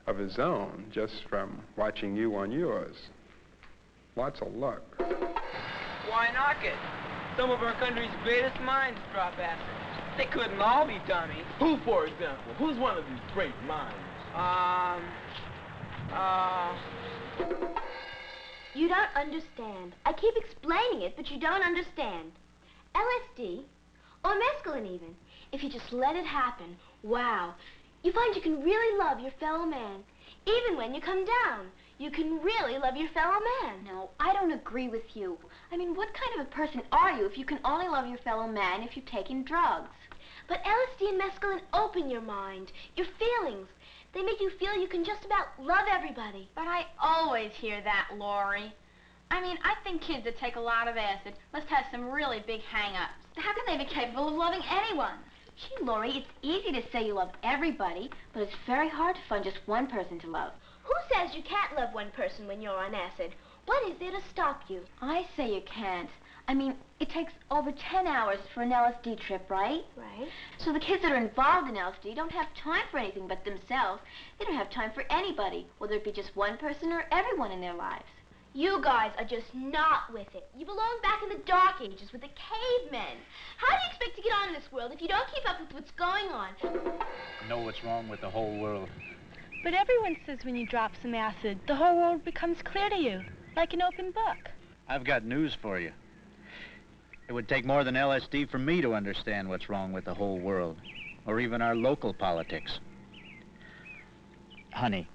of his own just from watching you on yours? Lots of luck.
Why knock it? Some of our country's greatest minds drop acid. They couldn't all be dummies.
Who, for example? Who's one of these great minds?
You don't understand. I keep explaining it, but you don't understand. LSD, or mescaline even, if you just let it happen, wow, you find you can really love your fellow man. Even when you come down, you can really love your fellow man.
No, I don't agree with you. I mean, what kind of a person are you if you can only love your fellow man if you're taking drugs?
But LSD and mescaline open your mind, your feelings. They make you feel you can just about love everybody.
But I always hear that, Laurie. I mean, I think kids that take a lot of acid must have some really big hang-ups.
How can they be capable of loving anyone? Gee, Laurie, it's easy to say you love everybody, but it's very hard to find just one person to love.
Who says you can't love one person when you're on acid? What is there to stop you?
I say you can't. I mean, it takes over 10 hours for an LSD trip, right?
Right.
So the kids that are involved in LSD don't have time for anything but themselves. They don't have time for anybody, whether it be just one person or everyone in their lives.
You guys are just not with it. You belong back in the Dark Ages with the cavemen. How do you expect to get on in this world if you don't keep up with what's going on?
Know what's wrong with the whole world.
But everyone says when you drop some acid, the whole world becomes clear to you, like an open book.
I've got news for you. It would take more than LSD for me to understand what's wrong with the whole world, or even our local politics. Honey,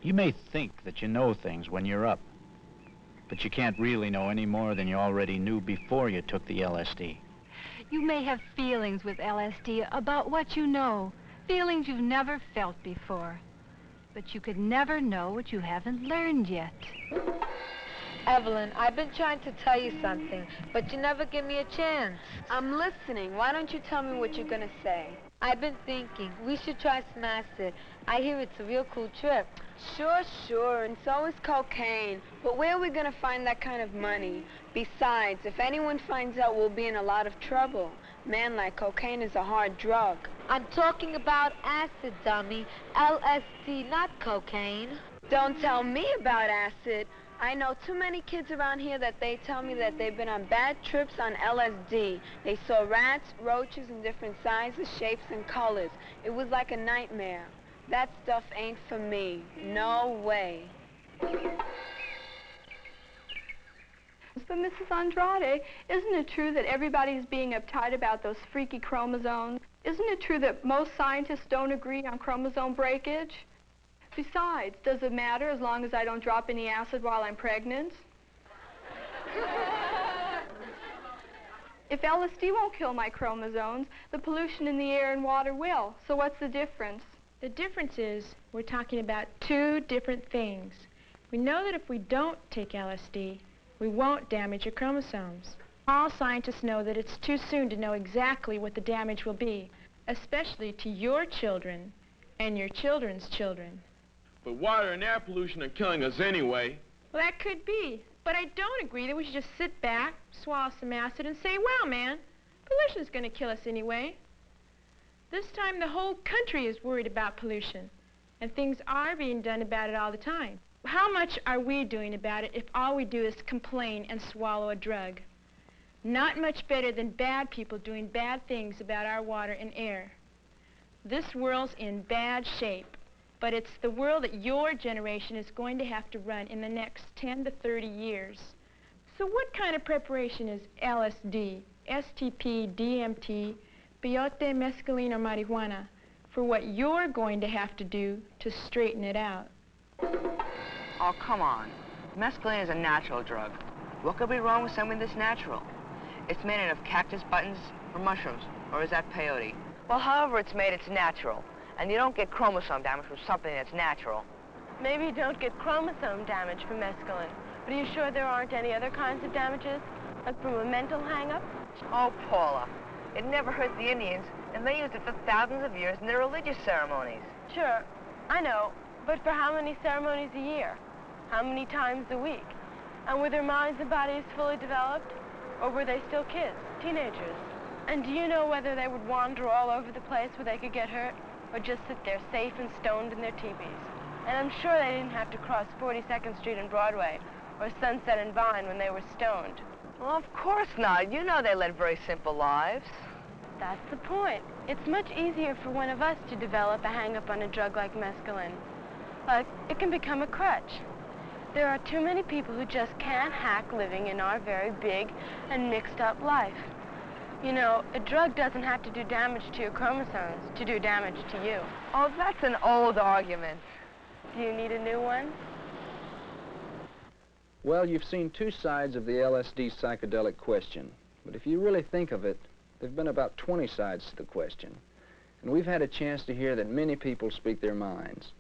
you may think that you know things when you're up, but you can't really know any more than you already knew before you took the LSD.
You may have feelings with LSD about what you know, feelings you've never felt before. But you could never know what you haven't learned yet.
Evelyn, I've been trying to tell you something, but you never give me a chance.
I'm listening. Why don't you tell me what you're gonna say?
I've been thinking, we should try some acid. I hear it's a real cool trip.
Sure, and so is cocaine. But where are we gonna find that kind of money? Besides, if anyone finds out, we'll be in a lot of trouble. Man, like cocaine is a hard drug.
I'm talking about acid, dummy. LSD, not cocaine.
Don't tell me about acid. I know too many kids around here that they tell me that they've been on bad trips on LSD. They saw rats, roaches in different sizes, shapes, and colors. It was like a nightmare. That stuff ain't for me. No way.
But Mrs. Andrade, isn't it true that everybody's being uptight about those freaky chromosomes? Isn't it true that most scientists don't agree on chromosome breakage? Besides, does it matter as long as I don't drop any acid while I'm pregnant? If LSD won't kill my chromosomes, the pollution in the air and water will. So what's the difference?
The difference is we're talking about two different things. We know that if we don't take LSD, we won't damage your chromosomes. All scientists know that it's too soon to know exactly what the damage will be, especially to your children and your children's children.
But water and air pollution are killing us anyway.
Well, that could be, but I don't agree that we should just sit back, swallow some acid, and say, well, man, pollution's going to kill us anyway. This time the whole country is worried about pollution, and things are being done about it all the time. How much are we doing about it if all we do is complain and swallow a drug? Not much better than bad people doing bad things about our water and air. This world's in bad shape, but it's the world that your generation is going to have to run in the next 10 to 30 years. So what kind of preparation is LSD, STP, DMT, peyote, mescaline, or marijuana for what you're going to have to do to straighten it out?
Oh, come on. Mescaline is a natural drug. What could be wrong with something that's natural? It's made out of cactus buttons or mushrooms, or is that peyote? Well, however it's made, it's natural. And you don't get chromosome damage from something that's natural.
Maybe you don't get chromosome damage from mescaline, but are you sure there aren't any other kinds of damages? Like from a mental hang-up?
Oh, Paula, it never hurt the Indians, and they used it for thousands of years in their religious ceremonies.
Sure, I know, but for how many ceremonies a year? How many times a week? And were their minds and bodies fully developed? Or were they still kids, teenagers? And do you know whether they would wander all over the place where they could get hurt? Or just sit there safe and stoned in their teepees? And I'm sure they didn't have to cross 42nd Street and Broadway, or Sunset and Vine when they were stoned.
Well, of course not. You know they led very simple lives.
That's the point. It's much easier for one of us to develop a hang-up on a drug like mescaline. Like, it can become a crutch. There are too many people who just can't hack living in our very big and mixed-up life. You know, a drug doesn't have to do damage to your chromosomes to do damage to you.
Oh, that's an old argument.
Do you need a new one?
Well, you've seen two sides of the LSD psychedelic question. But if you really think of it, there have been about 20 sides to the question. And we've had a chance to hear that many people speak their minds.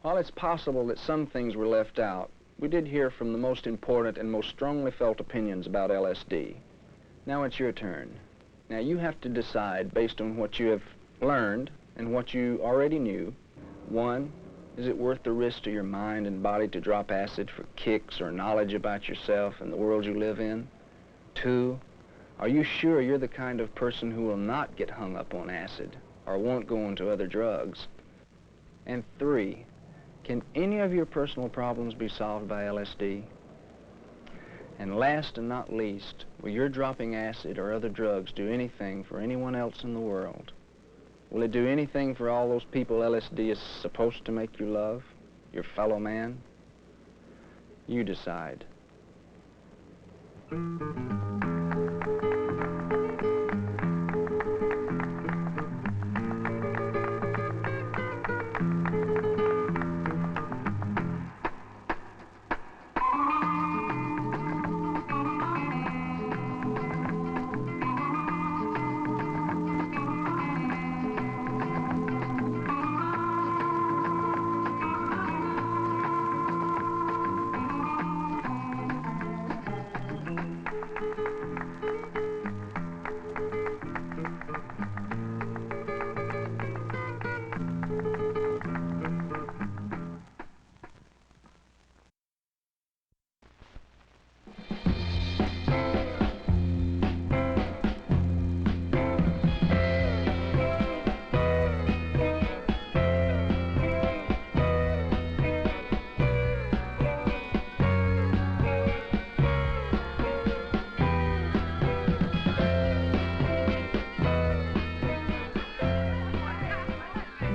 While it's possible that some things were left out, we did hear from the most important and most strongly felt opinions about LSD. Now it's your turn. Now you have to decide based on what you have learned and what you already knew. One, is it worth the risk to your mind and body to drop acid for kicks or knowledge about yourself and the world you live in? Two, are you sure you're the kind of person who will not get hung up on acid or won't go into other drugs? And three, can any of your personal problems be solved by LSD? And last and not least, will your dropping acid or other drugs do anything for anyone else in the world? Will it do anything for all those people LSD is supposed to make you love? Your fellow man? You decide.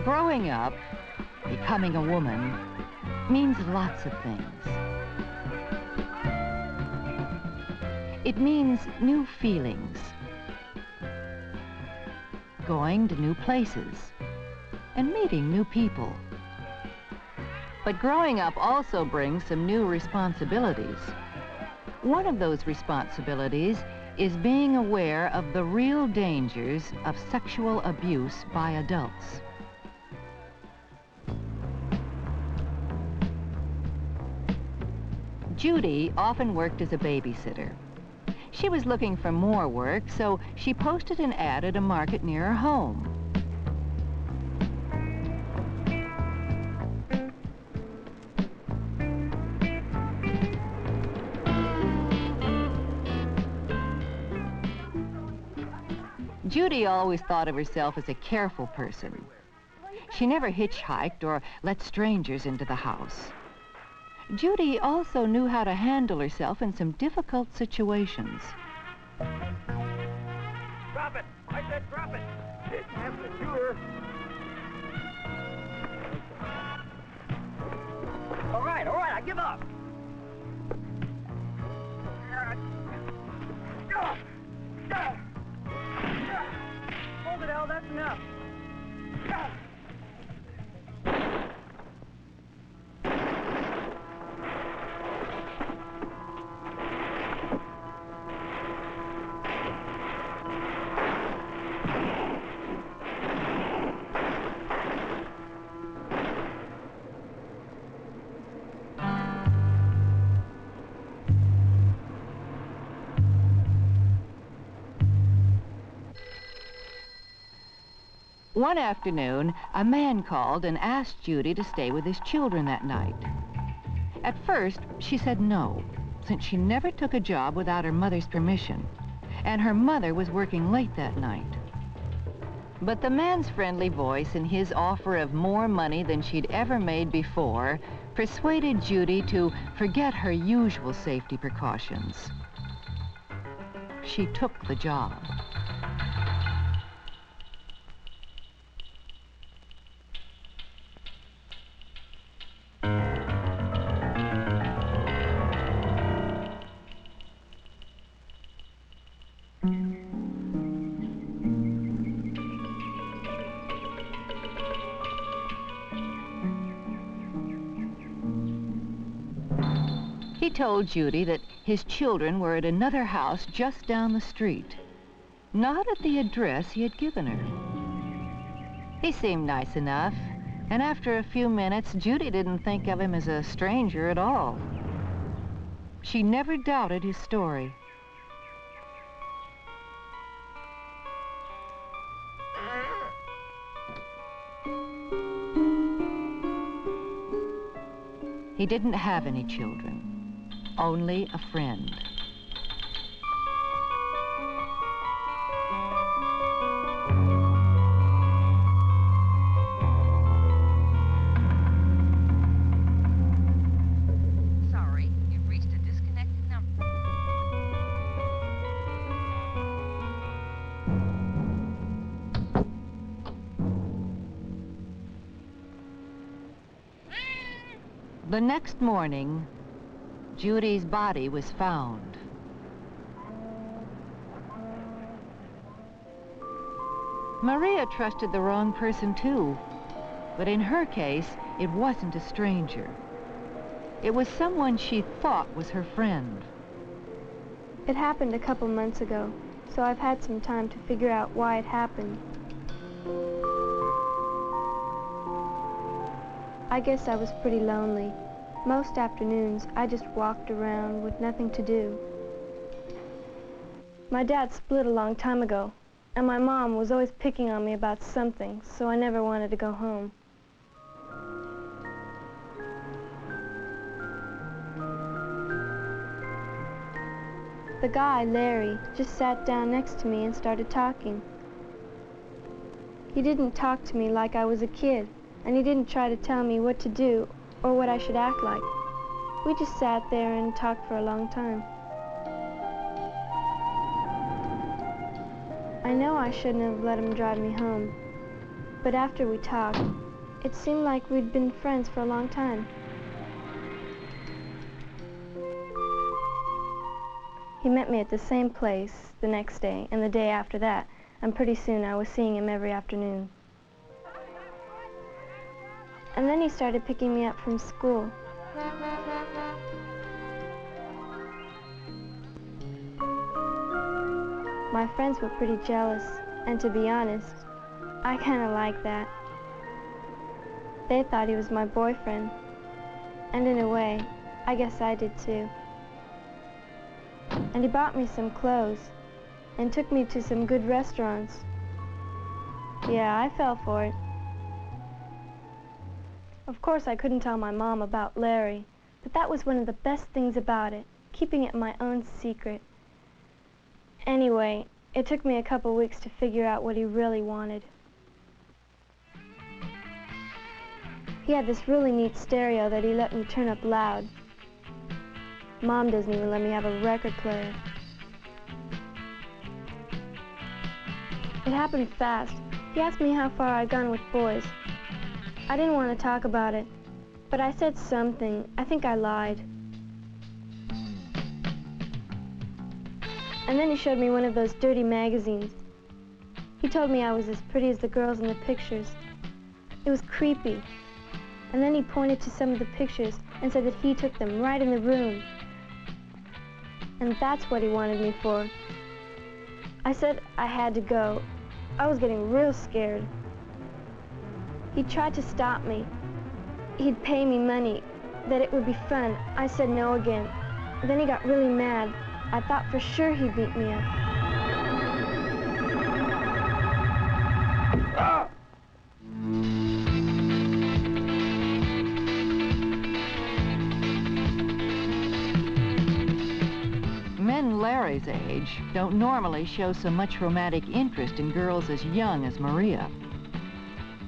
Growing up, becoming a woman, means lots of things. It means new feelings, going to new places, and meeting new people. But growing up also brings some new responsibilities. One of those responsibilities is being aware of the real dangers of sexual abuse by adults. Judy often worked as a babysitter. She was looking for more work, so she posted an ad at a market near her home. Judy always thought of herself as a careful person. She never hitchhiked or let strangers into the house. Judy also knew how to handle herself in some difficult situations.
Drop it! I said drop it! It's half secure. All right, I give up. Hold it, Al, that's enough.
One afternoon, a man called and asked Judy to stay with his children that night. At first, she said no, since she never took a job without her mother's permission, and her mother was working late that night. But the man's friendly voice and his offer of more money than she'd ever made before persuaded Judy to forget her usual safety precautions. She took the job. He told Judy that his children were at another house just down the street, not at the address he had given her. He seemed nice enough, and after a few minutes, Judy didn't think of him as a stranger at all. She never doubted his story. He didn't have any children. Only a friend.
Sorry, you've reached a disconnected number.
The next morning, Judy's body was found. Maria trusted the wrong person too, but in her case, it wasn't a stranger. It was someone she thought was her friend.
It happened a couple months ago, so I've had some time to figure out why it happened. I guess I was pretty lonely. Most afternoons, I just walked around with nothing to do. My dad split a long time ago, and my mom was always picking on me about something, so I never wanted to go home. The guy, Larry, just sat down next to me and started talking. He didn't talk to me like I was a kid, and he didn't try to tell me what to do or what I should act like. We just sat there and talked for a long time. I know I shouldn't have let him drive me home, but after we talked, it seemed like we'd been friends for a long time. He met me at the same place the next day and the day after that, and pretty soon I was seeing him every afternoon. And then he started picking me up from school. My friends were pretty jealous, and to be honest, I kind of liked that. They thought he was my boyfriend, and in a way, I guess I did too. And he bought me some clothes, and took me to some good restaurants. Yeah, I fell for it. Of course, I couldn't tell my mom about Larry, but that was one of the best things about it, keeping it my own secret. Anyway, it took me a couple weeks to figure out what he really wanted. He had this really neat stereo that he let me turn up loud. Mom doesn't even let me have a record player. It happened fast. He asked me how far I'd gone with boys. I didn't want to talk about it, but I said something. I think I lied. And then he showed me one of those dirty magazines. He told me I was as pretty as the girls in the pictures. It was creepy. And then he pointed to some of the pictures and said that he took them right in the room. And that's what he wanted me for. I said I had to go. I was getting real scared. He tried to stop me. He'd pay me money, that it would be fun. I said no again. Then he got really mad. I thought for sure he'd beat me up.
Laurie's age don't normally show so much romantic interest in girls as young as Maria.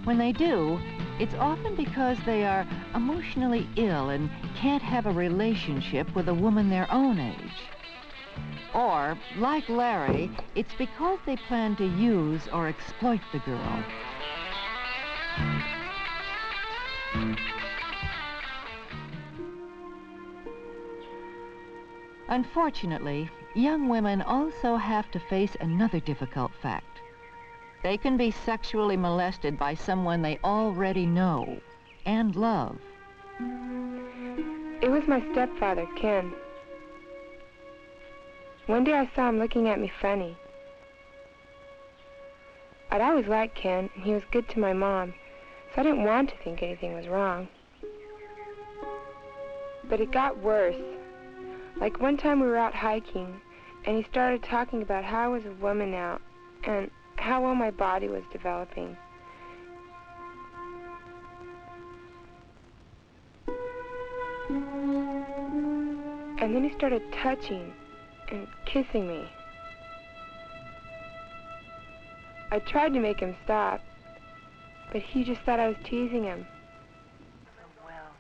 When they do, it's often because they are emotionally ill and can't have a relationship with a woman their own age. Or, like Larry, it's because they plan to use or exploit the girl. Unfortunately, young women also have to face another difficult fact. They can be sexually molested by someone they already know and love.
It was my stepfather, Ken. One day I saw him looking at me funny. I'd always liked Ken, and he was good to my mom, so I didn't want to think anything was wrong. But it got worse. Like one time we were out hiking, and he started talking about how I was a woman now, and how well my body was developing. And then he started touching and kissing me. I tried to make him stop, but he just thought I was teasing him.
So well,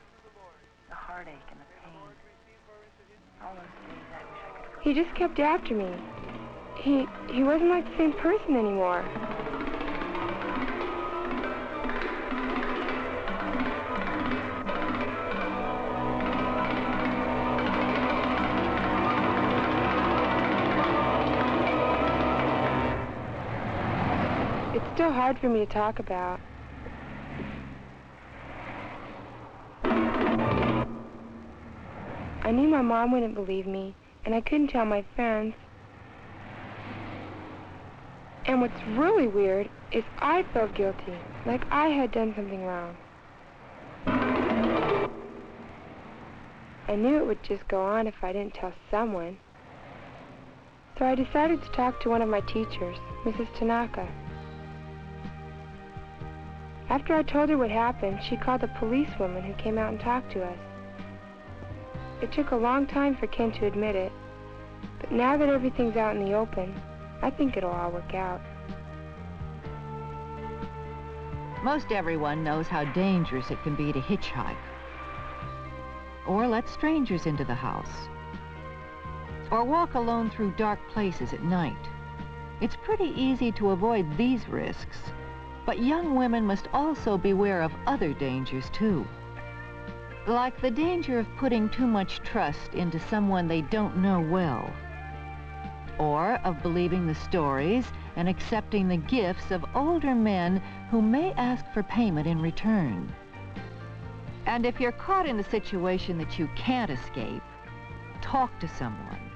the heartache and the pain. All those days I wish I could.
He just kept after me. He wasn't like the same person anymore. It's still hard for me to talk about. I knew my mom wouldn't believe me, and I couldn't tell my friends. And what's really weird is I felt guilty, like I had done something wrong. I knew it would just go on if I didn't tell someone. So I decided to talk to one of my teachers, Mrs. Tanaka. After I told her what happened, she called a policewoman who came out and talked to us. It took a long time for Ken to admit it, but now that everything's out in the open, I think it'll all work out.
Most everyone knows how dangerous it can be to hitchhike, or let strangers into the house, or walk alone through dark places at night. It's pretty easy to avoid these risks, but young women must also beware of other dangers too. Like the danger of putting too much trust into someone they don't know well, or of believing the stories and accepting the gifts of older men who may ask for payment in return. And if you're caught in a situation that you can't escape, talk to someone.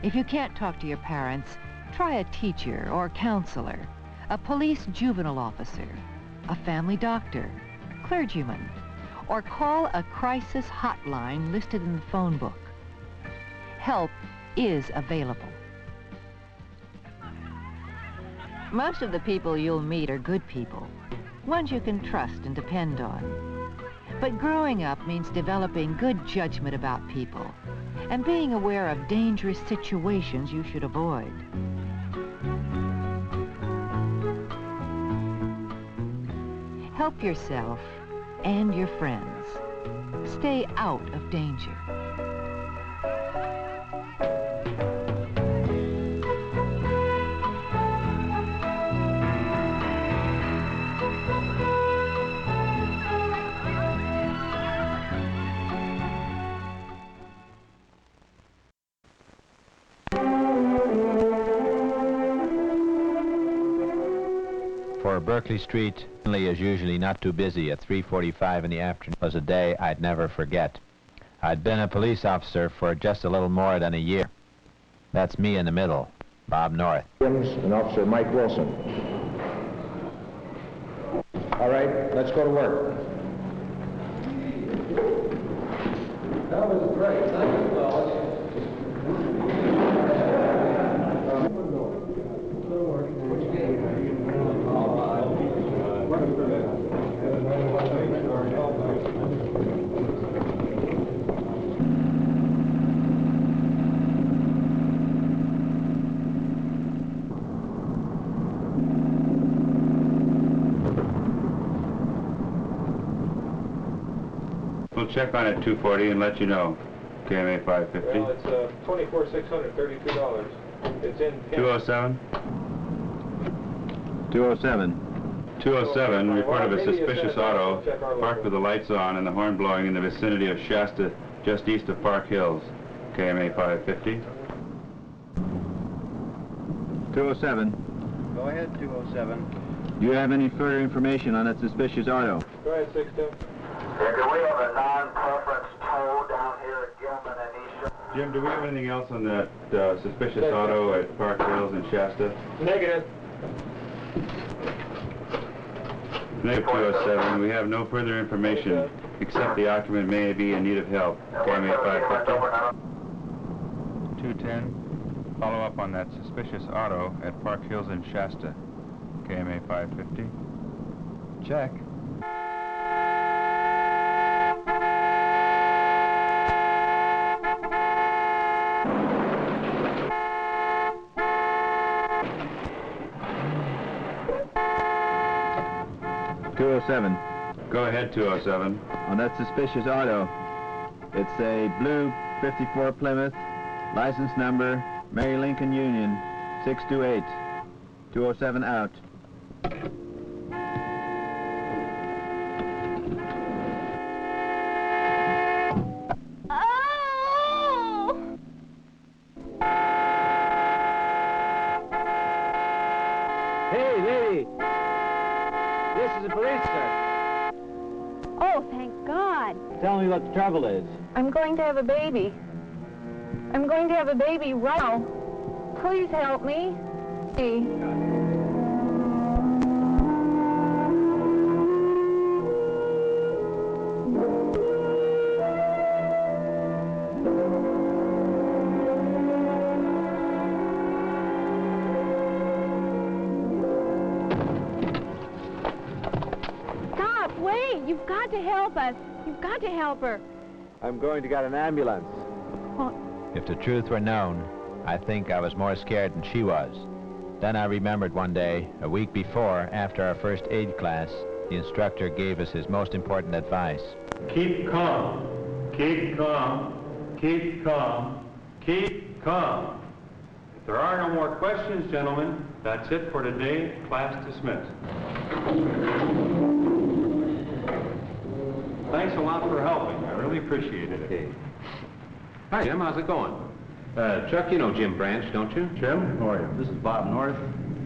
If you can't talk to your parents, try a teacher or counselor, a police juvenile officer, a family doctor, clergyman, or call a crisis hotline listed in the phone book. Help is available. Most of the people you'll meet are good people, ones you can trust and depend on. But growing up means developing good judgment about people and being aware of dangerous situations you should avoid. Help yourself and your friends. Stay out of danger.
For Berkeley Street is usually not too busy at 3:45 in the afternoon was a day I'd never forget. I'd been a police officer for just a little more than a year. That's me in the middle, Bob North.
And Officer Mike Wilson. All right, let's go to work. That was great. Thank you, fellas.
We'll check on it 240 and let you know. KMA 550.
Well, it's $24,632. It's in
207? 207. 207, report of a suspicious auto parked with the lights on and the horn blowing in the vicinity of Shasta, just east of Park Hills. KMA 550. 207.
Go ahead, 207.
Do you have any further information on that suspicious auto?
Go ahead, 62.
Do we have a non-preference tow down here at Gilman and East?
Jim, do we have anything else on that suspicious auto at Park Hills and Shasta?
Negative.
Negative 207. We have no further information except the occupant may be in need of help. KMA 550. 210. Follow up on that suspicious auto at Park Hills and Shasta. KMA 550. Check. .207. Go ahead, 207. On that suspicious auto, it's a blue 54 Plymouth, license number Mary Lincoln Union 628. 207 out.
Hey, lady! This is the police, sir.
Oh, thank God.
Tell me what the trouble is.
I'm going to have a baby. I'm going to have a baby right now. Please help me.
Stop, wait! You've got to help us. You've got to help her.
I'm going to get an ambulance.
If the truth were known, I think I was more scared than she was. Then I remembered one day, a week before, after our first aid class, the instructor gave us his most important advice.
Keep calm. Keep calm. Keep calm. Keep calm. If there are no more questions, gentlemen, that's it for today. Class dismissed. Thanks a lot for helping. I really appreciated it.
Hi, Jim. How's it going? Chuck, you know Jim Branch, don't you?
Jim, how are you?
This is Bob North,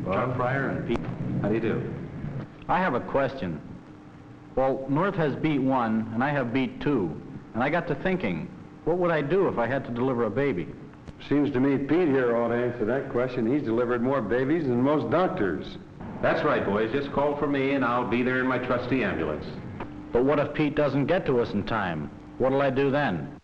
Chuck Fryer, and Pete. How do you do?
I have a question. Well, North has beat 1, and I have beat 2. And I got to thinking, what would I do if I had to deliver a baby?
Seems to me Pete here ought to answer that question. He's delivered more babies than most doctors.
That's right, boys. Just call for me, and I'll be there in my trusty ambulance.
But what if Pete doesn't get to us in time? What'll I do then?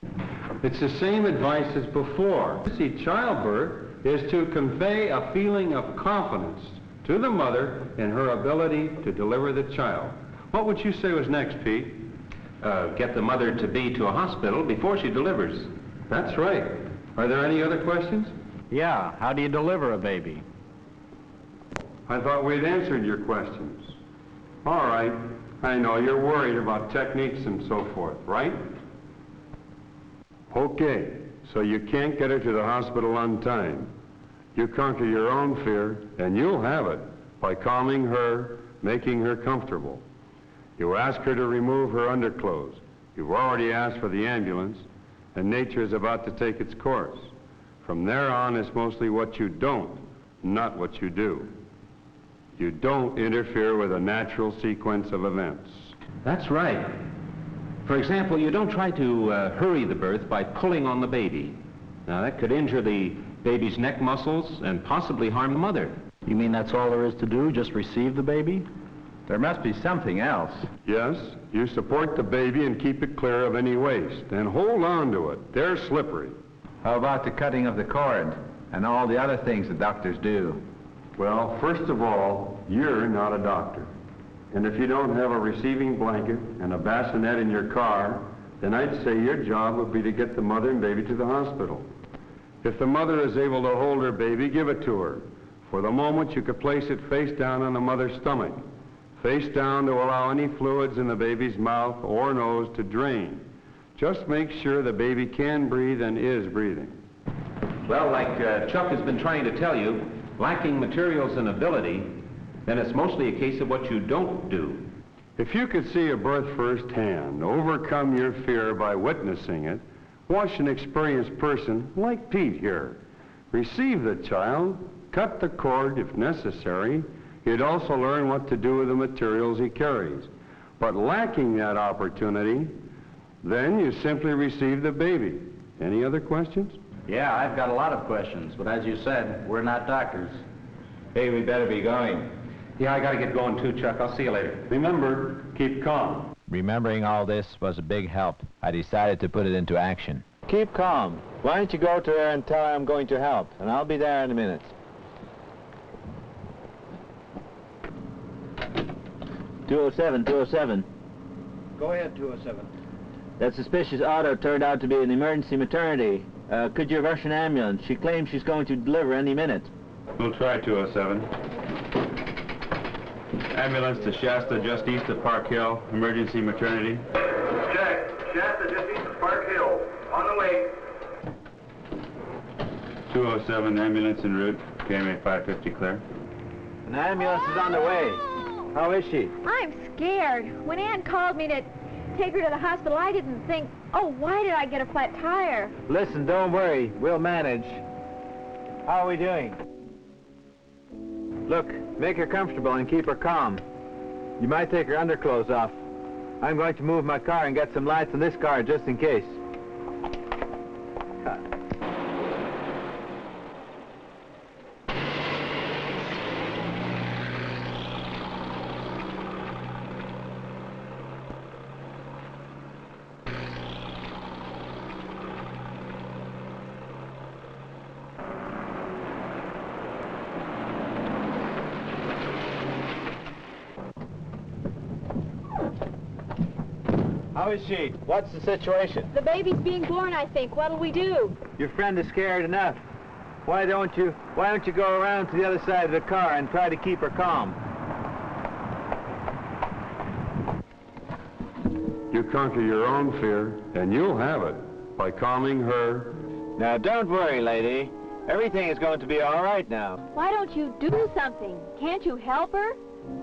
It's the same advice as before. See, childbirth is to convey a feeling of confidence to the mother in her ability to deliver the child. What would you say was next, Pete?
Get the mother-to-be to a hospital before she delivers.
That's right. Are there any other questions?
Yeah, how do you deliver a baby?
I thought we'd answered your questions. All right. I know you're worried about techniques and so forth, right? Okay, so you can't get her to the hospital on time. You conquer your own fear, and you'll have it by calming her, making her comfortable. You ask her to remove her underclothes. You've already asked for the ambulance, and nature is about to take its course. From there on, it's mostly what you don't, not what you do. You don't interfere with a natural sequence of events.
That's right. For example, you don't try to hurry the birth by pulling on the baby. Now, that could injure the baby's neck muscles and possibly harm the mother.
You mean that's all there is to do, just receive the baby?
There must be something else.
Yes, you support the baby and keep it clear of any waste, and hold on to it. They're slippery.
How about the cutting of the cord and all the other things the doctors do?
Well, first of all, you're not a doctor. And if you don't have a receiving blanket and a bassinet in your car, then I'd say your job would be to get the mother and baby to the hospital. If the mother is able to hold her baby, give it to her. For the moment, you could place it face down on the mother's stomach, face down to allow any fluids in the baby's mouth or nose to drain. Just make sure the baby can breathe and is breathing.
Well, like Chuck has been trying to tell you, lacking materials and ability, then it's mostly a case of what you don't do.
If you could see a birth firsthand, overcome your fear by witnessing it, watch an experienced person like Pete here receive the child, cut the cord if necessary, you'd also learn what to do with the materials he carries. But lacking that opportunity, then you simply receive the baby. Any other questions?
Yeah, I've got a lot of questions, but as you said, we're not doctors.
Hey, we better be going.
Yeah, I gotta get going too, Chuck. I'll see you later.
Remember, keep calm.
Remembering all this was a big help. I decided to put it into action. Keep calm. Why don't you go to her and tell her I'm going to help, and I'll be there in a minute.
"207.
Go ahead, 207.
That suspicious auto turned out to be an emergency maternity. Could you rush an ambulance? She claims she's going to deliver any minute."
We'll try 207. Ambulance to Shasta, just east of Park Hill. Emergency maternity.
Check. Shasta, just east of Park Hill. On the way.
207, ambulance en route. KMA 550 clear.
An ambulance is on the way. How is she?
I'm scared. When Ann called me to take her to the hospital, I didn't think, oh, why did I get a flat tire?
Listen, don't worry. We'll manage. How are we doing? Look, make her comfortable and keep her calm. You might take her underclothes off. I'm going to move my car and get some lights on this car just in case. How is she? What's the situation?
The baby's being born, I think. What'll we do?
Your friend is scared enough. Why don't you go around to the other side of the car and try to keep her calm?
You conquer your own fear, and you'll have it by calming her.
Now, don't worry, lady. Everything is going to be all right now.
Why don't you do something? Can't you help her?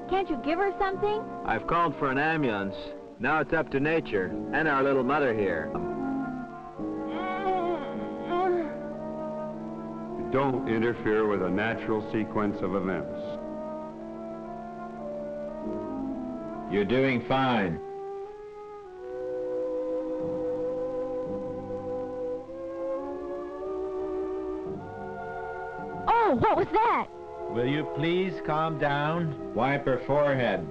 Can't you give her something?
I've called for an ambulance. Now it's up to nature and our little mother here.
Don't interfere with a natural sequence of events.
You're doing fine.
Oh, what was that?
Will you please calm down? Wipe her forehead.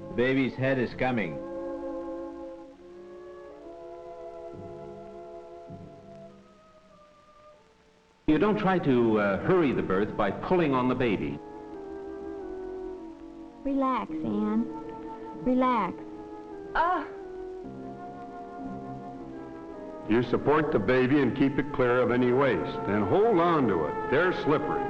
The baby's head is coming.
You don't try to hurry the birth by pulling on the baby.
Relax, Ann. Relax.
You support the baby and keep it clear of any waste. And hold on to it. They're slippery.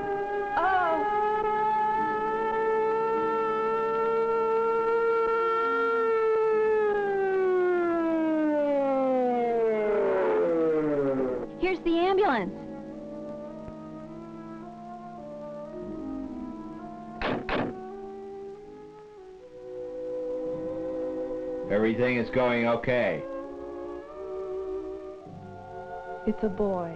Here's the ambulance.
Everything is going okay.
It's a boy.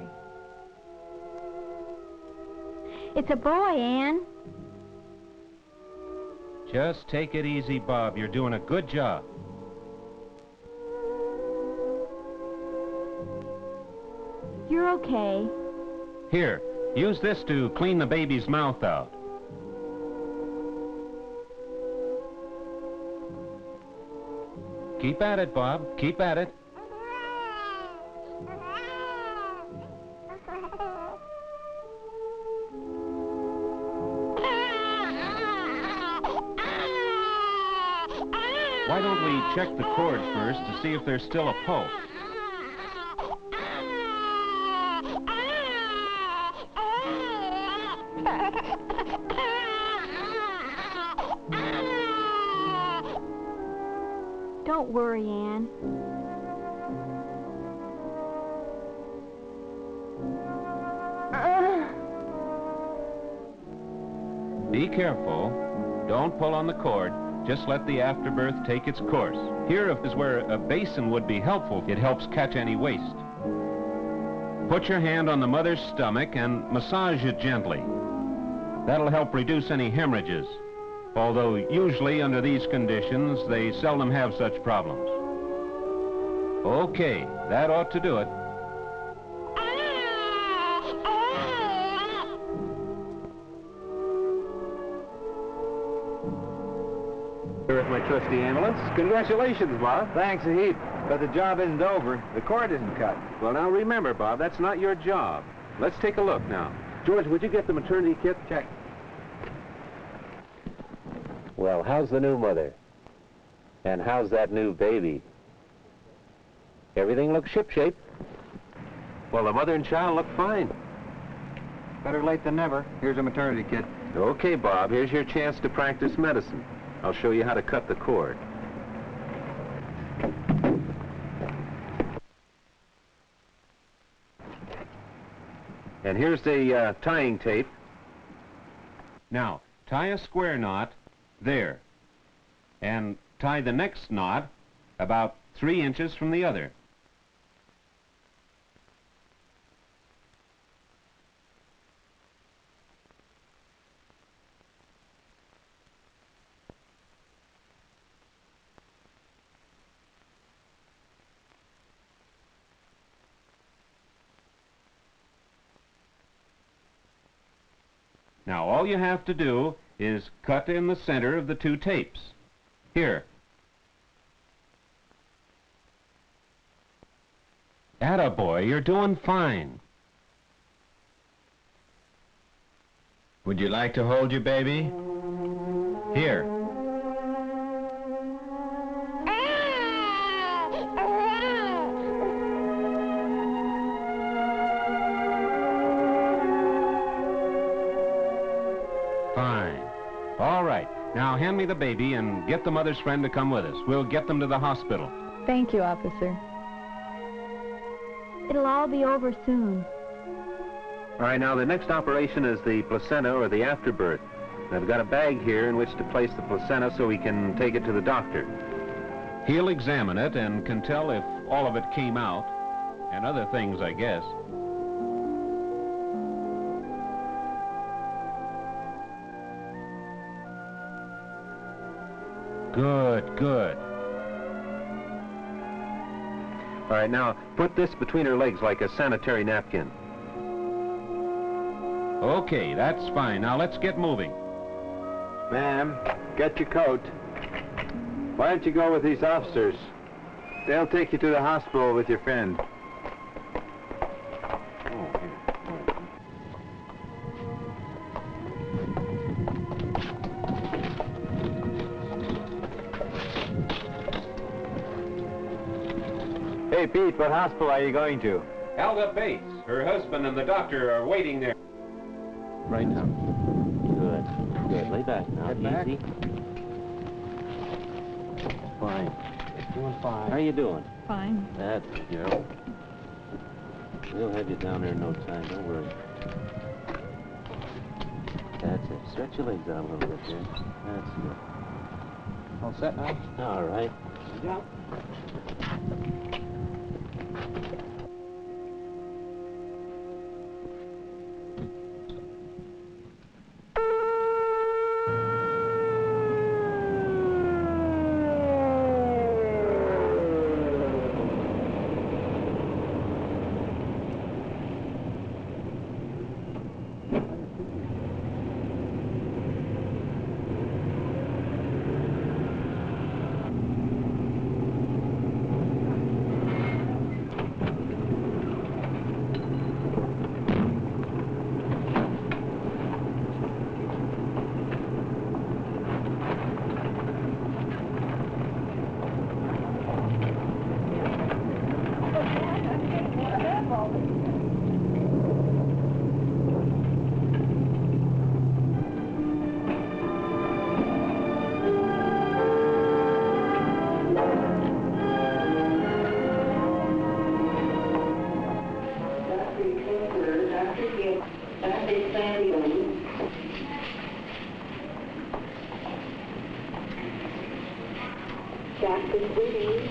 It's a boy, Ann.
Just take it easy, Bob. You're doing a good job.
You're okay.
Here, use this to clean the baby's mouth out. Keep at it, Bob. Keep at it. Why don't we check the cord first to see if there's still a pulse?
Don't worry, Ann.
Be careful. Don't pull on the cord. Just let the afterbirth take its course. Here is where a basin would be helpful. It helps catch any waste. Put your hand on the mother's stomach and massage it gently. That'll help reduce any hemorrhages, although usually under these conditions, they seldom have such problems. Okay, that ought to do it.
Here with my trusty ambulance. Congratulations, Bob. Thanks a heap. But the job isn't over. The cord isn't cut.
Well, now remember, Bob, that's not your job. Let's take a look now. George, would you get the maternity kit?
Check.
Well, how's the new mother? And how's that new baby? Everything looks shipshape. Well, the mother and child look fine.
Better late than never. Here's a maternity kit.
Okay, Bob, here's your chance to practice medicine. I'll show you how to cut the cord. And here's the tying tape. Now, tie a square knot there. And tie the next knot about 3 inches from the other. Now, all you have to do is cut in the center of the 2 tapes. Here. Attaboy, you're doing fine.
Would you like to hold your baby?
Here. Fine. All right. Now hand me the baby and get the mother's friend to come with us. We'll get them to the hospital.
Thank you, officer. It'll all be over soon.
All right, now the next operation is the placenta or the afterbirth. I've got a bag here in which to place the placenta so we can take it to the doctor. He'll examine it and can tell if all of it came out, and other things, I guess. Good, good. All right, now put this between her legs like a sanitary napkin. Okay, that's fine. Now let's get moving.
Ma'am, get your coat. Why don't you go with these officers? They'll take you to the hospital with your friend. Hey, Pete, what hospital are you going to?
Helga Bates. Her husband and the doctor are waiting there.
Right now. Good. Good. Lay back now. Easy. Fine. Doing fine. How are you doing?
Fine.
That's good. We'll have you down there in no time. Don't worry. That's it. Stretch your legs out a little bit there. That's good.
All set now?
All right.
Yeah.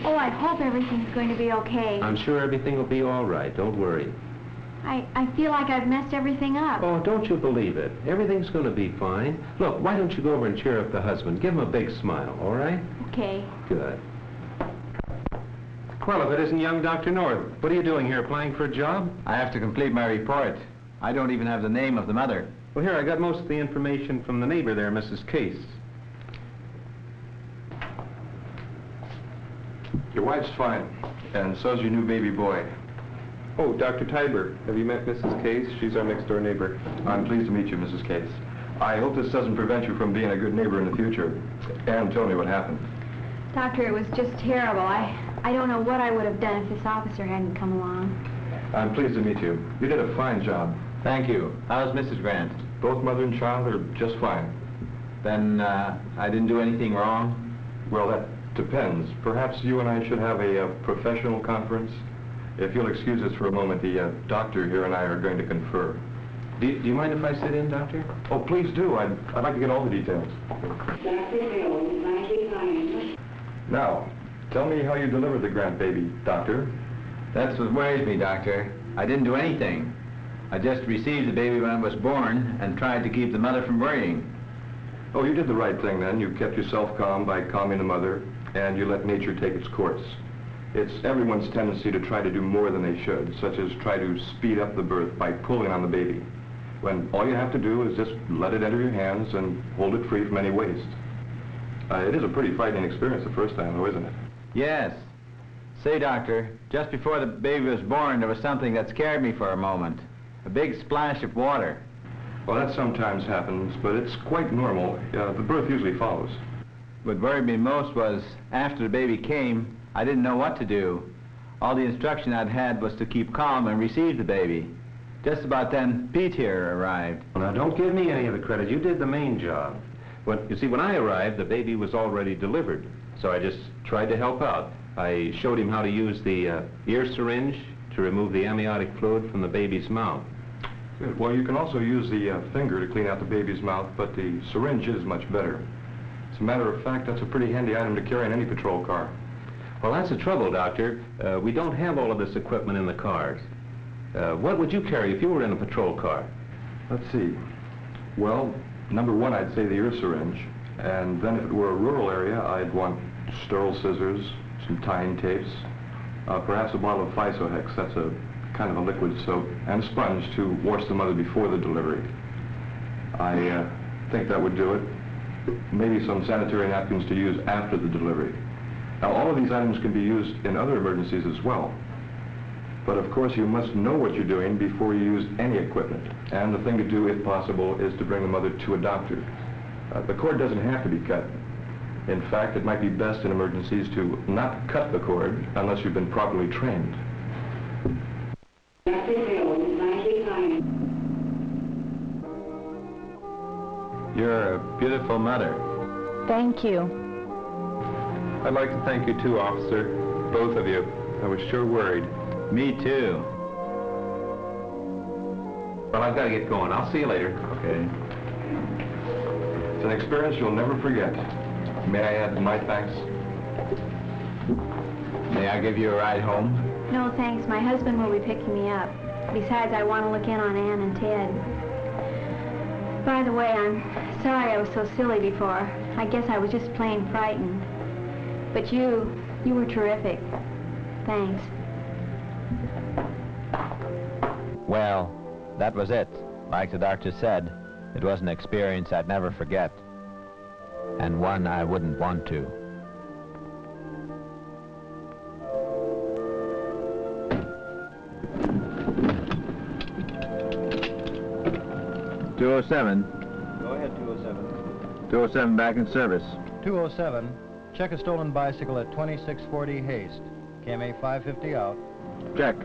Oh, I hope everything's going to be okay.
I'm sure everything will be all right. Don't worry.
I feel like I've messed everything up.
Oh, don't you believe it. Everything's going to be fine. Look, why don't you go over and cheer up the husband? Give him a big smile, all right?
Okay.
Good. Well, if it isn't young Dr. North, what are you doing here, applying for a job?
I have to complete my report. I don't even have the name of the mother.
Well, here, I got most of the information from the neighbor there, Mrs. Case.
Your wife's fine, and so's your new baby boy.
Oh, Dr. Tiber, have you met Mrs. Case? She's our next-door neighbor.
I'm pleased to meet you, Mrs. Case. I hope this doesn't prevent you from being a good neighbor in the future. Ann, tell me what happened.
Doctor, it was just terrible. I don't know what I would have done if this officer hadn't come along.
I'm pleased to meet you. You did a fine job.
Thank you. How's Mrs. Grant?
Both mother and child are just fine.
Then, I didn't do anything wrong?
Well, that depends. Perhaps you and I should have a professional conference. If you'll excuse us for a moment, the doctor here and I are going to confer.
Do you mind if I sit in, Doctor?
Oh, please do. I'd like to get all the details. Now, tell me how you delivered the Grant baby, Doctor.
That's what worries me, Doctor. I didn't do anything. I just received the baby when it was born and tried to keep the mother from worrying.
Oh, you did the right thing then. You kept yourself calm by calming the mother, and you let nature take its course. It's everyone's tendency to try to do more than they should, such as try to speed up the birth by pulling on the baby, when all you have to do is just let it enter your hands and hold it free from any waste. It is a pretty frightening experience the first time, though, isn't it?
Yes. Say, Doctor, just before the baby was born, there was something that scared me for a moment. A big splash of water.
Well, that sometimes happens, but it's quite normal. The birth usually follows.
What worried me most was, after the baby came, I didn't know what to do. All the instruction I'd had was to keep calm and receive the baby. Just about then, Pete here arrived.
Well, now, don't give me any of the credit. You did the main job. You see, when I arrived, the baby was already delivered, so I just tried to help out. I showed him how to use the ear syringe to remove the amniotic fluid from the baby's mouth.
Good. Well, you can also use the finger to clean out the baby's mouth, but the syringe is much better. As a matter of fact, that's a pretty handy item to carry in any patrol car.
Well, that's the trouble, Doctor. We don't have all of this equipment in the cars. What would you carry if you were in a patrol car?
Let's see. Well, number one, I'd say the ear syringe. And then if it were a rural area, I'd want sterile scissors, some tying tapes, perhaps a bottle of Physohex. That's a kind of a liquid soap, and a sponge to wash the mother before the delivery. I think that would do it. Maybe some sanitary napkins to use after the delivery. Now, all of these items can be used in other emergencies as well. But of course, you must know what you're doing before you use any equipment. And the thing to do, if possible, is to bring the mother to a doctor. The cord doesn't have to be cut. In fact, it might be best in emergencies to not cut the cord unless you've been properly trained.
You're a beautiful mother.
Thank you.
I'd like to thank you too, officer. Both of you. I was sure worried.
Me too.
Well, I've got to get going. I'll see you later.
Okay.
It's an experience you'll never forget. May I add my thanks?
May I give you a ride home?
No, thanks. My husband will be picking me up. Besides, I want to look in on Ann and Ted. By the way, I'm sorry I was so silly before. I guess I was just plain frightened. But you were terrific. Thanks.
Well, that was it. Like the doctor said, it was an experience I'd never forget. And one I wouldn't want to.
Go ahead, 207.
207 back in service.
207, check a stolen bicycle at 2640 Haste. KMA 550 out.
Check.